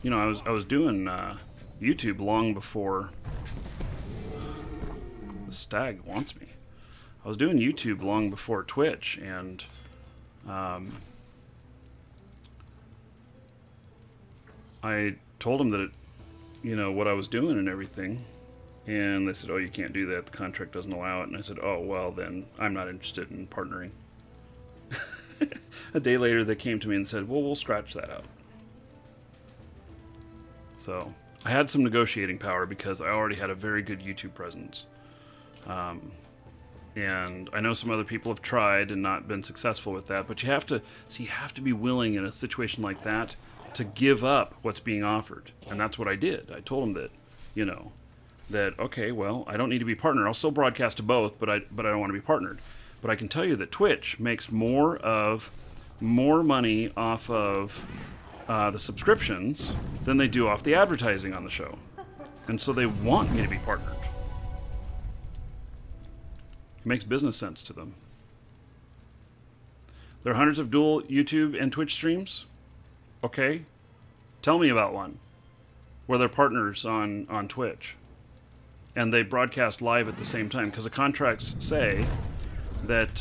I was doing YouTube long before the stag wants me. I was doing YouTube long before Twitch, and I told them that what I was doing and everything, and they said, "Oh, you can't do that. The contract doesn't allow it." And I said, "Oh, well, then I'm not interested in partnering." A day later, they came to me and said, "Well, we'll scratch that out." So I had some negotiating power because I already had a very good YouTube presence. And I know some other people have tried and not been successful with that, but you have to be willing in a situation like that to give up what's being offered. And that's what I did. I told them that, that, okay, well, I don't need to be partnered. I'll still broadcast to both, but I don't want to be partnered. But I can tell you that Twitch makes more money off of the subscriptions than they do off the advertising on the show. And so they want me to be partnered. It makes business sense to them. There are hundreds of dual YouTube and Twitch streams. Okay. Tell me about one where they're partners on Twitch. And they broadcast live at the same time. Because the contracts say that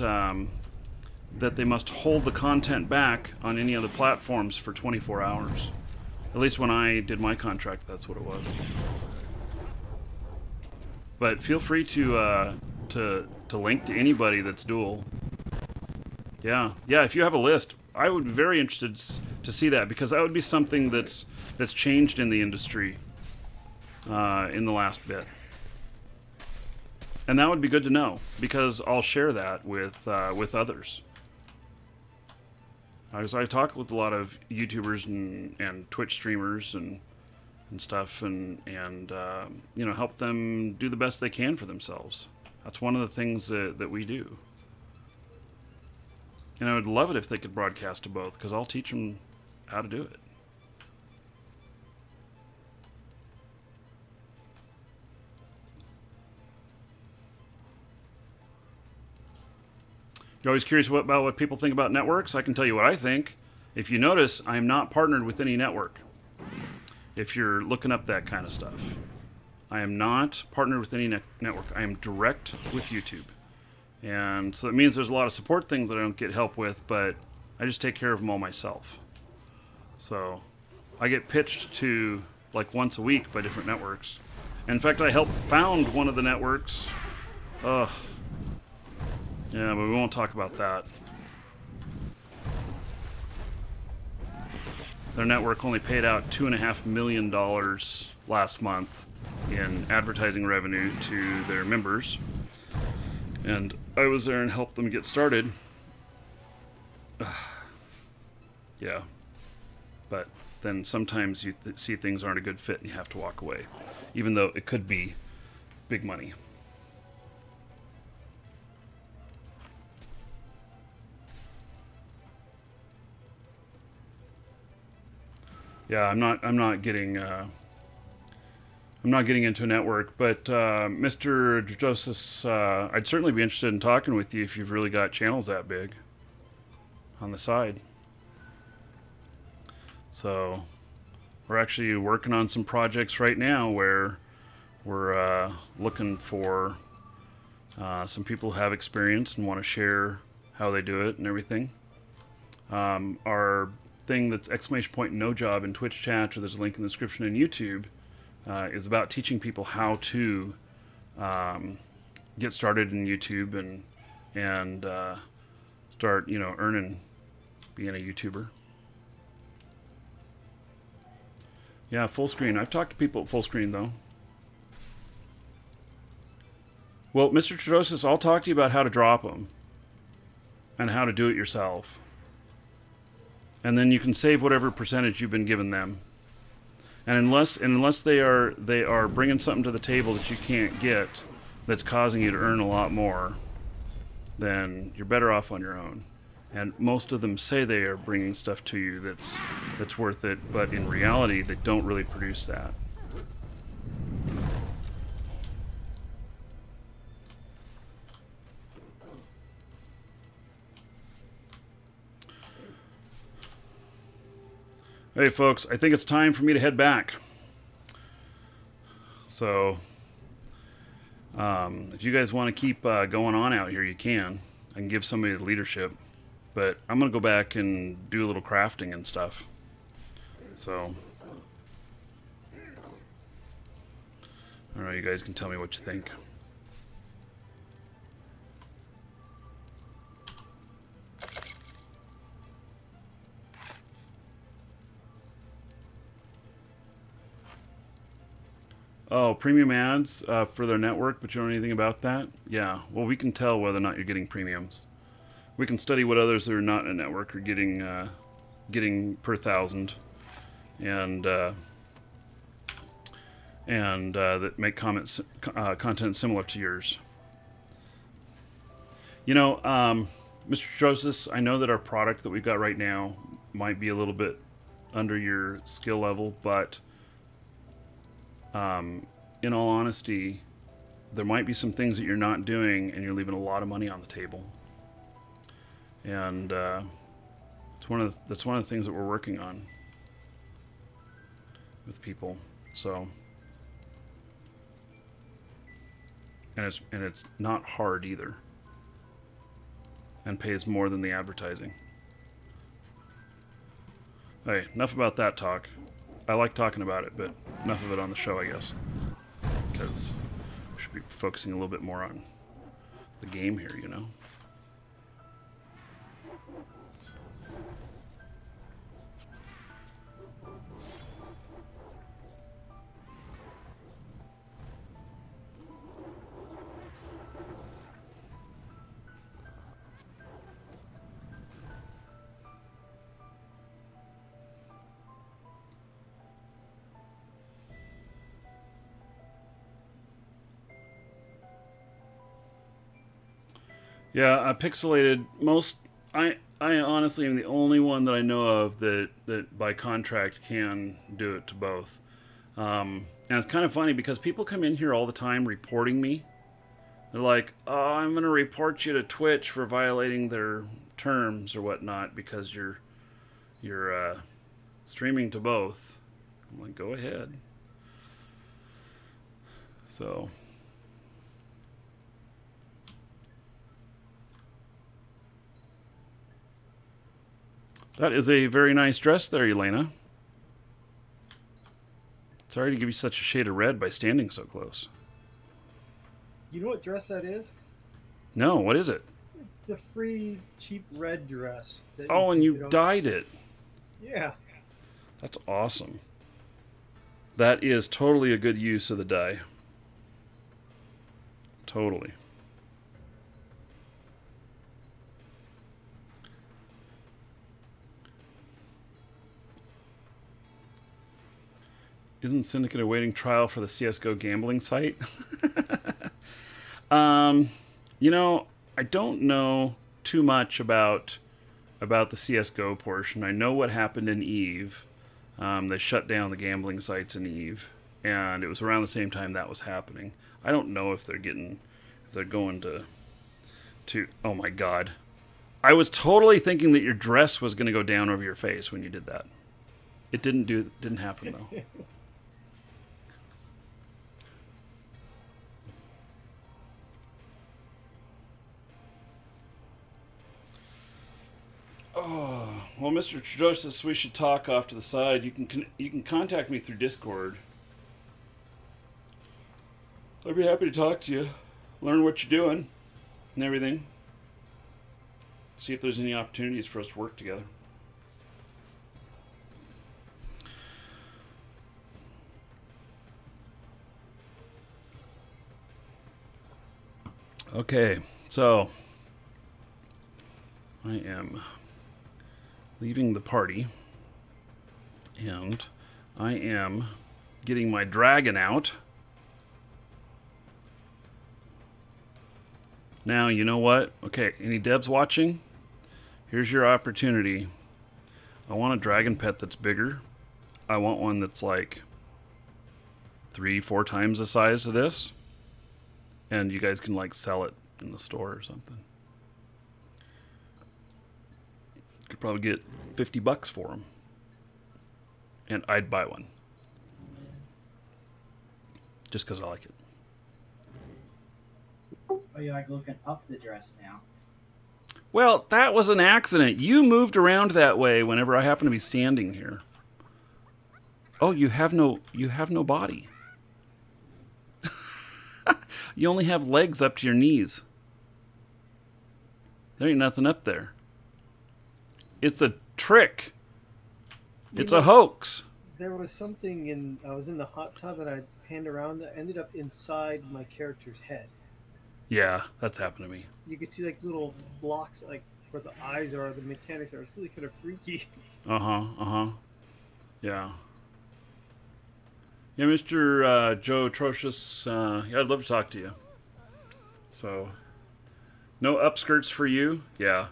that they must hold the content back on any other platforms for 24 hours. At least when I did my contract, that's what it was. But feel free to link to anybody that's dual. Yeah, if you have a list, I would be very interested to see that, because that would be something that's changed in the industry in the last bit. And that would be good to know, because I'll share that with others. Because I talk with a lot of YouTubers and Twitch streamers and stuff, and help them do the best they can for themselves. That's one of the things that we do. And I would love it if they could broadcast to both, because I'll teach them how to do it. You're always curious about what people think about networks? I can tell you what I think. If you notice, I am not partnered with any network. If you're looking up that kind of stuff, I am not partnered with any network. I am direct with YouTube. And so it means there's a lot of support things that I don't get help with, but I just take care of them all myself. So I get pitched to like once a week by different networks. In fact, I helped found one of the networks. Ugh. Yeah, but we won't talk about that. Their network only paid out $2.5 million last month in advertising revenue to their members. And I was there and helped them get started. Yeah. But then sometimes you see things aren't a good fit and you have to walk away. Even though it could be big money. Yeah, I'm not getting into a network, but Mr. Joseph, I'd certainly be interested in talking with you if you've really got channels that big on the side. So we're actually working on some projects right now where we're looking for some people who have experience and want to share how they do it and everything. Our thing that's !no job in Twitch chat, or there's a link in the description in YouTube, is about teaching people how to get started in YouTube and start, earning, being a YouTuber. Yeah, full screen. I've talked to people at full screen though. Well, Mr. Trodosis, I'll talk to you about how to drop them and how to do it yourself. And then you can save whatever percentage you've been giving them. And unless they are bringing something to the table that you can't get, that's causing you to earn a lot more, then you're better off on your own. And most of them say they are bringing stuff to you that's worth it, but in reality, they don't really produce that. Hey folks, I think it's time for me to head back. So, if you guys want to keep going on out here, you can. I can give somebody the leadership. But I'm going to go back and do a little crafting and stuff. So, I don't know, you guys can tell me what you think. Oh, premium ads for their network, but you don't know anything about that? Yeah, well, we can tell whether or not you're getting premiums. We can study what others that are not in a network are getting per thousand, and that make content similar to yours. Mr. Joseph, I know that our product that we've got right now might be a little bit under your skill level, but in all honesty, there might be some things that you're not doing and you're leaving a lot of money on the table. And that's one of the things that we're working on with people. So, and it's not hard either, and pays more than the advertising. Hey, enough about that talk. I like talking about it, but enough of it on the show, I guess, because we should be focusing a little bit more on the game here, Yeah, pixelated. I honestly am the only one that I know of that by contract can do it to both. And it's kind of funny because people come in here all the time reporting me They're like, oh, I'm going to report you to Twitch for violating their terms or whatnot because you're streaming to both. I'm like, go ahead. So that is a very nice dress there, Elena. Sorry to give you such a shade of red by standing so close. You know what dress that is? No, what is it? It's the free cheap red dress. That Oh, and can you get on- dyed it. Yeah. That's awesome. That is totally a good use of the dye. Totally. Isn't Syndicate awaiting trial for the CSGO gambling site? You know, I don't know too much about the CSGO portion. I know what happened in EVE. They shut down the gambling sites in EVE, and it was around the same time that was happening. I don't know if they're going to. Oh my God! I was totally thinking that your dress was going to go down over your face when you did that. It didn't happen though. Oh, well, Mr. Trudeau says we should talk off to the side. You can contact me through Discord. I'd be happy to talk to you, learn what you're doing, and everything. See if there's any opportunities for us to work together. Okay, so I am leaving the party, and I am getting my dragon out. Now, you know what? Okay, any devs watching? Here's your opportunity. I want a dragon pet that's bigger. I want one that's like 3-4 times the size of this. And you guys can like sell it in the store or something. Could probably get $50 for them. And I'd buy one. Just because I like it. Oh, you like looking up the dress now? Well, that was an accident. You moved around that way whenever I happen to be standing here. Oh, you have no body. You only have legs up to your knees. There ain't nothing up there. It's a trick. It's a hoax. There was something I was in the hot tub and I panned around that ended up inside my character's head. Yeah, that's happened to me. You could see like little blocks like where the eyes are, the mechanics are. It's really kind of freaky. Yeah. Yeah, Mr. Joe Atrocious, yeah, I'd love to talk to you. So, no upskirts for you? Yeah.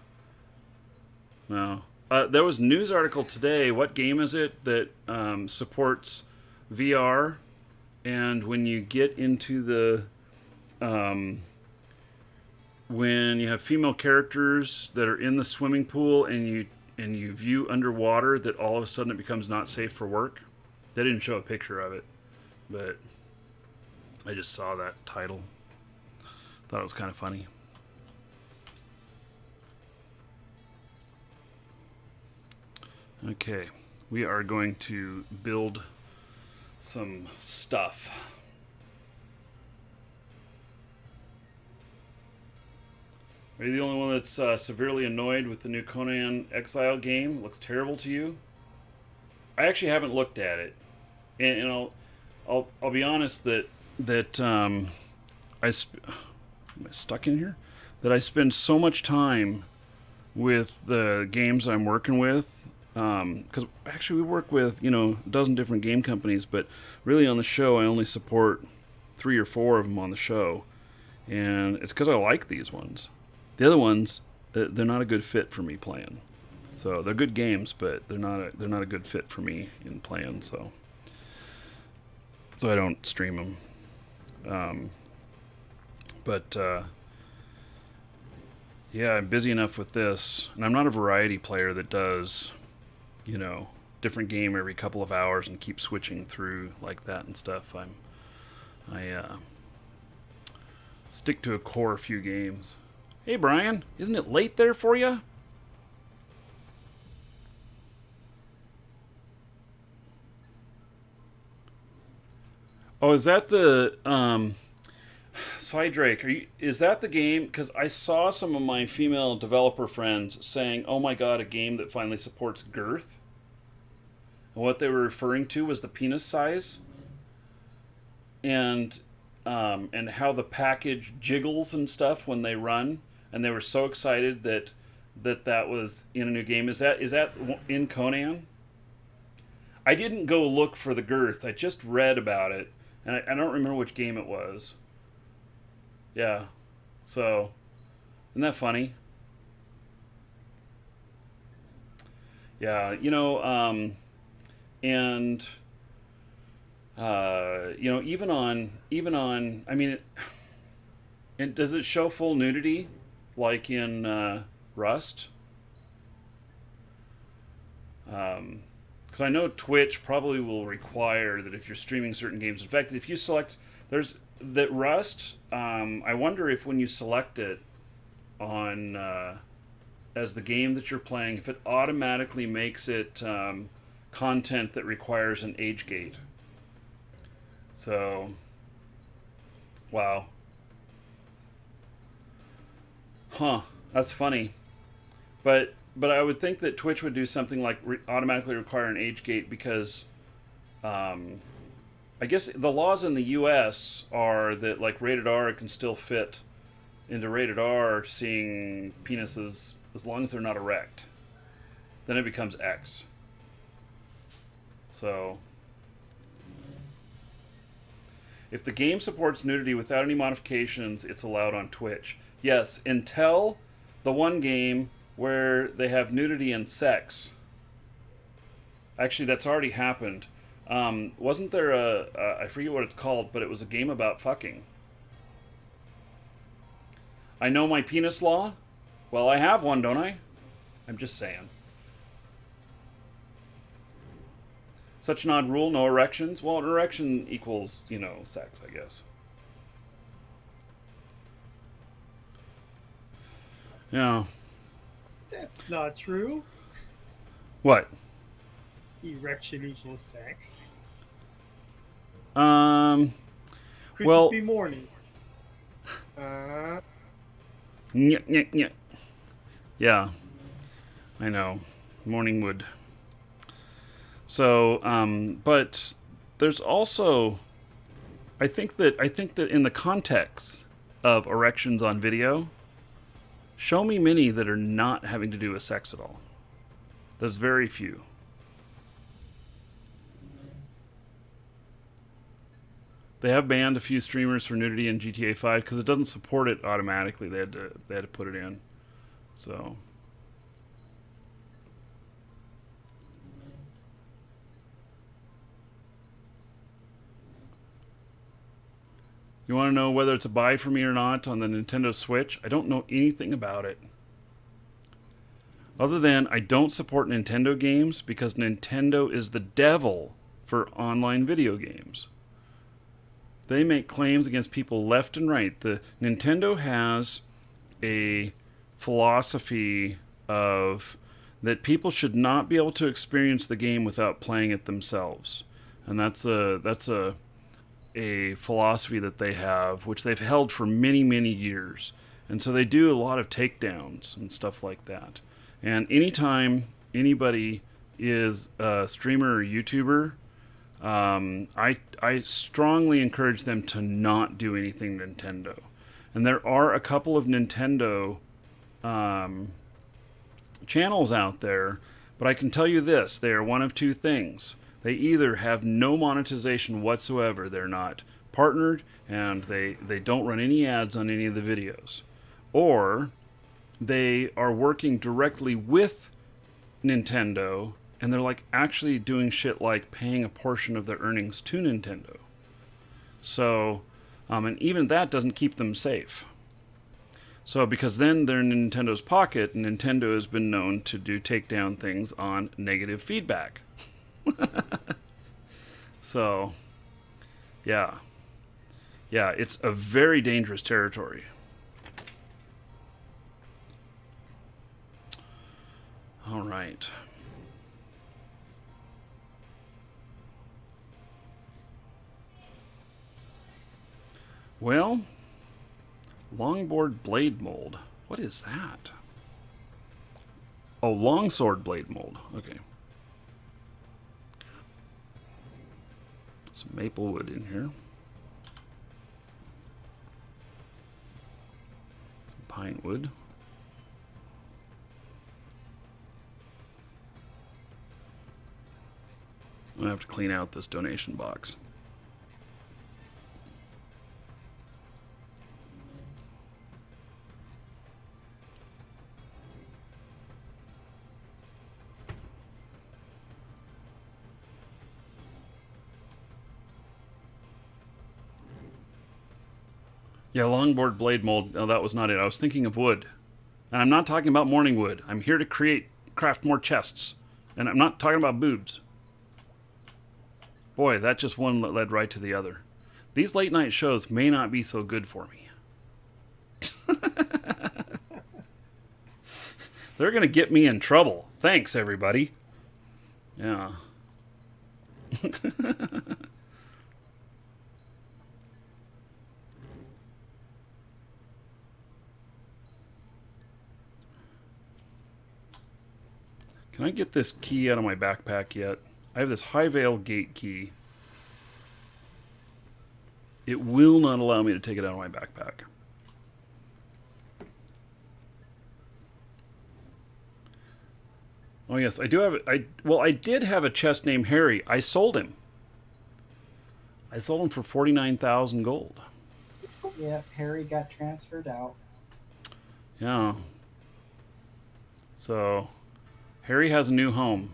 No. There was a news article today. What game is it that supports VR? And when you get into the... when you have female characters that are in the swimming pool and you view underwater, that all of a sudden it becomes not safe for work. They didn't show a picture of it, but I just saw that title. Thought it was kind of funny. Okay, we are going to build some stuff. Are you the only one that's severely annoyed with the new Conan Exile game? It looks terrible to you? I actually haven't looked at it, and I'll be honest that am I stuck in here? That I spend so much time with the games I'm working with, because actually we work with a dozen different game companies, but really on the show I only support 3 or 4 of them on the show, and it's because I like these ones. The other ones, they're not a good fit for me playing. So they're good games, but they're not a good fit for me in playing. So I don't stream them. But yeah, I'm busy enough with this, and I'm not a variety player that does, different game every couple of hours and keep switching through like that and stuff. I stick to a core few games. Hey Brian, isn't it late there for you? Oh, is that the Psydrake? Is that the game? Because I saw some of my female developer friends saying, "Oh my god, a game that finally supports girth." And what they were referring to was the penis size, and how the package jiggles and stuff when they run. And they were so excited that was in a new game. Is that in Conan? I didn't go look for the girth. I just read about it. And I don't remember which game it was. Yeah. So, isn't that funny? Yeah, and even on, I mean, and does it show full nudity like in Rust? Because I know Twitch probably will require that if you're streaming certain games. In fact, if you select, there's that Rust. I wonder if when you select it on as the game that you're playing, if it automatically makes it content that requires an age gate. So, wow. Huh, that's funny. But I would think that Twitch would do something like automatically require an age gate because I guess the laws in the US are that like rated R can still fit into rated R seeing penises as long as they're not erect. Then it becomes X. So if the game supports nudity without any modifications, it's allowed on Twitch. Yes, until the one game where they have nudity and sex. Actually, that's already happened. Wasn't there I forget what it's called, but it was a game about fucking. I know my penis law? Well, I have one, don't I? I'm just saying. Such an odd rule, no erections? Well, an erection equals, sex, I guess. Yeah. That's not true. What? Erection equals sex. Well, Could just be morning. Yeah, I know. Morning wood. So, but there's also, I think that in the context of erections on video, show me many that are not having to do with sex at all. There's very few. They have banned a few streamers for nudity in GTA 5 because it doesn't support it automatically. They had to put it in. So you want to know whether it's a buy for me or not on the Nintendo Switch? I don't know anything about it. Other than I don't support Nintendo games because Nintendo is the devil for online video games. They make claims against people left and right. The Nintendo has a philosophy of that people should not be able to experience the game without playing it themselves. And that's a philosophy that they have, which they've held for many, many years. And so they do a lot of takedowns and stuff like that. And anytime anybody is a streamer or YouTuber, I strongly encourage them to not do anything Nintendo. And there are a couple of Nintendo channels out there, but I can tell you this, they are one of two things. They either have no monetization whatsoever, they're not partnered, and they don't run any ads on any of the videos. Or they are working directly with Nintendo, and they're like actually doing shit like paying a portion of their earnings to Nintendo. So And even that doesn't keep them safe. So because then they're in Nintendo's pocket, and Nintendo has been known to take down things on negative feedback. So, yeah. Yeah, it's a very dangerous territory. All right. Well, longboard blade mold. What is that? Oh, longsword blade mold. Okay. Some maple wood in here. Some pine wood. I'm going to have to clean out this donation box. Yeah, longboard blade mold. No, that was not it. I was thinking of wood. And I'm not talking about morning wood. I'm here to craft more chests. And I'm not talking about boobs. Boy, that just one led right to the other. These late night shows may not be so good for me. They're going to get me in trouble. Thanks, everybody. Yeah. Can I get this key out of my backpack yet? I have this Highvale gate key. It will not allow me to take it out of my backpack. Oh yes, I do have it. I did have a chest named Harry. I sold him. I sold him for 49,000 gold. Yeah, Harry got transferred out. Yeah. So, Harry has a new home.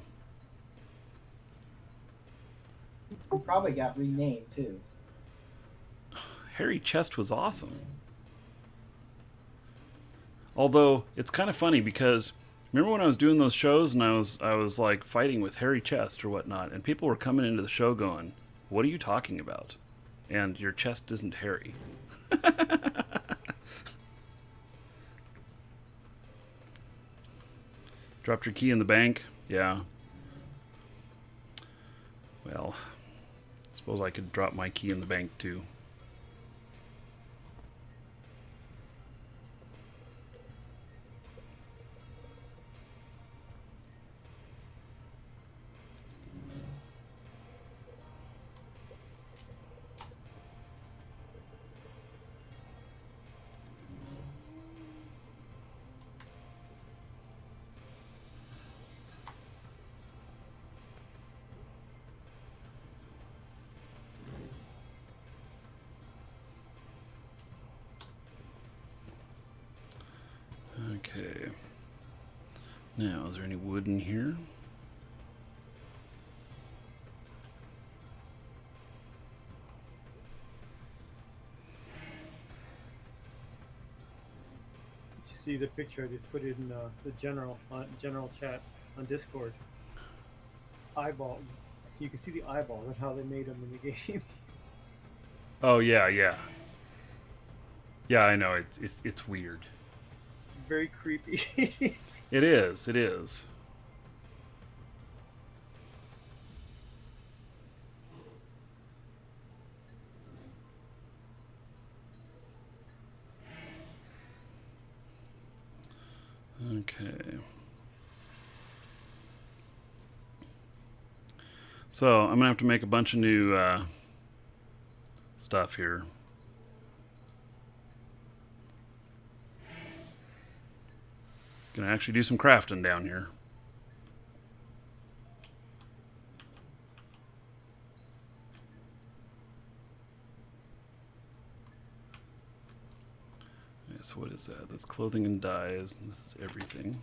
He probably got renamed too. Harry Chest was awesome. Although it's kind of funny because remember when I was doing those shows and I was like fighting with Harry Chest or whatnot, and people were coming into the show going, "What are you talking about?" And your chest isn't hairy. Dropped your key in the bank? Yeah. Well, I suppose I could drop my key in the bank too. Okay. Now, is there any wood in here? You see the picture I just put in the general chat on Discord. Eyeballs. You can see the eyeballs and how they made them in the game. Oh yeah, yeah. Yeah, I know. It's weird. Very creepy. It is. It is. Okay. So I'm gonna have to make a bunch of new stuff here. Gonna actually do some crafting down here. Okay, so what is that? That's clothing and dyes. And this is everything.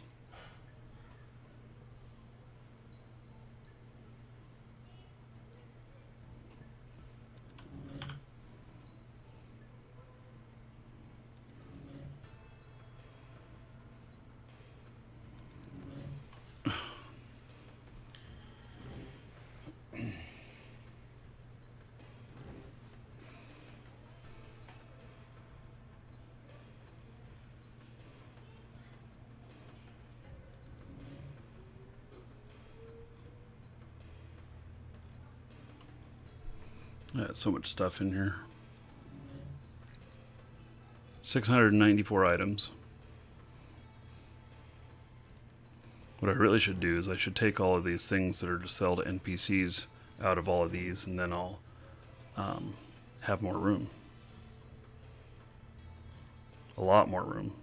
I got so much stuff in here. 694 items. What I really should do is I should take all of these things that are to sell to NPCs out of all of these, and then I'll have more room. A lot more room.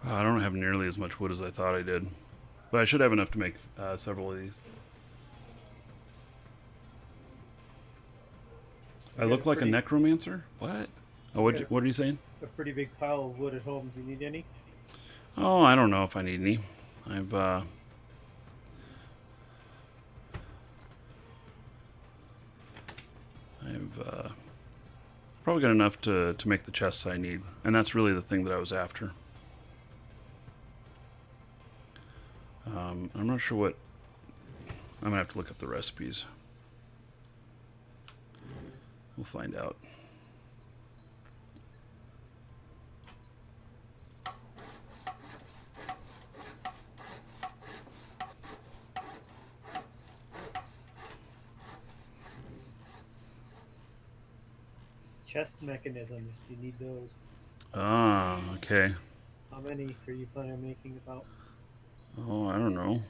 I don't have nearly as much wood as I thought I did, but I should have enough to make several of these. I look like a necromancer? What? Oh, what are you saying? A pretty big pile of wood at home. Do you need any? Oh, I don't know if I need any. I've probably got enough to make the chests I need, and that's really the thing that I was after. I'm not sure what... I'm gonna have to look up the recipes. We'll find out. Chest mechanisms. Do you need those? Ah, okay. How many are you planning on making about? Oh, I don't know.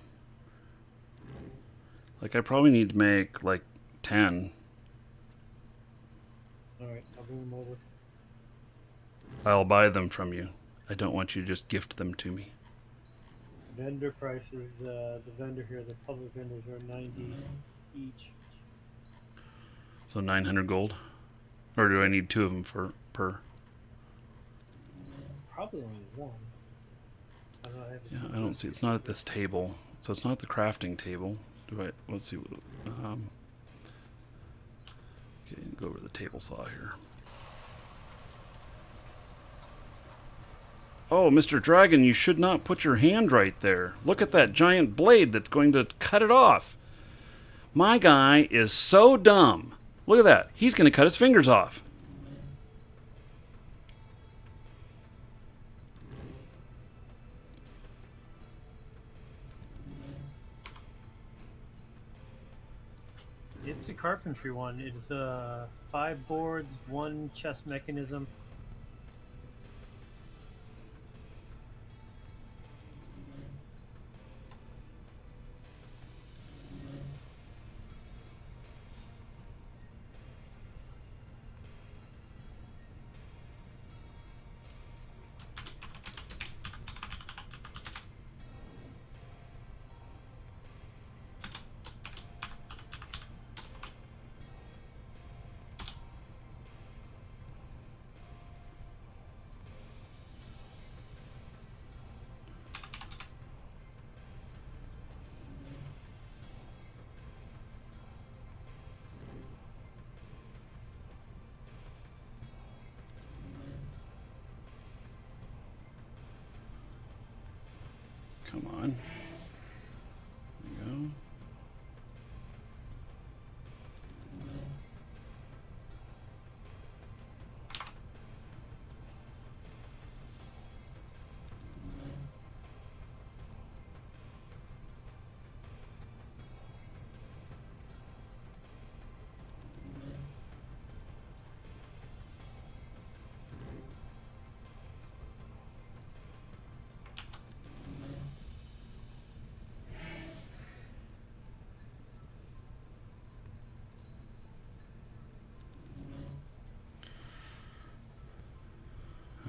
Like, I probably need to make, like, 10. Alright, I'll bring them over. I'll buy them from you. I don't want you to just gift them to me. Vendor prices, the vendor here, the public vendors are 90 each. So 900 gold? Or do I need 2 of them per? Probably only one. I don't know, Yeah, I don't see. It's not at this table. So it's not at the crafting table. Let's see. Okay, go over to the table saw here. Oh, Mr. Dragon, you should not put your hand right there. Look at that giant blade that's going to cut it off. My guy is so dumb. Look at that. He's going to cut his fingers off. It's a carpentry one. It's 5 boards, 1 chest mechanism. Come on. There we go.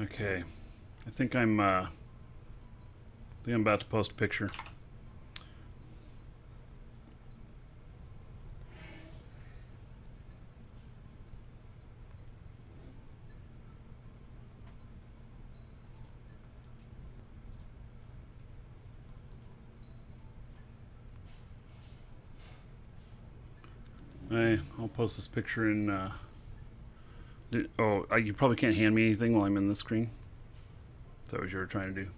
Okay, I think I'm about to post a picture. I'll post this picture in. You probably can't hand me anything while I'm in this screen. Is that what you were trying to do?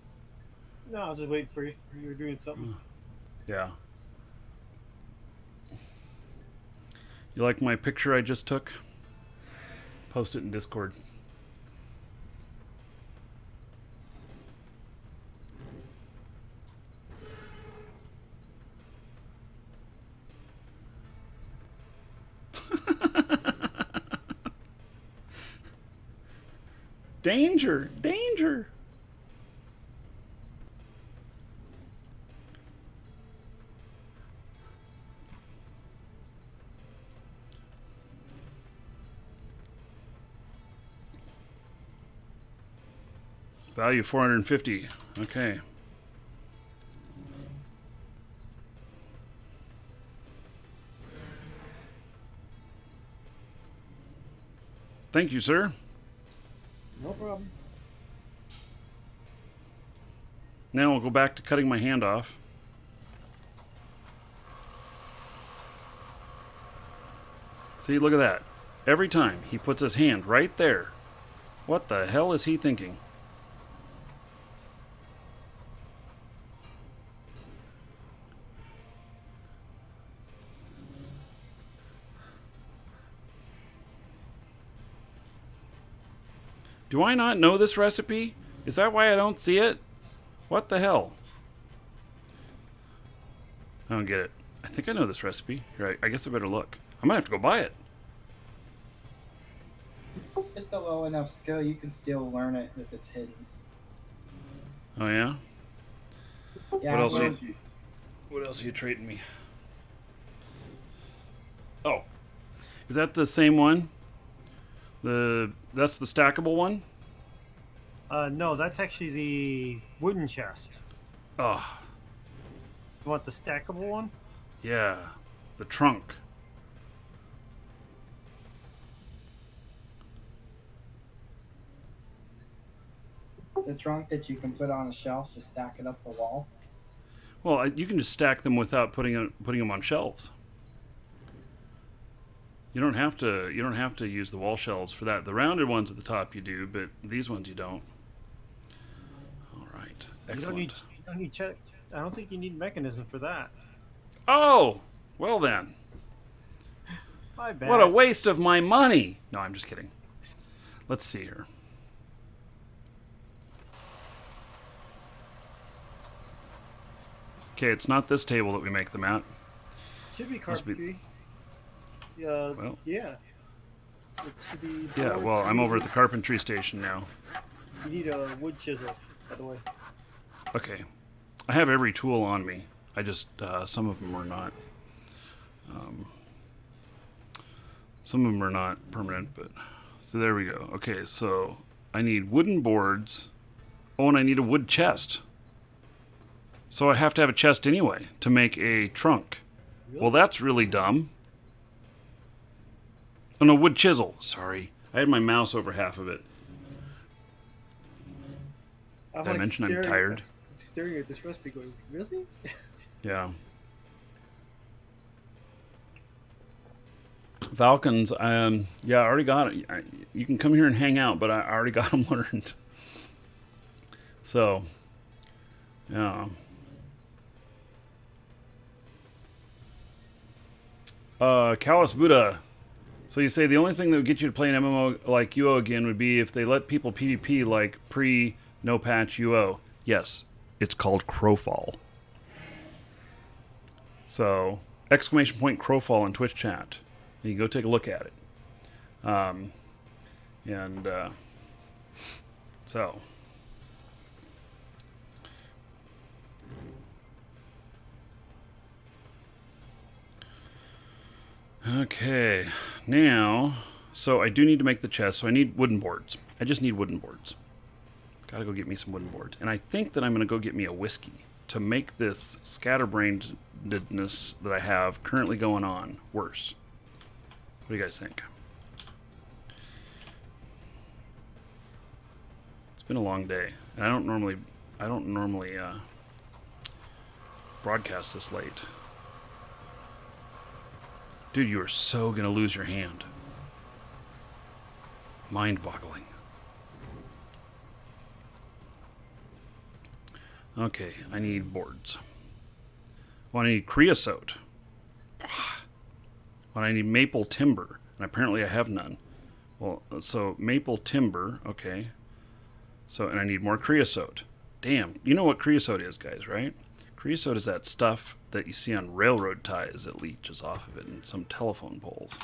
No, I was just waiting for you. You were doing something. Yeah. You like my picture I just took? Post it in Discord. Danger! Danger! Value 450. Okay. Thank you, sir. No problem. Now we'll go back to cutting my hand off. See, look at that. Every time he puts his hand right there. What the hell is he thinking? Do I not know this recipe? Is that why I don't see it? What the hell? I don't get it. I think I know this recipe. Here, I guess I better look. I might have to go buy it. If it's a low enough skill, you can still learn it if it's hidden. Oh yeah? Yeah, What else are you trading me? Oh. Is that the same one? That's the stackable one? No, that's actually the wooden chest. Oh, You want the stackable one? yeah. The trunk. the trunk that you can put on a shelf to stack it up the wall. Well, you can just stack them without putting them on shelves. You don't have to use the wall shelves for that. The rounded ones at the top you do, but these ones you don't. All right, excellent. You don't need check. I don't think you need mechanism for that. Oh, well then. My bad. What a waste of my money. No, I'm just kidding. Let's see here. Okay, it's not this table that we make them at. Should be Must be- carpentry. Yeah. Well. Yeah. It should be. Yeah, well, I'm over at the carpentry station now. You need a wood chisel, by the way. Okay. I have every tool on me. I just, some of them are not. Some of them are not permanent, but... So there we go. Okay, so I need wooden boards. Oh, and I need a wood chest. So I have to have a chest anyway to make a trunk. Really? Well, that's really dumb. Oh, no, wood chisel. Sorry. I had my mouse over half of it. Did I mention I'm tired? I'm staring at this recipe going, really? Yeah. Falcons, yeah, I already got it. You can come here and hang out, but I already got them learned. So, yeah. Callous Buddha. So you say the only thing that would get you to play an MMO like UO again would be if they let people PvP like pre-no patch UO. Yes, it's called Crowfall. So, exclamation point Crowfall in Twitch chat. You can go take a look at it. So. Okay, now, so I do need to make the chest, so I need wooden boards. I just need wooden boards. Gotta go get me some wooden boards. And I think that I'm gonna go get me a whiskey to make this scatterbrainedness that I have currently going on worse. What do you guys think? It's been a long day, and I don't normally broadcast this late. Dude, you are so gonna lose your hand. Mind-boggling. Okay, I need boards. Well, I need creosote. Well, I need maple timber, and apparently I have none. Well, so maple timber, okay. So, and I need more creosote. Damn, you know what creosote is, guys, right? Creosote is that stuff that you see on railroad ties that leaches off of it and some telephone poles.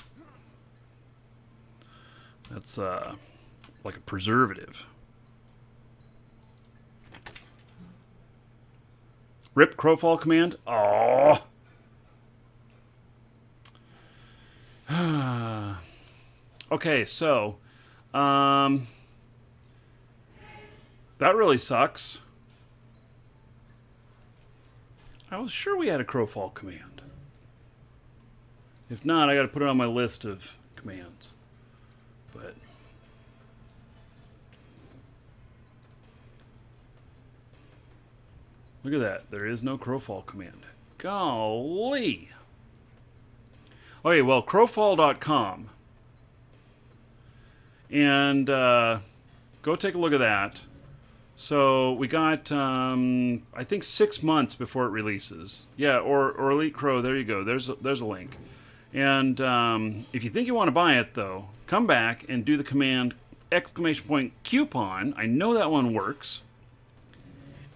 That's like a preservative. Rip Crowfall command. Oh. Okay, so that really sucks. I was sure we had a Crowfall command. If not, I got to put it on my list of commands. But look at that. There is no Crowfall command. Golly. Okay, well, crowfall.com. And go take a look at that. So we got, I think 6 months before it releases. Yeah, or Elite Crow. There you go. There's a link. And if you think you want to buy it, though, come back and do the command !coupon. I know that one works.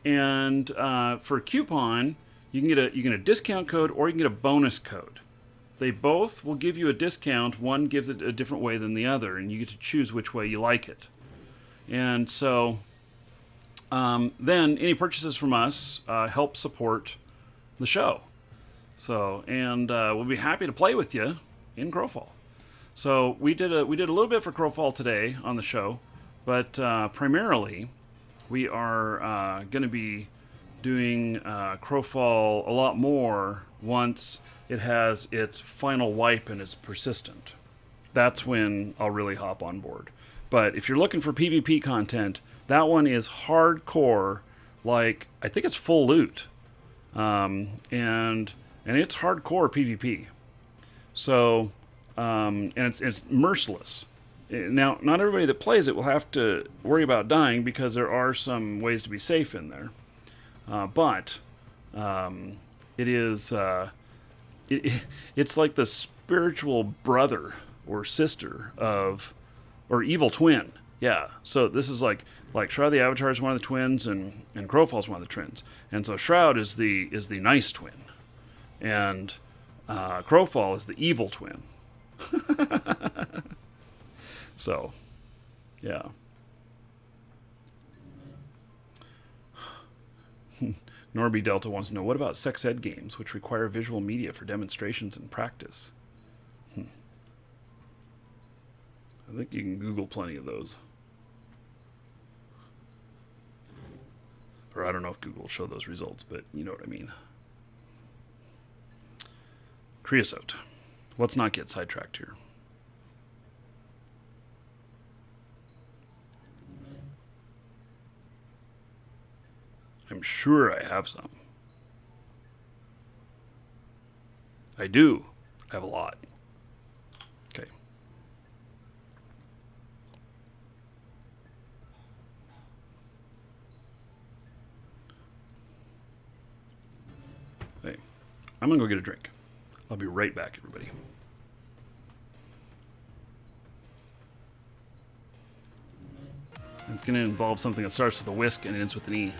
And for coupon, you can get a discount code or you can get a bonus code. They both will give you a discount. One gives it a different way than the other, and you get to choose which way you like it. And so then any purchases from us help support the show. So, and we'll be happy to play with you in Crowfall. So we did a little bit for Crowfall today on the show, but primarily we are going to be doing Crowfall a lot more once it has its final wipe and is persistent. That's when I'll really hop on board. But if you're looking for PvP content, that one is hardcore. Like, I think it's full loot, and it's hardcore PvP. So, and it's merciless. Now, not everybody that plays it will have to worry about dying because there are some ways to be safe in there. But it is it's like the spiritual brother or sister of, or evil twin. Yeah. So this is like Shroud the Avatar is one of the twins, and Crowfall is one of the twins. And so Shroud is the nice twin, and Crowfall is the evil twin. So, yeah. Norby Delta wants to know, what about sex ed games, which require visual media for demonstrations and practice? I think you can Google plenty of those. Or I don't know if Google will show those results, but you know what I mean. Creosote. Let's not get sidetracked here. I'm sure I have some. I do. I have a lot. Okay. Hey, I'm gonna go get a drink. I'll be right back, everybody. It's gonna involve something that starts with a whisk and ends with an E.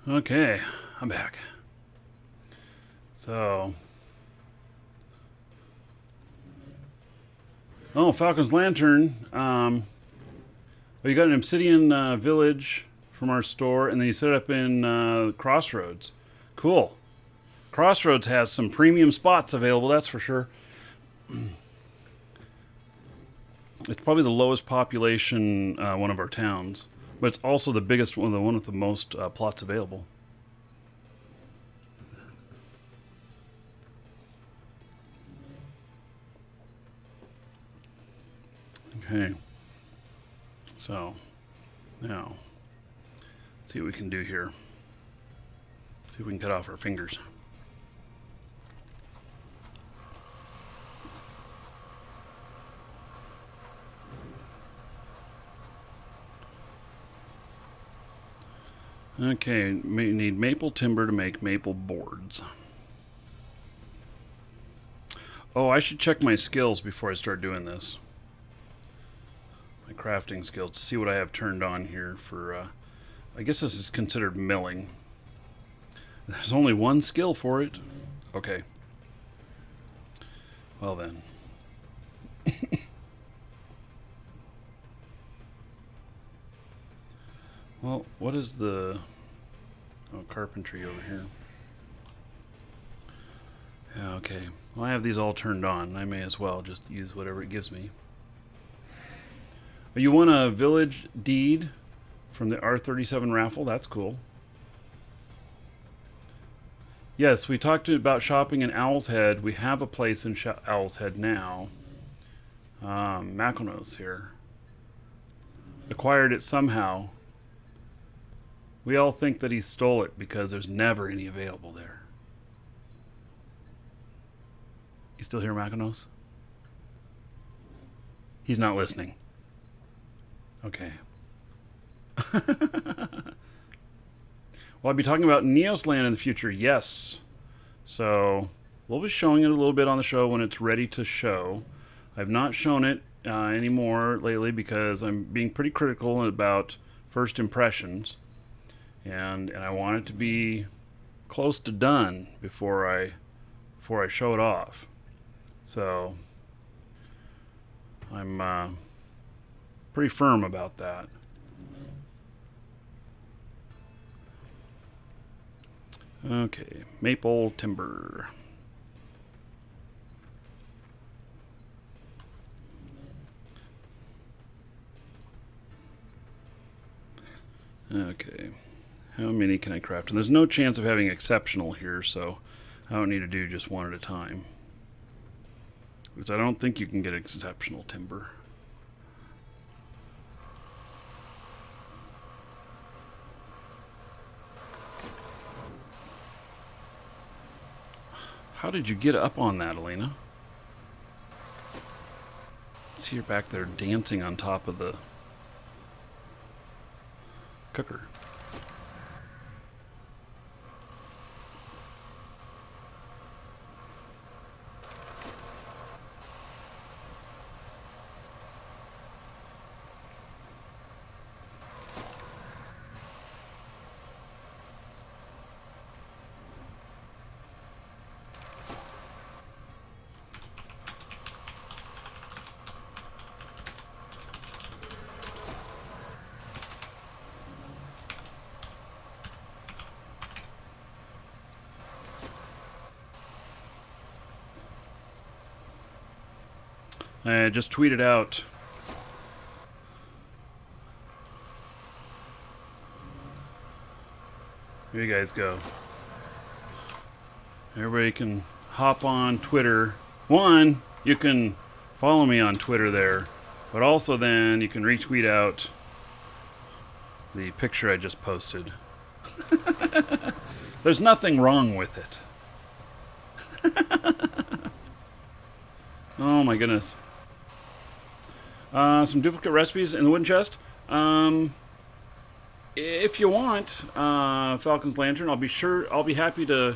Okay, I'm back. So, oh, Falcon's Lantern. Well, you got an Obsidian Village from our store, and then you set it up in Crossroads. Cool. Crossroads has some premium spots available, that's for sure. It's probably the lowest population one of our towns, but it's also the biggest one, the one with the most plots available. Okay. So, now, let's see what we can do here. See if we can cut off our fingers. Okay, we need maple timber to make maple boards. Oh, I should check my skills before I start doing this. My crafting skills, to see what I have turned on here for, I guess this is considered milling. There's only one skill for it. Okay. Well then. Well, what is the... Oh, carpentry over here. Yeah, okay. Well, I have these all turned on. I may as well just use whatever it gives me. Oh, you want a village deed from the R37 raffle? That's cool. Yes, we talked about shopping in Owl's Head. We have a place in Owl's Head now. Makonos here. Acquired it somehow. We all think that he stole it because there's never any available there. You still hear Makonos? He's not listening. Okay. Well, I'll be talking about Neos Land in the future, yes. So, we'll be showing it a little bit on the show when it's ready to show. I've not shown it anymore lately because I'm being pretty critical about first impressions. And I want it to be close to done before I show it off. So I'm pretty firm about that. Okay, maple timber. Okay. How many can I craft? And there's no chance of having exceptional here, so I don't need to do just one at a time. Because I don't think you can get exceptional timber. How did you get up on that, Elena? I see you're back there dancing on top of the cooker. I just tweeted out. Here you guys go. Everybody can hop on Twitter. One, you can follow me on Twitter there, but also then you can retweet out the picture I just posted. There's nothing wrong with it. Oh my goodness. Some duplicate recipes in the wooden chest. If you want, Falcon's Lantern, I'll be happy to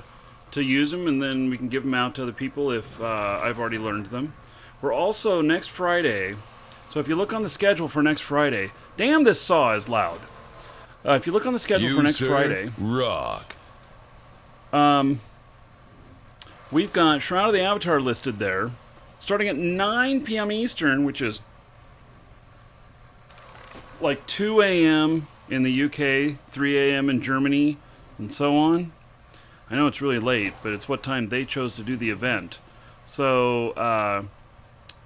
use them, and then we can give them out to other people if I've already learned them. We're also next Friday, so if you look on the schedule for next Friday, damn, this saw is loud. If you look on the schedule You, for next sir, Friday, rock. we've got Shroud of the Avatar listed there, starting at 9 p.m. Eastern, which is like 2 a.m. in the UK, 3 a.m. in Germany, and so on. I know it's really late, but it's what time they chose to do the event. So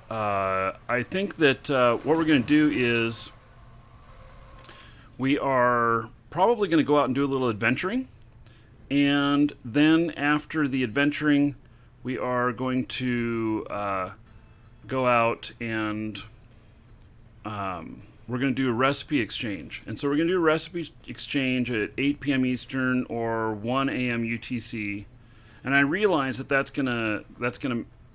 I think that what we're going to do is we are probably going to go out and do a little adventuring. And then after the adventuring, we are going to go out and we're going to do a recipe exchange. And so we're going to do a recipe exchange at 8 p.m. Eastern or 1 a.m. UTC. And I realize that that's gonna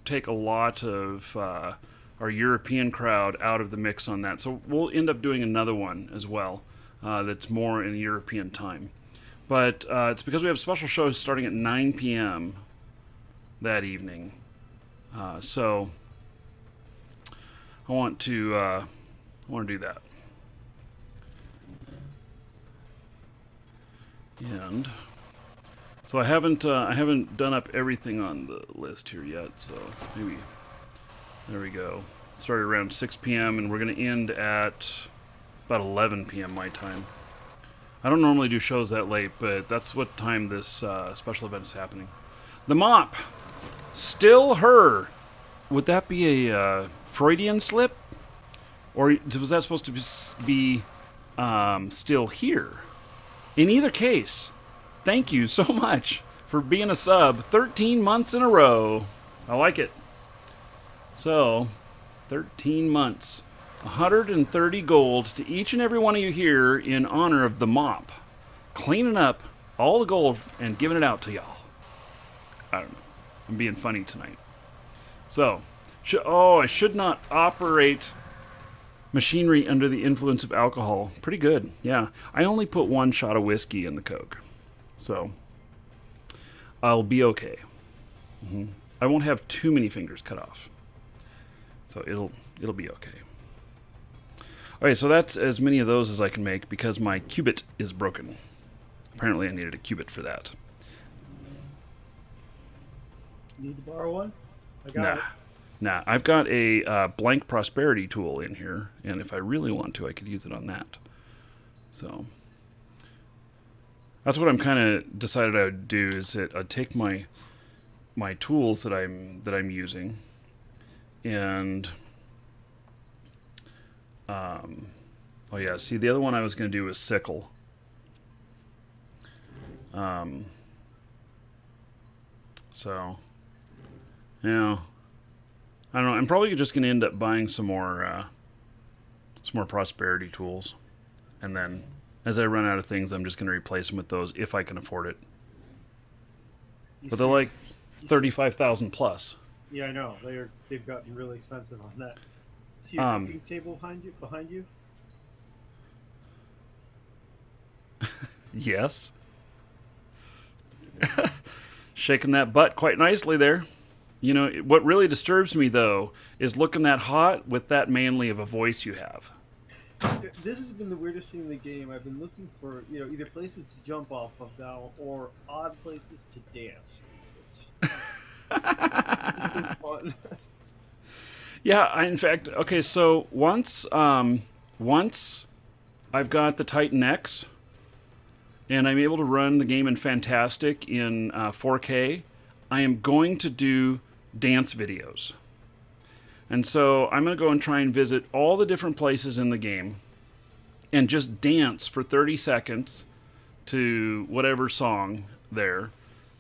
take a lot of our European crowd out of the mix on that. So we'll end up doing another one as well that's more in European time. But it's because we have special shows starting at 9 p.m. that evening. So I want to do that. And so I haven't done up everything on the list here yet. So maybe there we go. Started around 6 p.m. and we're going to end at about 11 p.m. my time. I don't normally do shows that late, but that's what time this special event is happening. The mop, still her. Would that be a Freudian slip? Or was that supposed to be still here? In either case, thank you so much for being a sub 13 months in a row. I like it. So, 13 months. 130 gold to each and every one of you here in honor of the mop. Cleaning up all the gold and giving it out to y'all. I don't know. I'm being funny tonight. So, I should not operate machinery under the influence of alcohol. Pretty good, yeah. I only put 1 shot of whiskey in the Coke. So, I'll be okay. I won't have too many fingers cut off. So, it'll be okay. Okay, so that's as many of those as I can make because my cubit is broken. Apparently I needed a cubit for that. Need to borrow one? I got it. Nah, I've got a blank prosperity tool in here, and if I really want to, I could use it on that. So that's what I'm kind of decided I would do. Is that I'd take my tools that I'm using, and oh yeah, see the other one I was going to do was sickle. So yeah. I don't know. I'm probably just going to end up buying some more prosperity tools, and then as I run out of things, I'm just going to replace them with those if I can afford it. But they're like 35,000 plus. Yeah, I know. They've gotten really expensive on that. See a cooking table behind you? Yes. Shaking that butt quite nicely there. You know, what really disturbs me, though, is looking that hot with that manly of a voice you have. This has been the weirdest thing in the game. I've been looking for, either places to jump off of now or odd places to dance. It's been fun. Yeah, in fact, okay, so once I've got the Titan X, and I'm able to run the game in Fantastic in 4K, I am going to do dance videos. And so I'm going to go and try and visit all the different places in the game and just dance for 30 seconds to whatever song there,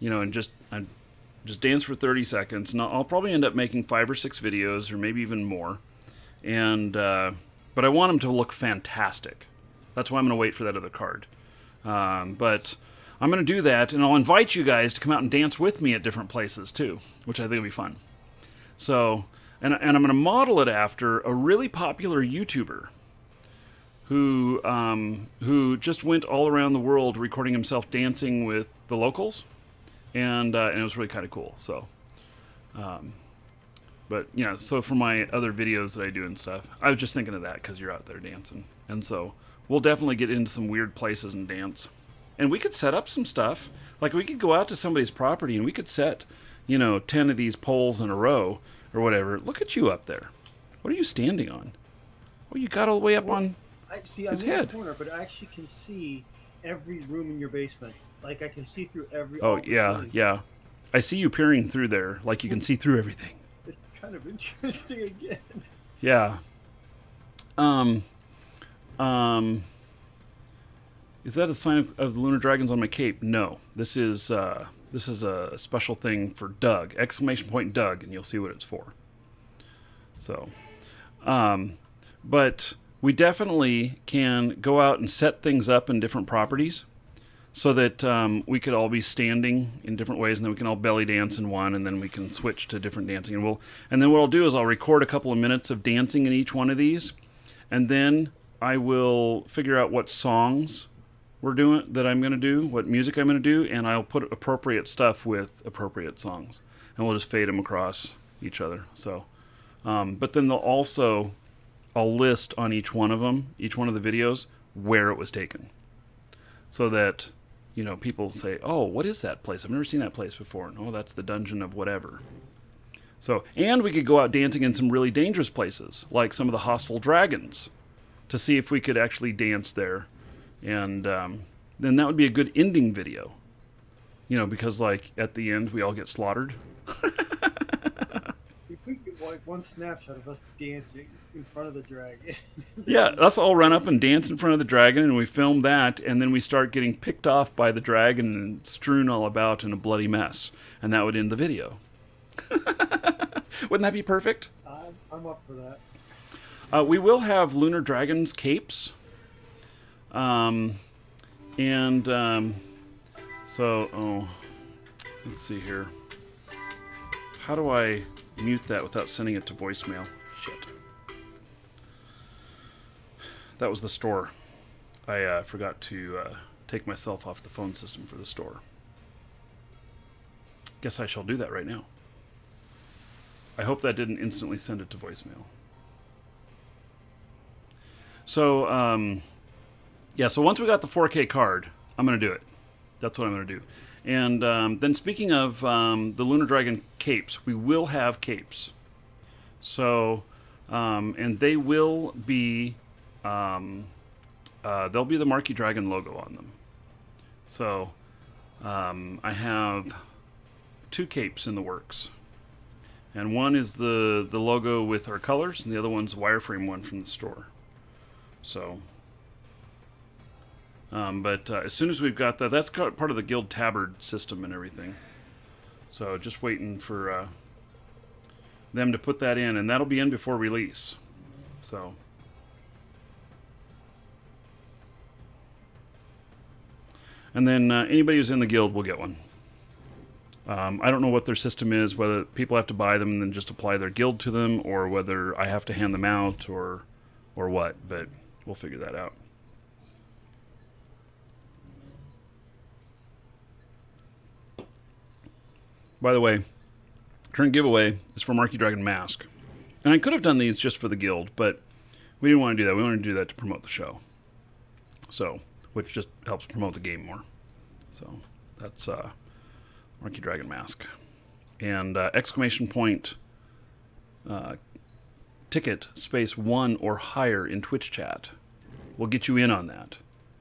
and just dance for 30 seconds. And I'll probably end up making 5 or 6 videos or maybe even more. And but I want them to look fantastic. That's why I'm going to wait for that other card. But I'm going to do that, and I'll invite you guys to come out and dance with me at different places too, which I think will be fun. So, and I'm going to model it after a really popular YouTuber who just went all around the world recording himself dancing with the locals, and it was really kind of cool. So, but so for my other videos that I do and stuff, I was just thinking of that because you're out there dancing, and so we'll definitely get into some weird places and dance. And we could set up some stuff. Like, we could go out to somebody's property and we could set, 10 of these poles in a row or whatever. Look at you up there. What are you standing on? Oh, you got all the way up on I'm his in head. the corner, but I actually can see every room in your basement. Like, I can see through every. Oh, all the yeah, ceiling. yeah. I see you peering through there, like you can see through everything. It's kind of interesting again. Yeah. Is that a sign of the lunar dragons on my cape? No. This is a special thing for Doug. Exclamation point Doug, and you'll see what it's for. So, but we definitely can go out and set things up in different properties so that we could all be standing in different ways, and then we can all belly dance in one, and then we can switch to different dancing. And then what I'll do is I'll record a couple of minutes of dancing in each one of these, and then I will figure out what songs we're doing, that I'm going to do, what music I'm going to do, and I'll put appropriate stuff with appropriate songs, and we'll just fade them across each other. So, but then I'll list on each one of them, each one of the videos, where it was taken, so that people say, "Oh, what is that place? I've never seen that place before." And, "Oh, that's the dungeon of whatever." So, and we could go out dancing in some really dangerous places, like some of the hostile dragons, to see if we could actually dance there. And then that would be a good ending video, because like at the end we all get slaughtered. If we get like one snapshot of us dancing in front of the dragon. Yeah, let's all run up and dance in front of the dragon, and we film that, and then we start getting picked off by the dragon and strewn all about in a bloody mess, and that would end the video. Wouldn't that be perfect? I'm up for that. We will have lunar dragons capes. Let's see here. How do I mute that without sending it to voicemail? Shit. That was the store. I forgot to take myself off the phone system for the store. Guess I shall do that right now. I hope that didn't instantly send it to voicemail. So, yeah, so once we got the 4K card, I'm going to do it. That's what I'm going to do. And then speaking of the Lunar Dragon capes, we will have capes. So, and they will be, they'll be the Marquee Dragon logo on them. So, I have 2 capes in the works. And one is the logo with our colors, and the other one's a wireframe one from the store. So... but as soon as we've got that, that's part of the Guild Tabard system and everything. So just waiting for them to put that in, and that'll be in before release. So, and then anybody who's in the guild will get one. I don't know what their system is, whether people have to buy them and then just apply their guild to them, or whether I have to hand them out, or what. But we'll figure that out. By the way, current giveaway is for Marquee Dragon Mask. And I could have done these just for the guild, but we didn't want to do that. We wanted to do that to promote the show. So, which just helps promote the game more. So, that's Marquee Dragon Mask. And exclamation point ticket space 1 or higher in Twitch chat will get you in on that.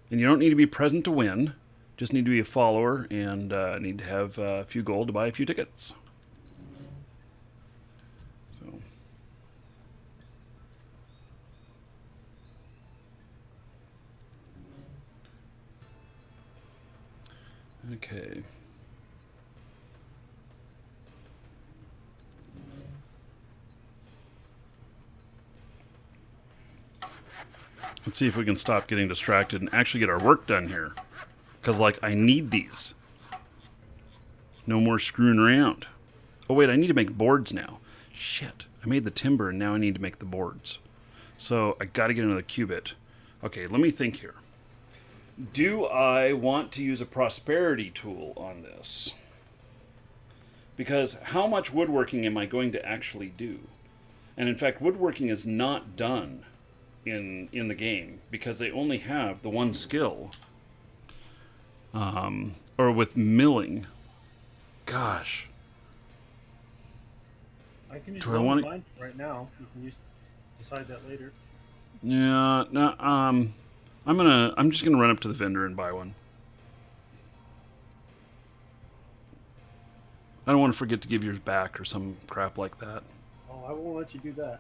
And you don't need to be present to win. Just need to be a follower and need to have a few gold to buy a few tickets. So, okay. Let's see if we can stop getting distracted and actually get our work done here. Because, I need these. No more screwing around. Oh, wait, I need to make boards now. Shit. I made the timber, and now I need to make the boards. So, I gotta get another qubit. Okay, let me think here. Do I want to use a prosperity tool on this? Because how much woodworking am I going to actually do? And, in fact, woodworking is not done in the game because they only have the one skill. Or with milling. Gosh. I can just Do I load wanna- mine right now. You can just decide that later. Yeah, no, I'm just gonna run up to the vendor and buy one. I don't want to forget to give yours back or some crap like that. Oh, I won't let you do that.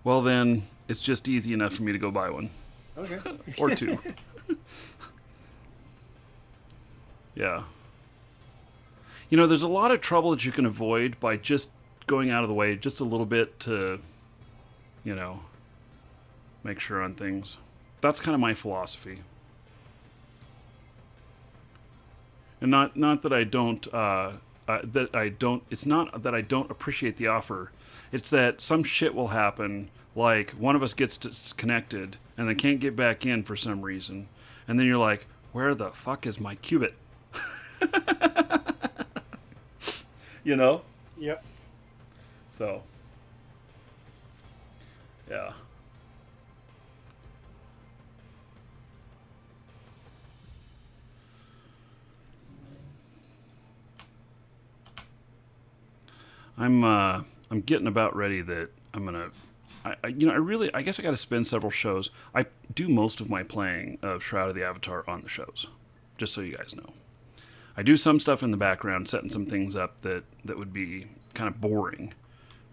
Well, then it's just easy enough for me to go buy one Okay. or two. Yeah. You know, there's a lot of trouble that you can avoid by just going out of the way just a little bit to, you know, make sure on things. That's kind of my philosophy. And not that I don't it's not that I don't appreciate the offer. It's that some shit will happen, like one of us gets disconnected and they can't get back in for some reason. And then you're like, where the fuck is my qubit? You know? Yep. So, yeah. I'm getting about ready that I'm gonna, I guess I got to spend several shows. I do most of my playing of Shroud of the Avatar on the shows, just so you guys know. I do some stuff in the background, setting some things up that would be kind of boring,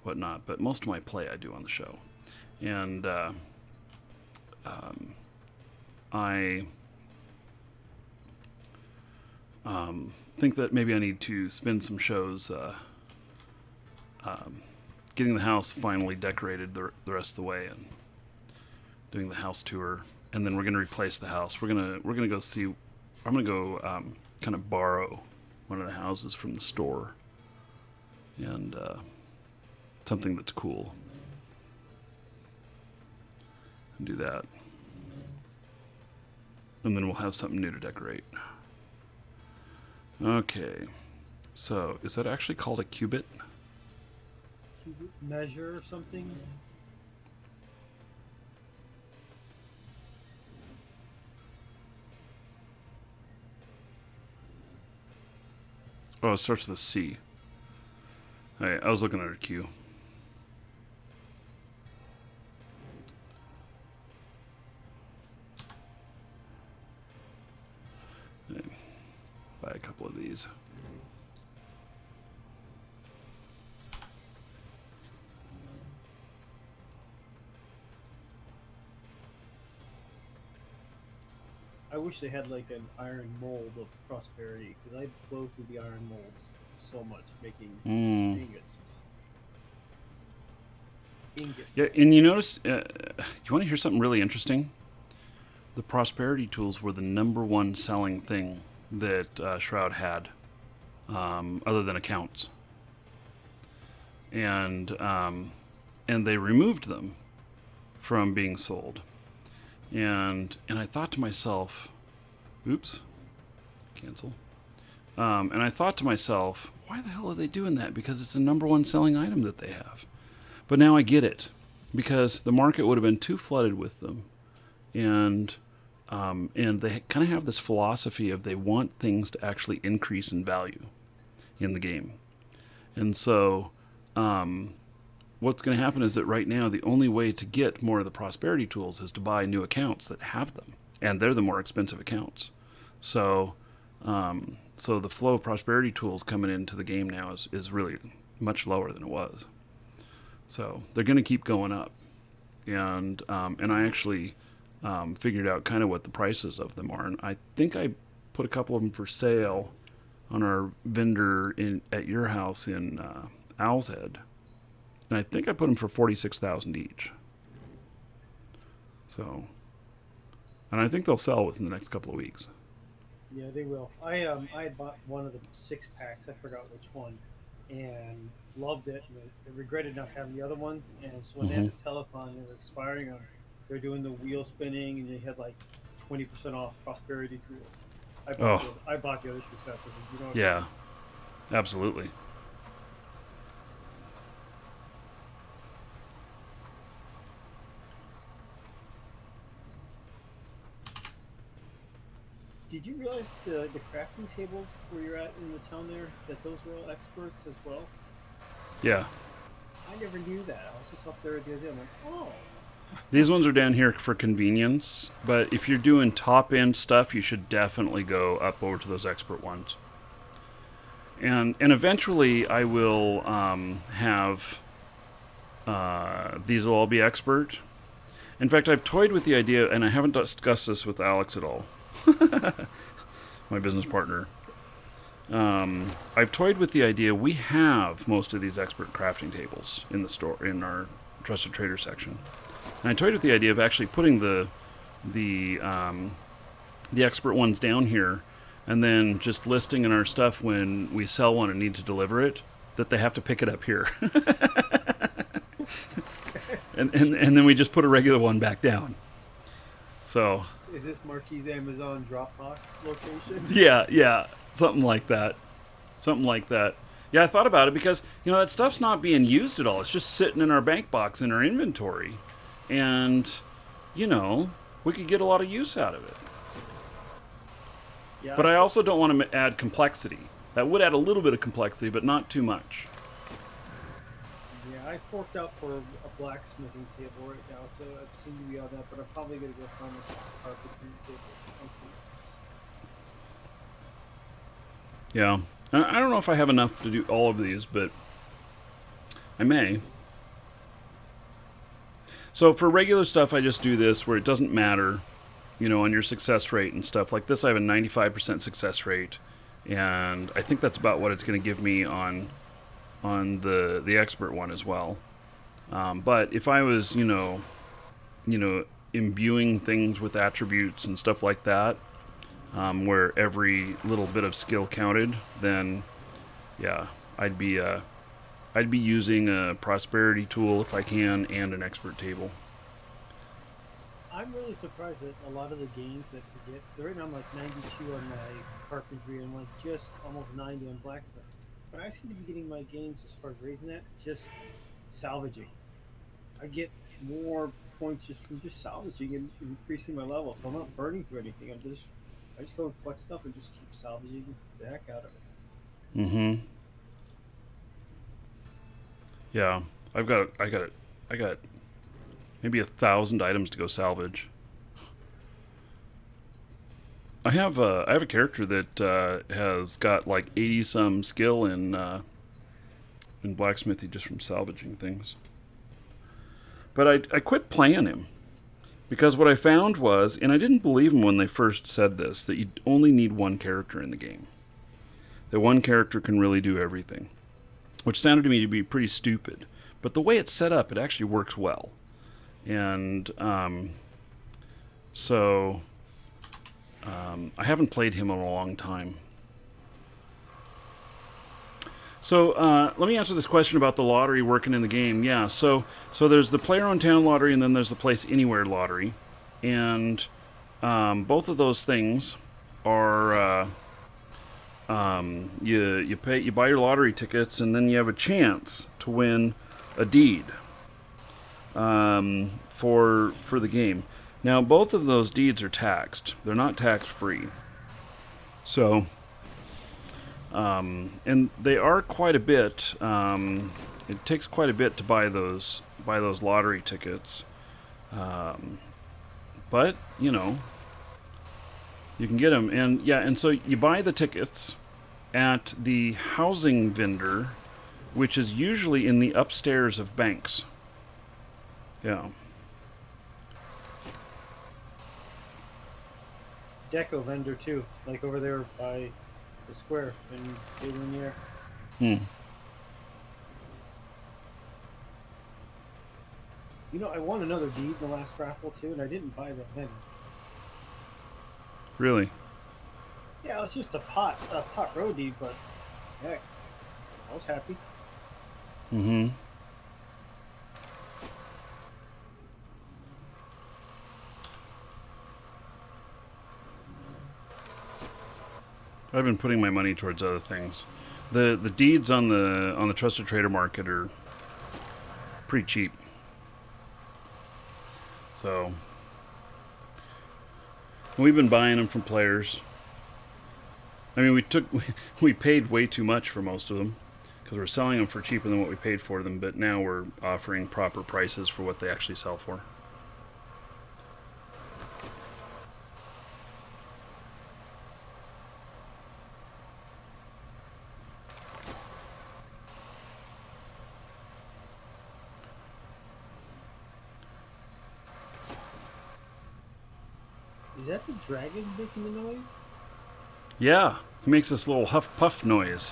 whatnot. But most of my play I do on the show, and I think that maybe I need to spend some shows getting the house finally decorated the rest of the way and doing the house tour, and then we're gonna replace the house. We're gonna go see. I'm gonna go kind of borrow one of the houses from the store and something that's cool and do that, and then we'll have something new to decorate. Okay, so is that actually called a qubit? Measure or something. Oh, it starts with a C. Hey, I was looking at a Q. Hey, buy a couple of these. I wish they had like an iron mold of prosperity, because I blow through the iron molds so much making ingots. Yeah, and you notice, you want to hear something really interesting? The prosperity tools were the #1 selling thing that Shroud had, other than accounts. And they removed them from being sold. And I thought to myself, oops, cancel. And I thought to myself, why the hell are they doing that? Because it's the #1 selling item that they have. But now I get it, because the market would have been too flooded with them, and they kind of have this philosophy of they want things to actually increase in value in the game. And so what's going to happen is that right now the only way to get more of the prosperity tools is to buy new accounts that have them, and they're the more expensive accounts. So so the flow of prosperity tools coming into the game now is really much lower than it was. So they're going to keep going up, and I actually figured out kind of what the prices of them are, and I think I put a couple of them for sale on our vendor at your house in Owl's Head. And I think I put them for 46,000 each. So, and I think they'll sell within the next couple of weeks. Yeah, they will. I had bought one of the 6 packs. I forgot which one, and loved it. And I regretted not having the other one. And so when they had the telethon, they were expiring them. They're doing the wheel spinning, and they had like 20% off prosperity tools. I bought the other 2 sets. You know, Yeah, absolutely. Did you realize the crafting tables where you're at in the town there, that those were all experts as well? Yeah. I never knew that. I was just up there the other day. I'm like, oh. These ones are down here for convenience, but if you're doing top-end stuff, you should definitely go up over to those expert ones. And eventually I will have... these will all be expert. In fact, I've toyed with the idea, and I haven't discussed this with Alex at all, my business partner. I've toyed with the idea, we have most of these expert crafting tables in the store, in our Trusted Trader section. And I toyed with the idea of actually putting the expert ones down here, and then just listing in our stuff when we sell one and need to deliver it, that they have to pick it up here. and then we just put a regular one back down. So... Is this Marquis Amazon Dropbox location? Yeah, something like that. Yeah, I thought about it because, that stuff's not being used at all. It's just sitting in our bank box in our inventory. And, we could get a lot of use out of it. Yeah. But I also don't want to add complexity. That would add a little bit of complexity, but not too much. Yeah, I forked out for a blacksmithing table right now, so I've seen you on that, but I'm probably going to go find this carpentry table or something. Yeah. I don't know if I have enough to do all of these, but I may. So for regular stuff, I just do this where it doesn't matter, on your success rate and stuff. Like this, I have a 95% success rate, and I think that's about what it's going to give me on the expert one as well. But if I was, imbuing things with attributes and stuff like that, where every little bit of skill counted, then yeah, I'd be using a prosperity tool if I can, and an expert table. I'm really surprised that a lot of the games that you get, so right now I'm like 92 on my carpentry and like just almost 90 on blacksmith. But I seem to be getting my games, as far as raising that, just salvaging. I get more points just from just salvaging and increasing my level, so I'm not burning through anything. I just go and collect stuff and just keep salvaging the heck out of it. Mm-hmm. Yeah, I got maybe 1,000 items to go salvage. I have a character that has got like 80 some skill in blacksmithy just from salvaging things. But I quit playing him because what I found was, and I didn't believe him when they first said this, that you only need one character in the game. That one character can really do everything, which sounded to me to be pretty stupid. But the way it's set up, it actually works well. And so I haven't played him in a long time. So let me answer this question about the lottery working in the game. Yeah, so there's the Player on Town lottery, and then there's the Place Anywhere lottery, and both of those things are you buy your lottery tickets, and then you have a chance to win a deed for the game. Now, both of those deeds are taxed. They're not tax-free. So, and they are quite a bit. It takes quite a bit to buy those lottery tickets. But you can get them, and so you buy the tickets at the housing vendor, which is usually in the upstairs of banks. Yeah. Deco vendor too, like over there by the square in Lanier. I won another deed in the last raffle too, and I didn't buy that then. Really? Yeah, it was just a pot row deed, but heck, I was happy. Mm-hmm. I've been putting my money towards other things. The deeds on the Trusted Trader market are pretty cheap. So we've been buying them from players, I mean, we paid way too much for most of them because we're selling them for cheaper than what we paid for them. But now we're offering proper prices for what they actually sell for. Is that the dragon making the noise? Yeah, he makes this little huff puff noise.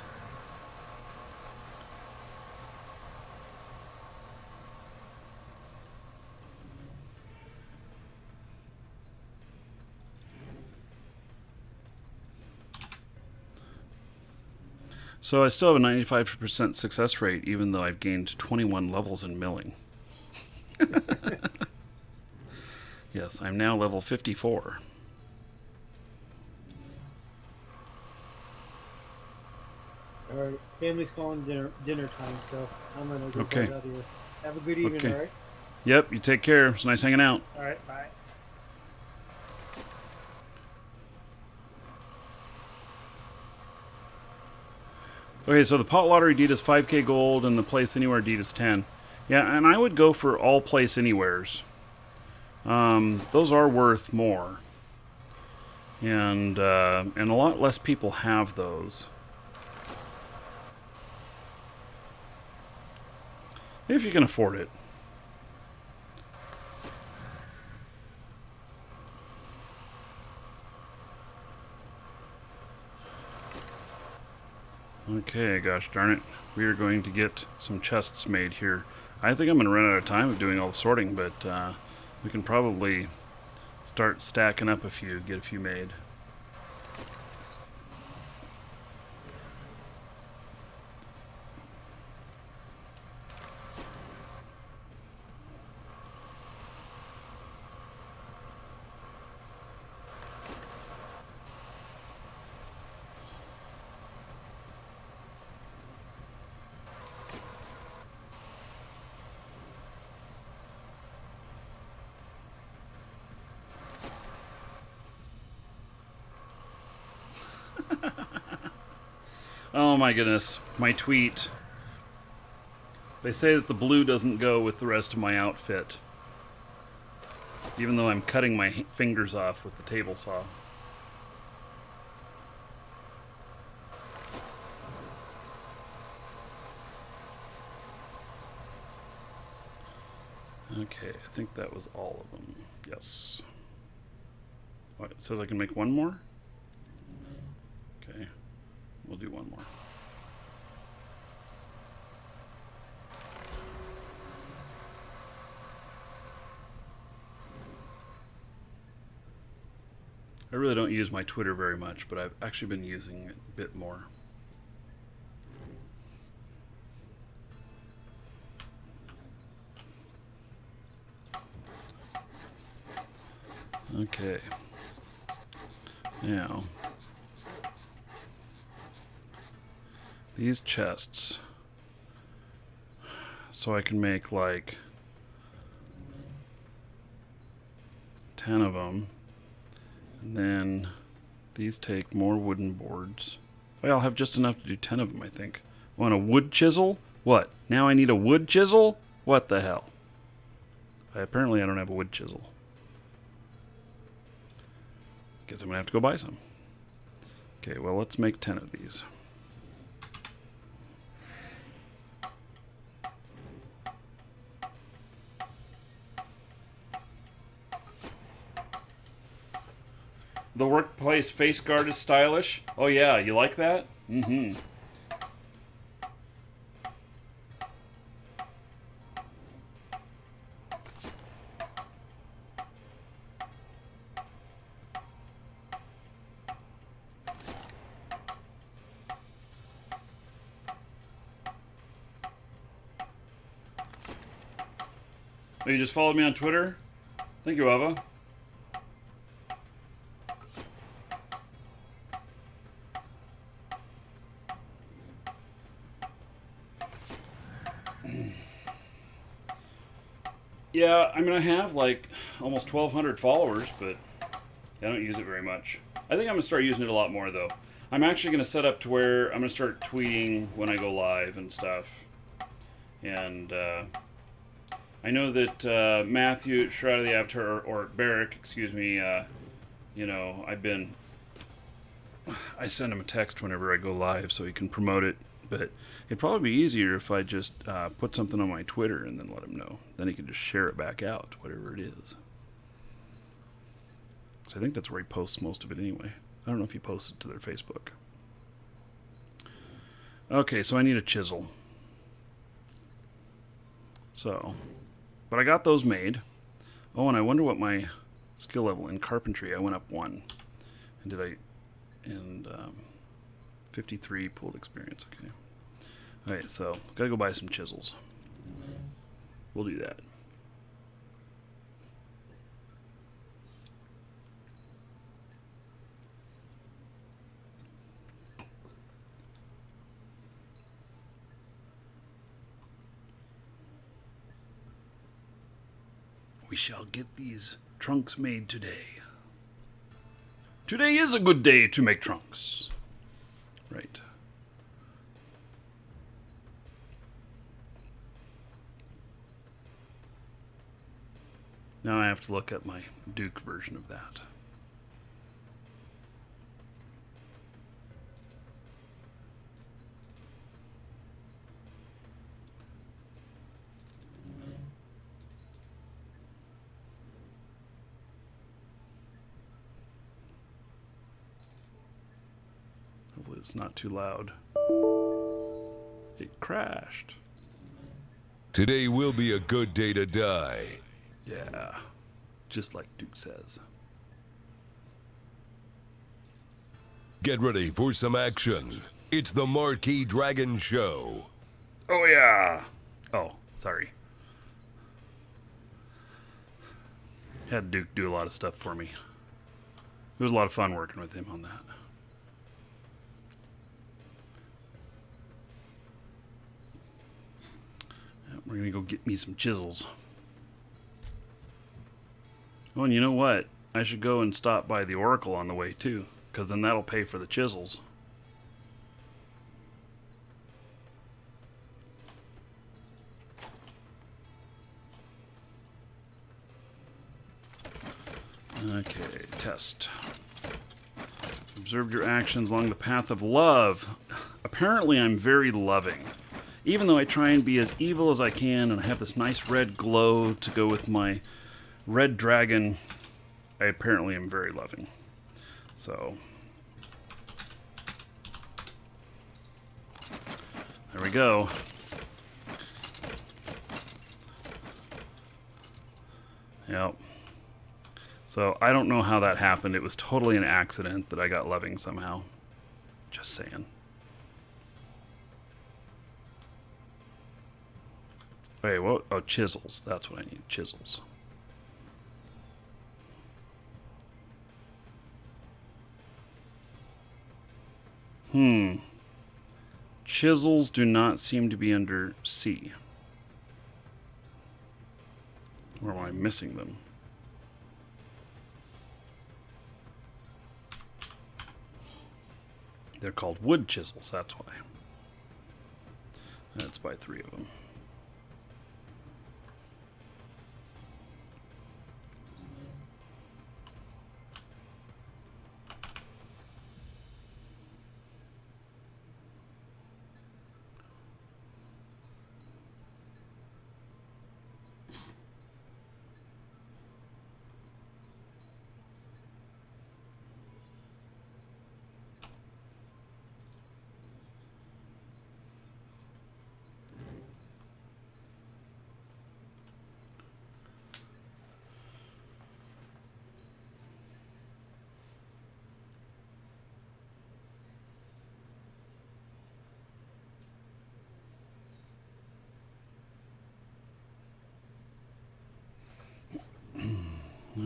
So I still have a 95% success rate, even though I've gained 21 levels in milling. Yes, I'm now level 54. All right, family's calling dinner time, so I'm gonna go Okay. out of here. Have a good evening, Okay. all right? Yep, you take care. It's nice hanging out. All right, bye. Okay, so the pot lottery deed is 5k gold and the place anywhere deed is 10. Yeah, and I would go for all place anywheres. Those are worth more. And a lot less people have those. If you can afford it. Okay, gosh darn it. We are going to get some chests made here. I think I'm going to run out of time of doing all the sorting, but we can probably start stacking up a few, get a few made. Oh my goodness, my tweet. They say that the blue doesn't go with the rest of my outfit. Even though I'm cutting my fingers off with the table saw. Okay, I think that was all of them. Yes. What, it says I can make one more? Okay, we'll do one more. I really don't use my Twitter very much, but I've actually been using it a bit more. Okay. Now, these chests, so I can make like 10 of them, and then these take more wooden boards. Well, I'll have just enough to do 10 of them, I think. Want a wood chisel? What? Now I need a wood chisel? What the hell? Apparently I don't have a wood chisel. Guess I'm gonna have to go buy some. Okay, well, let's make 10 of these. The workplace face guard is stylish. Oh yeah, you like that? Mm-hmm. Oh, you just followed me on Twitter? Thank you, Ava. Yeah, I mean, I have like almost 1,200 followers, but I don't use it very much. I think I'm going to start using it a lot more, though. I'm actually going to set up to where I'm going to start tweeting when I go live and stuff. And I know that Matthew, Shroud of the Avatar, or Barrick, excuse me, you know, I send him a text whenever I go live so he can promote it. But it'd probably be easier if I just put something on my Twitter and then let him know. Then he can just share it back out, whatever it is. So I think that's where he posts most of it anyway. I don't know if he posts it to their Facebook. Okay, so I need a chisel. So, but I got those made. Oh, and I wonder what my skill level in carpentry. I went up 1. And 53 pooled experience. Okay. All right, so gotta go buy some chisels. We'll do that. We shall get these trunks made today. Today is a good day to make trunks. Right. Now I have to look at my Duke version of that. Hopefully it's not too loud. It crashed. Today will be a good day to die. Yeah, just like Duke says. Get ready for some action. It's the Marquee Dragon Show. Oh yeah. Oh, sorry. Had Duke do a lot of stuff for me. It was a lot of fun working with him on that. We're gonna go get me some chisels. Oh, and you know what? I should go and stop by the Oracle on the way too, because then that'll pay for the chisels. Okay, test. Observe your actions along the path of love. Apparently I'm very loving. Even though I try and be as evil as I can, and I have this nice red glow to go with my red dragon, I apparently am very loving. So, there we go. Yep. So, I don't know how that happened. It was totally an accident that I got loving somehow. Just saying. Wait, what? Oh, chisels. That's what I need. Chisels. Chisels do not seem to be under C. Or am I missing them? They're called wood chisels, that's why. That's by 3 of them.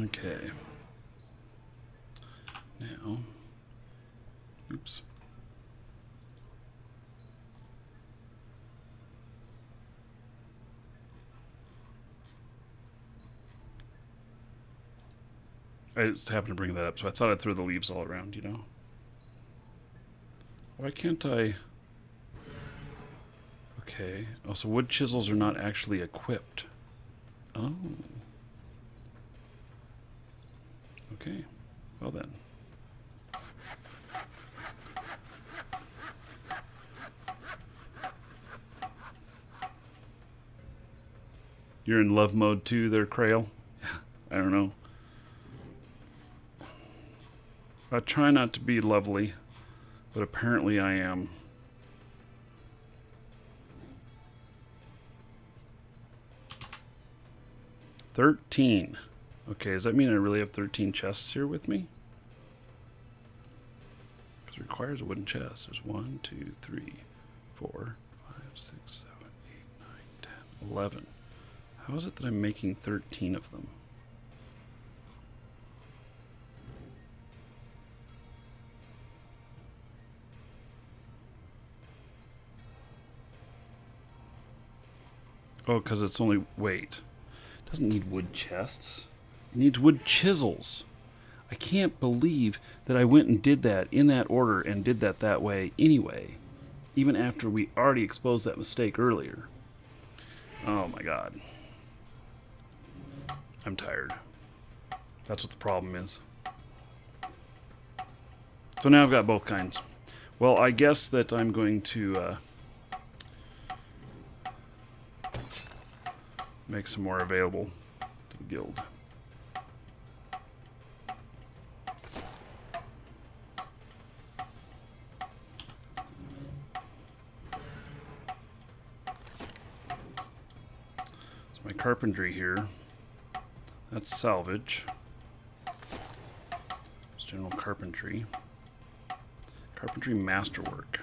Okay. Now, oops. I just happened to bring that up, so I thought I'd throw the leaves all around, you know? Why can't I? Okay. Oh, so wood chisels are not actually equipped. Oh. Okay. Well then. You're in love mode too there, Krail? I don't know. I try not to be lovely, but apparently I am. $13. Okay, does that mean I really have 13 chests here with me? Because it requires a wooden chest. There's 1, 2, 3, 4, 5, 6, 7, 8, 9, 10, 11. How is it that I'm making 13 of them? Oh, because it's only... Wait. It doesn't need wood chests. It needs wood chisels. I can't believe that I went and did that in that order and did that way anyway. Even after we already exposed that mistake earlier. Oh my god. I'm tired. That's what the problem is. So now I've got both kinds. Well, I guess that I'm going to make some more available to the guild. So my carpentry here, that's salvage. It's general carpentry. Carpentry masterwork.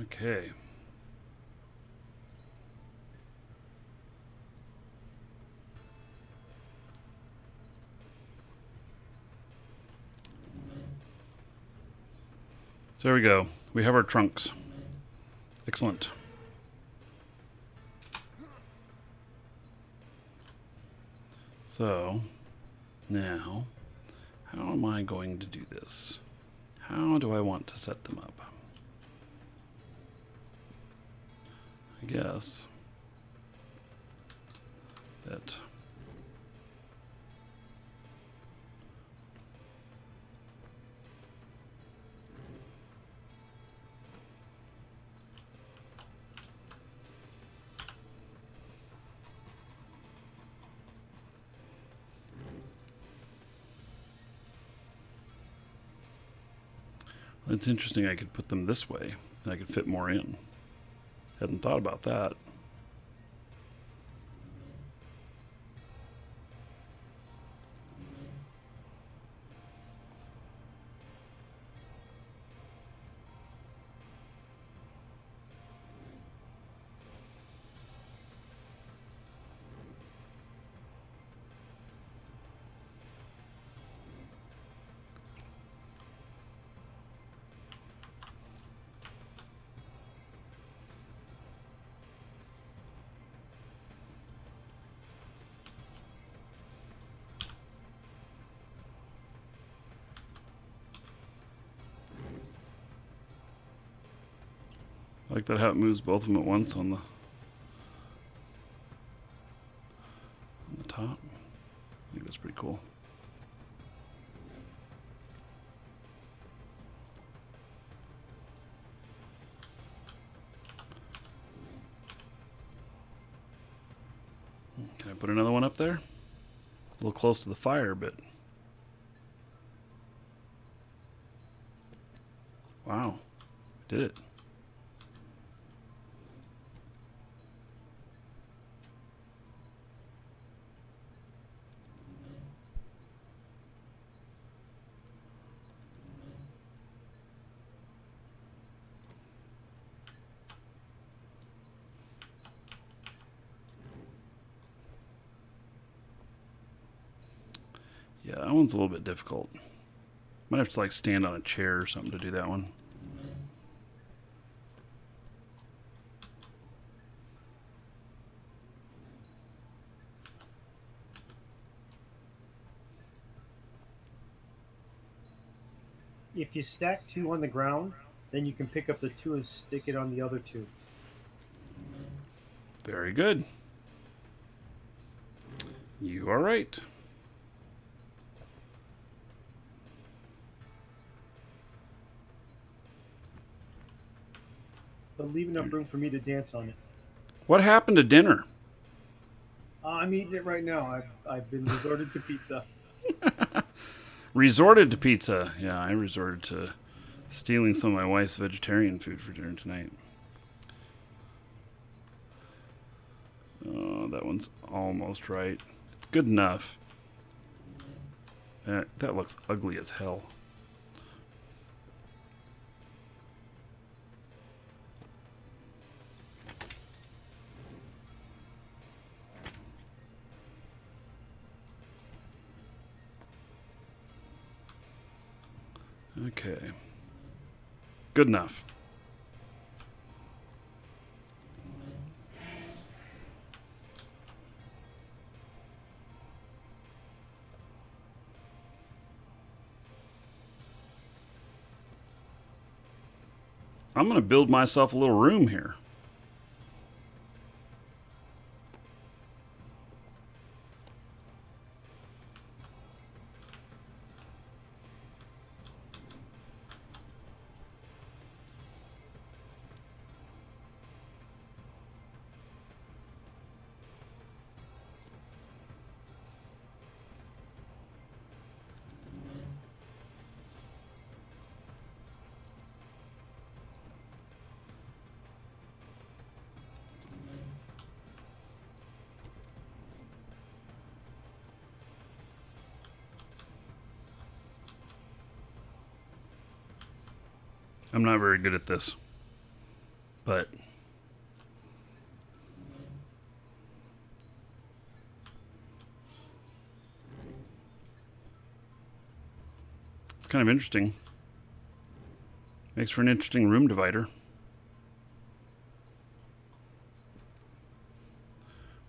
Okay. So there we go. We have our trunks. Excellent. So, now, how am I going to do this? How do I want to set them up? I guess that it's interesting. I could put them this way and I could fit more in. Hadn't thought about that. I like that how it moves both of them at once on the top. I think that's pretty cool. Can I put another one up there? A little close to the fire, but Did it? Yeah, that one's a little bit difficult. Might have to like stand on a chair or something to do that one. If you stack 2 on the ground, then you can pick up the 2 and stick it on the other 2. Very good. You are right. But leave enough room for me to dance on it. What happened to dinner? I'm eating it right now. I've been resorted to pizza. Resorted to pizza. Yeah, I resorted to stealing some of my wife's vegetarian food for dinner tonight. Oh, that one's almost right. It's good enough. That looks ugly as hell. Okay. Good enough. I'm going to build myself a little room here. I'm not very good at this, but it's kind of interesting. Makes for an interesting room divider.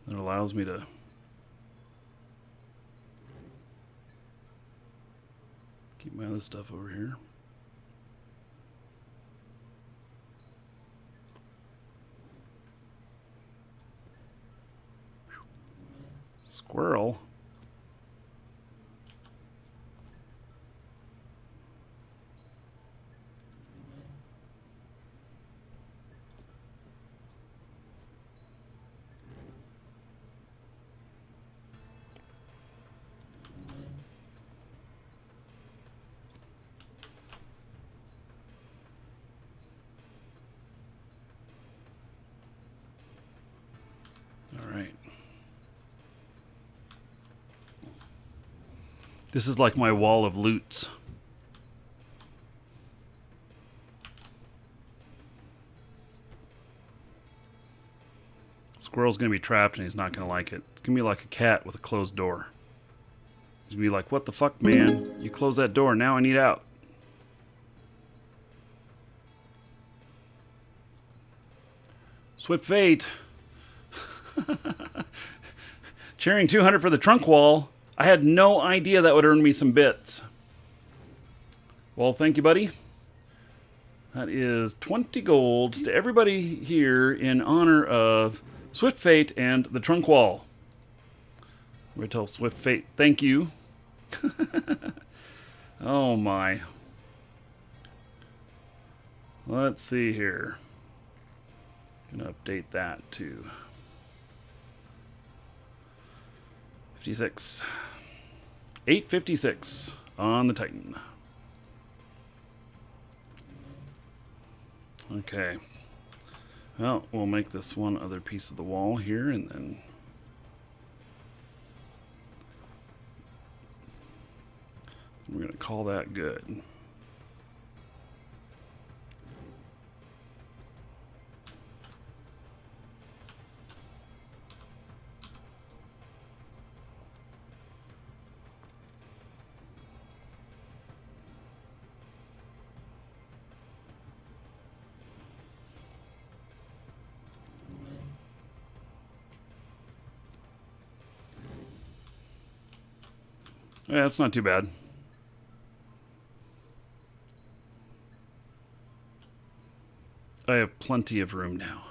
That allows me to keep my other stuff over here. Squirrel. All right. This is like my wall of loots. Squirrel's going to be trapped and he's not going to like it. It's going to be like a cat with a closed door. He's going to be like, what the fuck, man? You closed that door, now I need out. Swift Fate. Cheering 200 for the trunk wall. I had no idea that would earn me some bits. Well, thank you, buddy. That is 20 gold to everybody here in honor of Swift Fate and the trunk wall. We tell Swift Fate thank you. Oh my. Let's see here. Gonna update that to 56. 856 on the Titan. Okay. Well, we'll make this one other piece of the wall here, and then we're going to call that good. Yeah, that's not too bad. I have plenty of room now.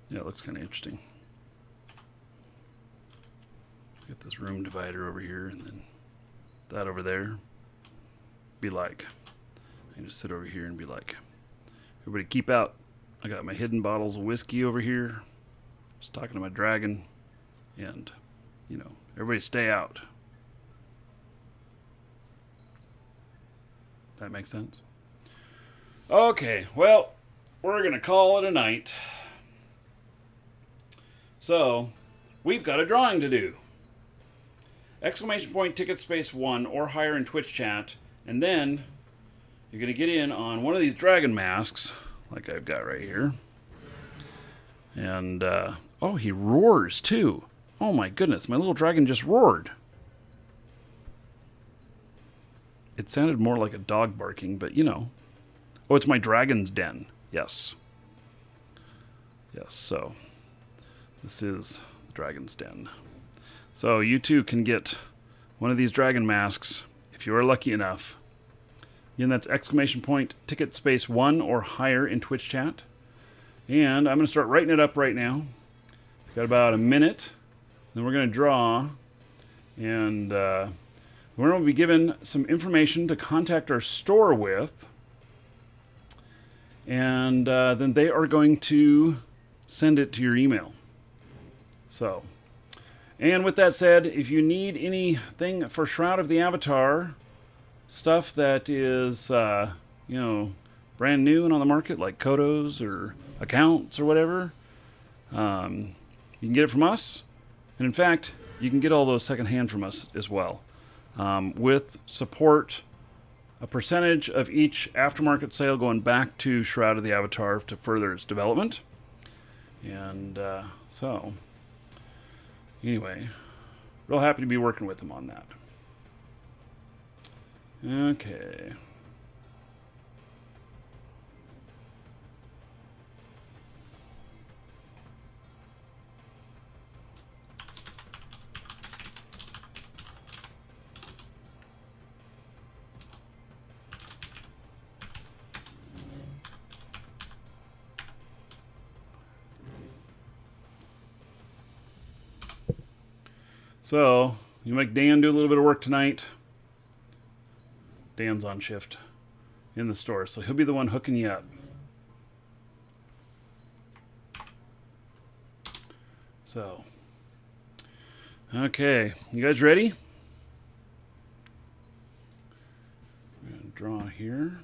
Yeah, it looks kind of interesting. Get this room divider over here and then that over there. Be like, I can just sit over here and be like, everybody keep out. I got my hidden bottles of whiskey over here. Just talking to my dragon. And, you know, everybody stay out. That makes sense? Okay, well, we're going to call it a night. So, we've got a drawing to do. Exclamation point ticket space 1 or higher in Twitch chat. And then you're going to get in on one of these dragon masks, like I've got right here. And, oh, he roars too. Oh my goodness, my little dragon just roared. It sounded more like a dog barking, but you know. Oh, it's my dragon's den. Yes. Yes, so this is the dragon's den. So you too can get one of these dragon masks if you are lucky enough. Again, that's exclamation point ticket space 1 or higher in Twitch chat. And I'm going to start writing it up right now. It's got about a minute. Then we're going to draw. And we're going to be given some information to contact our store with. And then they are going to send it to your email. So, and with that said, if you need anything for Shroud of the Avatar, stuff that is, you know, brand new and on the market, like Kodos or accounts or whatever, you can get it from us. And in fact, you can get all those secondhand from us as well, with support, a percentage of each aftermarket sale going back to Shroud of the Avatar to further its development. And so, anyway, real happy to be working with them on that. Okay. So, you make Dan do a little bit of work tonight. Dan's on shift in the store, so he'll be the one hooking you up. So, okay, you guys ready? I'm going to draw here.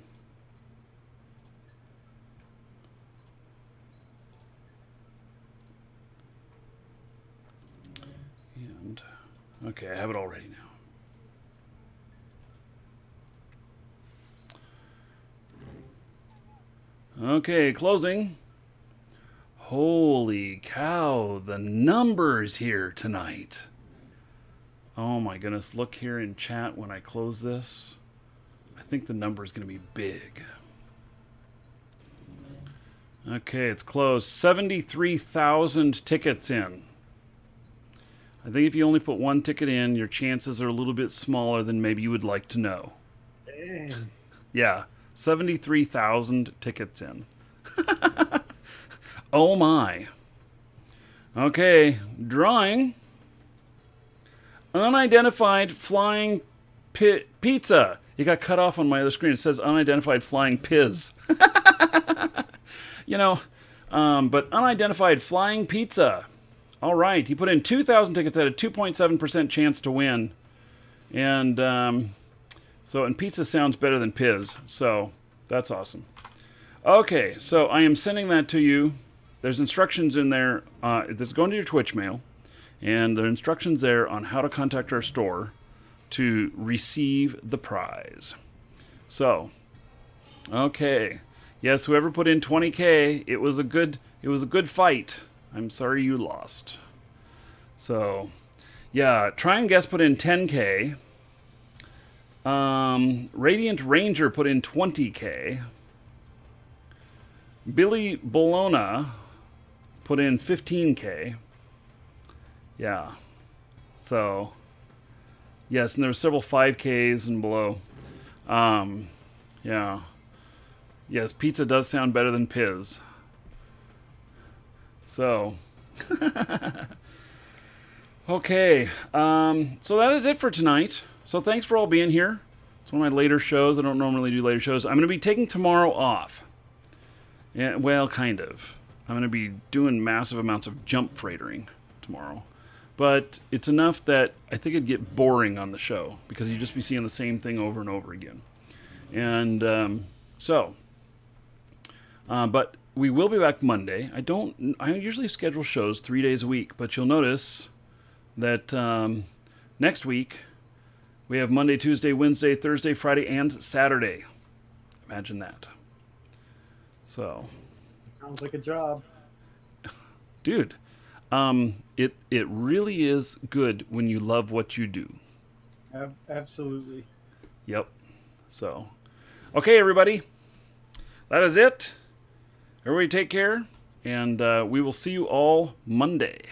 And, okay, I have it all ready now. Okay, closing. Holy cow, the numbers here tonight. Oh my goodness, look here in chat when I close this. I think the number is going to be big. Okay, it's closed. 73,000 tickets in. I think if you only put one ticket in, your chances are a little bit smaller than maybe you would like to know. Dang. Yeah. 73,000 tickets in. Oh my. Okay, drawing. Unidentified flying pizza. It got cut off on my other screen. It says unidentified flying piz. You know, but unidentified flying pizza. All right, he put in 2,000 tickets at a 2.7% chance to win. And and pizza sounds better than Piz, so that's awesome. Okay, so I am sending that to you. There's instructions in there. This is going to your Twitch mail, and there are instructions there on how to contact our store to receive the prize. So, okay, yes, whoever put in 20K, it was a good fight. I'm sorry you lost. So, yeah, Try and Guess put in 10K. Radiant Ranger put in 20K. Billy Bologna put in 15K. Yeah. So, yes, and there were several 5Ks and below. Yeah. Yes, pizza does sound better than Piz. So, okay. So that is it for tonight. So thanks for all being here. It's one of my later shows. I don't normally do later shows. I'm going to be taking tomorrow off. Yeah, well, kind of. I'm going to be doing massive amounts of jump freightering tomorrow. But it's enough that I think it'd get boring on the show because you'd just be seeing the same thing over and over again. And but we will be back Monday. I usually schedule shows 3 days a week, but you'll notice that next week we have Monday, Tuesday, Wednesday, Thursday, Friday, and Saturday. Imagine that. So, sounds like a job, dude. It really is good when you love what you do. Absolutely. Yep. So, okay, everybody, that is it. Everybody take care, and we will see you all Monday.